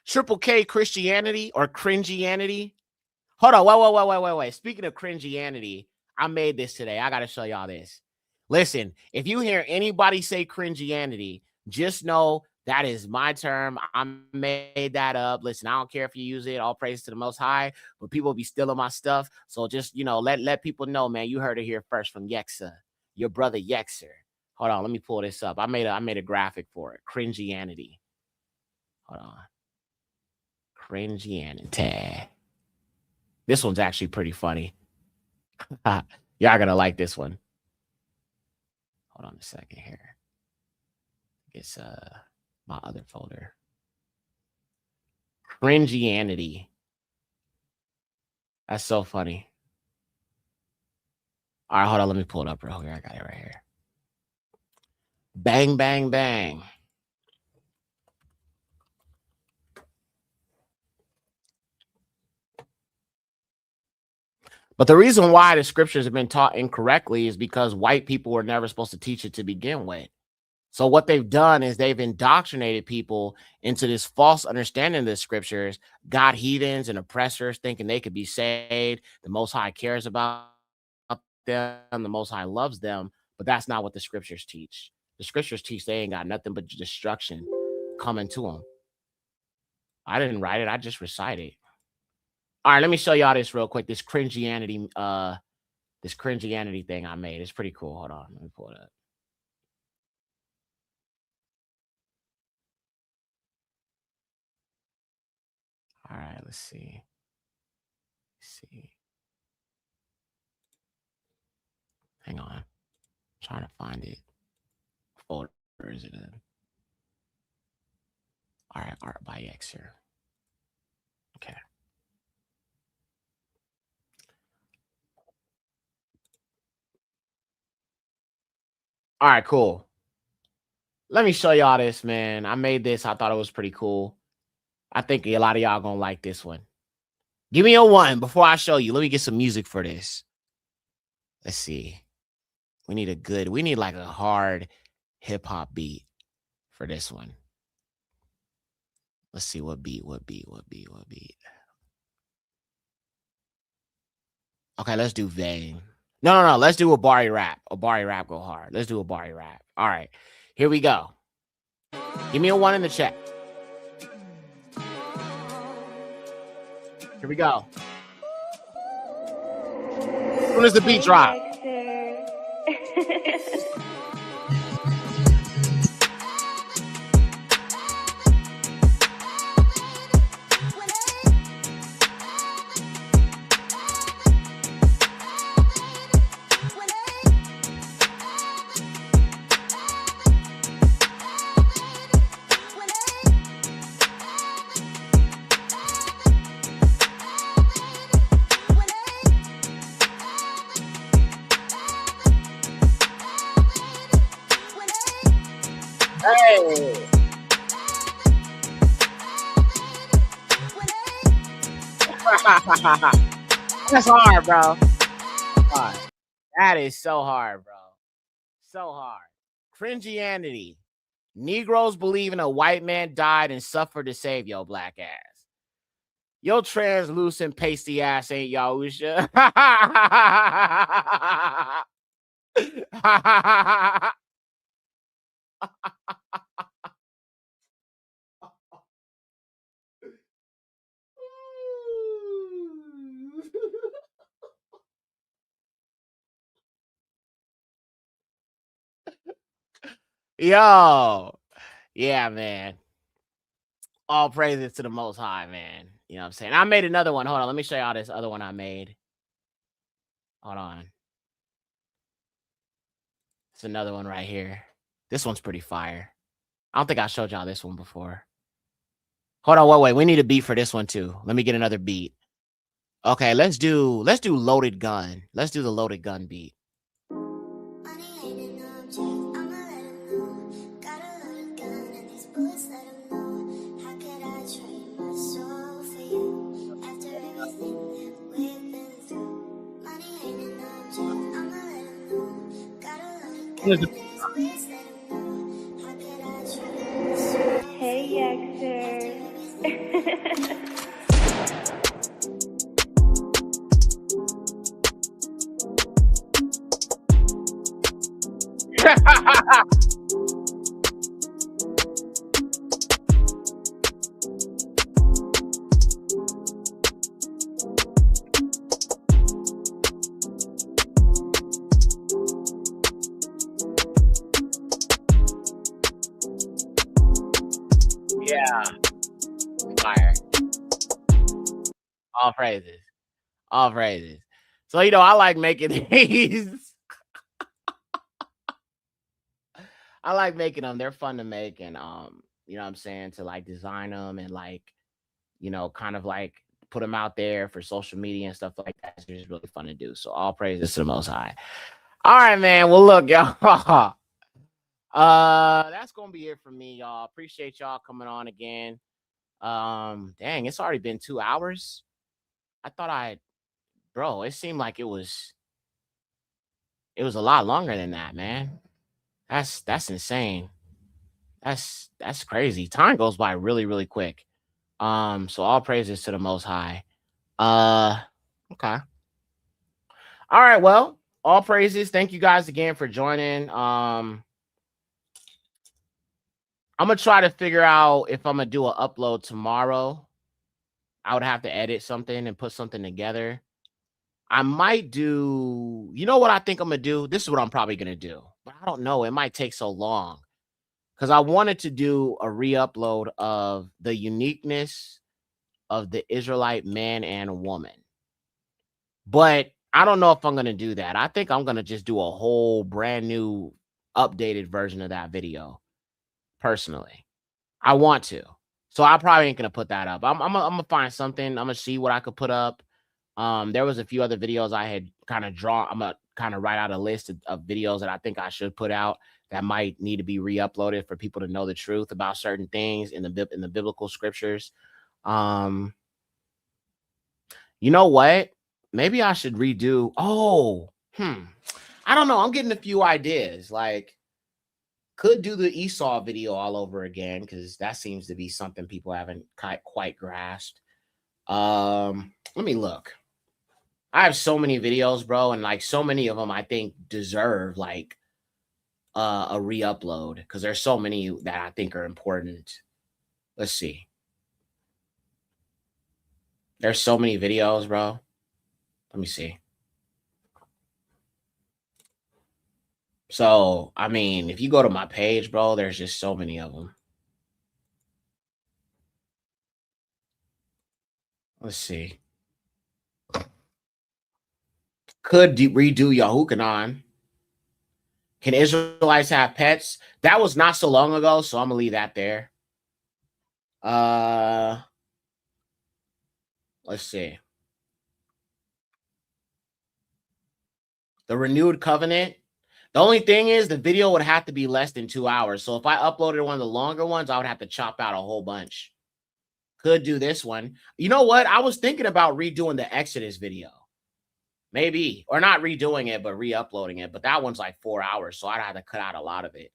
Triple K Christianity or cringianity. Hold on, wait. Speaking of cringianity, I made this today. I got to show y'all this. Listen, if you hear anybody say cringianity, just know that is my term. I made that up. Listen, I don't care if you use it. All praise to the Most High, but people be stealing my stuff. So just, let people know, man, you heard it here first from Yexa, your brother Yexer. Hold on, let me pull this up. I made a graphic for it. Cringianity. Hold on. Cringianity. This one's actually pretty funny. Y'all gonna like this one. Hold on a second here. It's my other folder. Cringianity. That's so funny. All right, hold on. Let me pull it up real quick. I got it right here. Bang, bang, bang. But the reason why the scriptures have been taught incorrectly is because white people were never supposed to teach it to begin with. So what they've done is they've indoctrinated people into this false understanding of the scriptures, got heathens and oppressors thinking they could be saved. The Most High cares about them. The Most High loves them. But that's not what the scriptures teach. The scriptures teach they ain't got nothing but destruction coming to them. I didn't write it. I just recited. All right, let me show y'all this real quick. This cringianity thing I made. It's pretty cool. Hold on. Let me pull it up. All right, let's see. Hang on. I'm trying to find it. Folder is it in? All right, art by X here. Okay. All right, cool. Let me show y'all this, man. I made this. I thought it was pretty cool. I think a lot of y'all gonna like this one. Give me a one before I show you. Let me get some music for this. Let's see. We need like a hard hip hop beat for this one. Let's see what beat. Okay, let's do Vane. No. Let's do a Bari rap. A Bari rap go hard. Let's do a Bari rap. All right, here we go. Give me a one in the chat. Here we go. As soon as the beat drop. Hey. That's hard, bro. Hard. That is so hard, bro. So hard. Cringianity. Negroes believing a white man died and suffered to save your black ass. Your translucent pasty ass ain't Yahusha. Yo. Yeah, man. All praises to the Most High, man. You know what I'm saying? I made another one. Hold on. Let me show y'all this other one I made. Hold on. It's another one right here. This one's pretty fire. I don't think I showed y'all this one before. Hold on. Wait. We need a beat for this one too. Let me get another beat. Okay, let's do Loaded Gun. Let's do the Loaded Gun beat. Hey, Yaxer. Yeah. Fire. All praises. All praises. So, I like making these. I like making them. They're fun to make and you know what I'm saying, to like design them and like kind of like put them out there for social media and stuff like that. It's just really fun to do. So all praises to the Most High. All right, man. Well, look, y'all. That's gonna be it for me, y'all. Appreciate y'all coming on again. Dang, it's already been 2 hours. I thought bro, it seemed like it was a lot longer than that, man. That's insane. That's crazy. Time goes by really, really quick. So all praises to the Most High. Okay. All right, well, all praises. Thank you guys again for joining. I'm gonna try to figure out if I'm gonna do an upload tomorrow. I would have to edit something and put something together. I might do, you know what I think I'm gonna do? This is what I'm probably gonna do, but I don't know. It might take so long because I wanted to do a re-upload of the uniqueness of the Israelite man and woman. But I don't know if I'm gonna do that. I think I'm gonna just do a whole brand new updated version of that video personally. I want to. So I probably ain't gonna put that up. I'm gonna find something. I'm gonna see what I could put up. There was a few other videos I had kind of drawn. I'm gonna kind of write out a list of videos that I think I should put out that might need to be re-uploaded for people to know the truth about certain things in the biblical scriptures. You know what? Maybe I should redo. I don't know. I'm getting a few ideas. Like, could do the Esau video all over again because that seems to be something people haven't quite grasped. Let me look. I have so many videos, bro, and like so many of them I think deserve like a re-upload because there's so many that I think are important. Let's see. There's so many videos, bro. Let me see. So, I mean, if you go to my page, bro, there's just so many of them. Let's see. Could redo Yahukanon. Can Israelites have pets? That was not so long ago, so I'm gonna leave that there. Let's see. The renewed covenant. The only thing is the video would have to be less than 2 hours. So if I uploaded one of the longer ones, I would have to chop out a whole bunch. Could do this one. You know what? I was thinking about redoing the Exodus video. Maybe. Or not redoing it, but re-uploading it. But that one's like 4 hours, so I'd have to cut out a lot of it.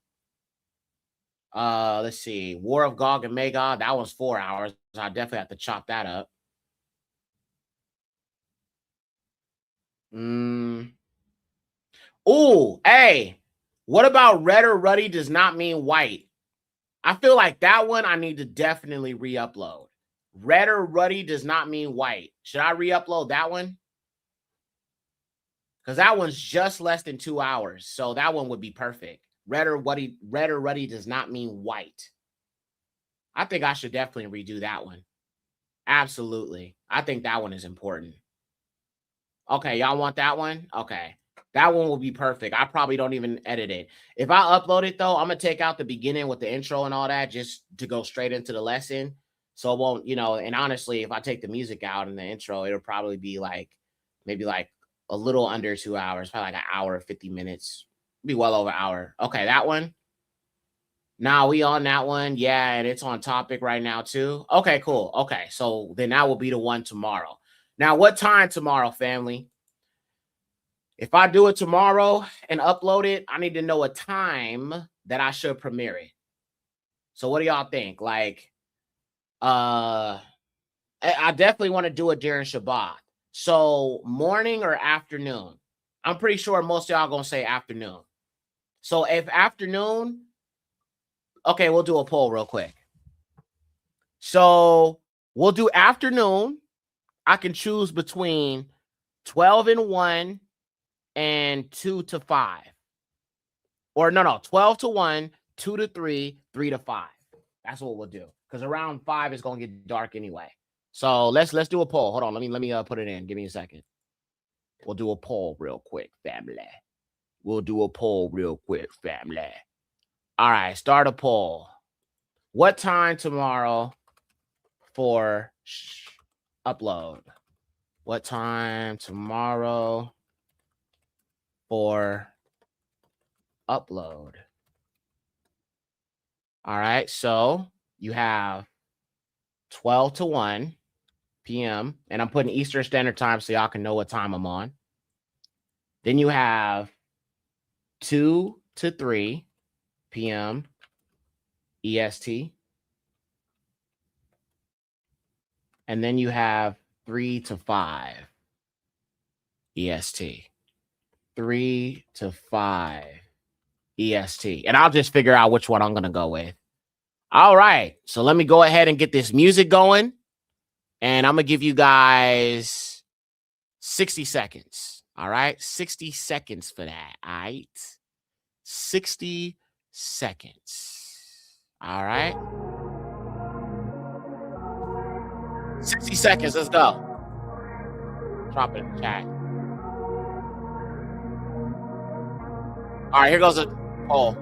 Let's see. War of Gog and Magog. That one's 4 hours. So I definitely have to chop that up. Oh, hey. What about red or ruddy does not mean white? I feel like that one I need to definitely re-upload. Red or ruddy does not mean white. Should I re-upload that one? Because that one's just less than 2 hours. So that one would be perfect. Red or ruddy does not mean white. I think I should definitely redo that one. Absolutely. I think that one is important. Okay, y'all want that one? Okay. That one will be perfect. I probably don't even edit it. If I upload it, though, I'm going to take out the beginning with the intro and all that just to go straight into the lesson. So it won't, and honestly, if I take the music out in the intro, it'll probably be like maybe like a little under 2 hours, probably like an hour, 50 minutes. Be well over an hour. Okay, that one. Now we on that one. Yeah, and it's on topic right now, too. Okay, cool. Okay, so then that will be the one tomorrow. Now, what time tomorrow, family? If I do it tomorrow and upload it, I need to know a time that I should premiere it. So what do y'all think? Like, I definitely want to do it during Shabath. So morning or afternoon? I'm pretty sure most of y'all gonna say afternoon. So if afternoon, okay, we'll do a poll real quick. So we'll do afternoon. I can choose between 12 and 1 and 2 to 5. Or no, 12 to 1, 2 to 3, 3 to 5. That's what we'll do. Because around 5 is gonna get dark anyway. So let's do a poll. Hold on, let me put it in. Give me a second. We'll do a poll real quick, family. We'll do a poll real quick, family. All right, start a poll. What time tomorrow for upload? What time tomorrow for upload? All right, so you have 12 to 1 p.m. and I'm putting Eastern Standard Time so y'all can know what time I'm on. Then you have 2 to 3 p.m. EST. And then you have 3 to 5 EST. 3 to 5 EST. And I'll just figure out which one I'm going to go with. All right. So let me go ahead and get this music going. And I'm going to give you guys 60 seconds. All right. 60 seconds for that. All right. 60 seconds. All right. 60 seconds. Let's go. Drop it in the chat. All right. Here goes a poll.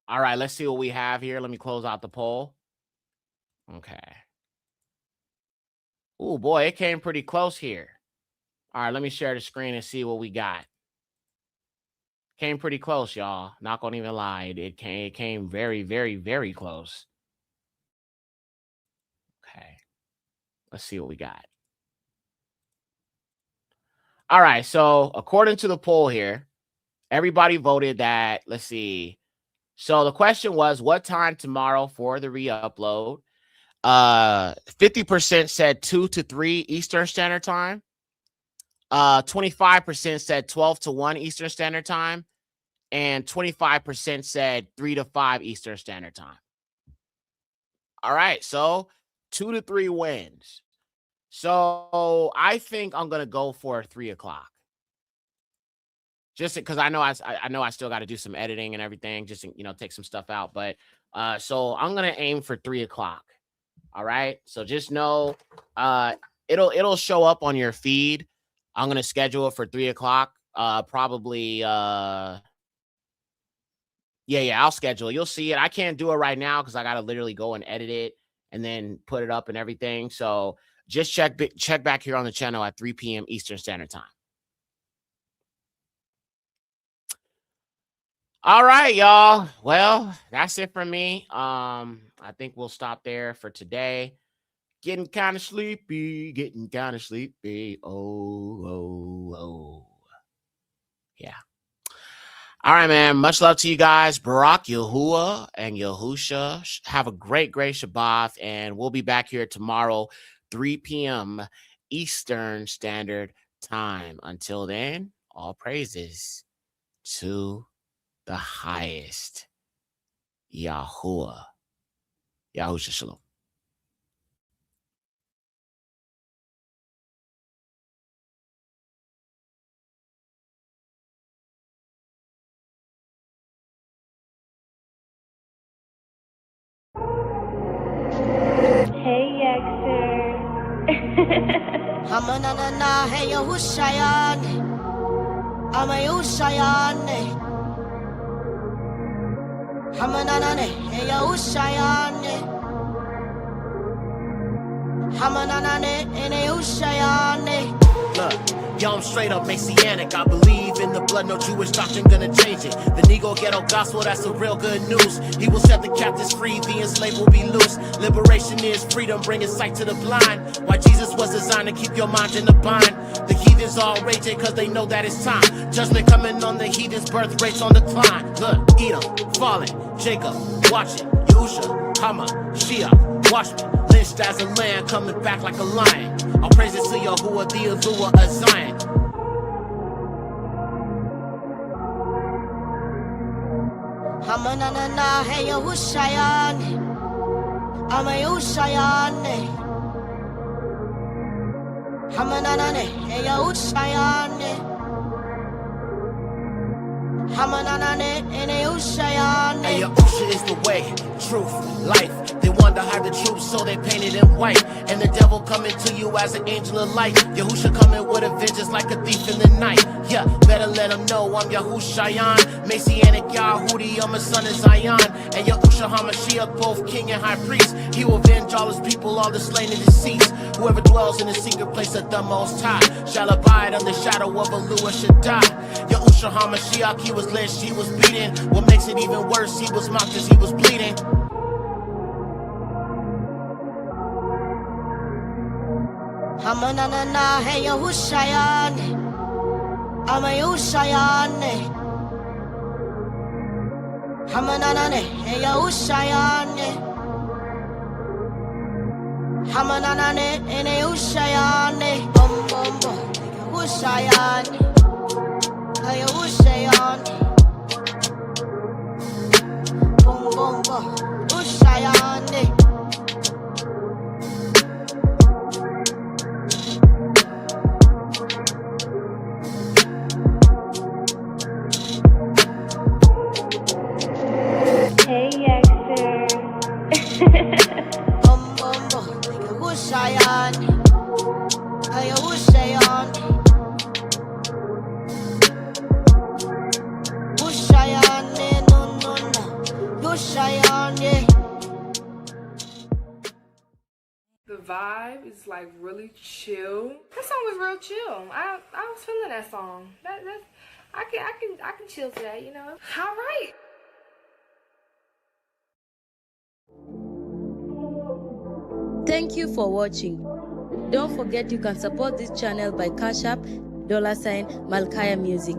All right, let's see what we have here. Let me close out the poll. Okay. Oh, boy, it came pretty close here. All right, let me share the screen and see what we got. Came pretty close, y'all. Not gonna even lie. It came very, very, very close. Okay. Let's see what we got. All right, so according to the poll here, everybody voted that, let's see. So the question was, what time tomorrow for the re-upload? 50% said 2 to 3 Eastern Standard Time. 25% said 12 to 1 Eastern Standard Time. And 25% said 3 to 5 Eastern Standard Time. All right, so 2 to 3 wins. So I think I'm gonna go for 3 o'clock. Just because I know I still got to do some editing and everything, just to, take some stuff out. But so I'm gonna aim for 3 o'clock. All right. So just know it'll show up on your feed. I'm gonna schedule it for 3 o'clock. Probably yeah, I'll schedule it. You'll see it. I can't do it right now because I gotta literally go and edit it and then put it up and everything. So just check back here on the channel at 3 p.m. Eastern Standard Time. All right, y'all. Well, that's it for me. I think we'll stop there for today. Getting kind of sleepy. Oh. Yeah. All right, man. Much love to you guys. Barak, Yahuwah, and Yahusha. Have a great Shabbath, and we'll be back here tomorrow, 3 p.m. Eastern Standard Time. Until then, all praises to the highest, Yahuwah. Yahusha Shalom. Hey, Yaxer. Hamanana, hey Yahushayan, Amayushayan, Hamanana, hey Yahushayan, Hamanana, hey Yahushayan. Look, yo, I'm straight up Messianic. I believe in the blood, no Jewish doctrine gonna change it. The Negro ghetto gospel, that's the real good news. He will set the captives free, the enslaved will be loose. Liberation is freedom, bringing sight to the blind. Why Jesus was designed to keep your mind in the bind. The heathens all raging cause they know that it's time. Judgment coming on the heathens, birth rates on the climb. Look, Edom, falling, Jacob, watching, Yahusha, Hama, Shia, watchmen, lynched as a lamb, coming back like a lion. All praises to Yahuwah, the Azua of Zion. Hamanana, hey Yahushayan. Ama Yahushayan. Hamanana, hey Yahushayan. Hamanana, hey Yahushayan. And Yahusha is the way, truth, life. They want to hide the truth, so they paint it in white. And the devil coming to you as an angel of light. Yahusha coming with a vengeance like a thief in the night. Yeah, better let them know I'm Yahushayan. Messianic Yahudi, I'm a son of Zion. And Yahusha HaMashiach, both king and high priest. He will avenge all his people, all the slain and deceased. Whoever dwells in the secret place of the Most High shall abide under the shadow of Alua Shaddai. Yahusha HaMashiach, he was lynched, he was beaten. What makes it even worse, he was mocked as he was bleeding. Hamanana, hey Yahushayan. Ama Yahushayan. Hamanana, hey Yahushayan. Hamanana, hey Yahushayan. Bum bum bum, Yahushayan. Hey Yahushayan. Bum bum bum, Yahushayan. Hey, Yaxer. Bum bum bum, Yahushayan. Hey Yahushayan. Yahushayan, no no no. Yahushayan, yeah. The vibe is like really chill. That song was real chill. I was feeling that song. I can chill to that, you know. All right. Thank you for watching. Don't forget you can support this channel by Cash App, $Malkaya Music.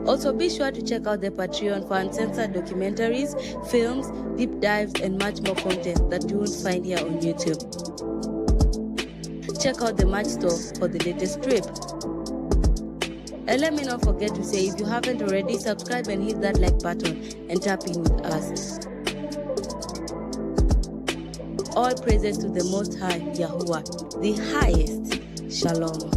Also be sure to check out the Patreon for uncensored documentaries, films, deep dives, and much more content that you won't find here on YouTube. Check out the merch store for the latest trip. And let me not forget to say, if you haven't already, subscribe and hit that like button and tap in with us. All praises to the Most High, Yahuwah, the highest. Shalom.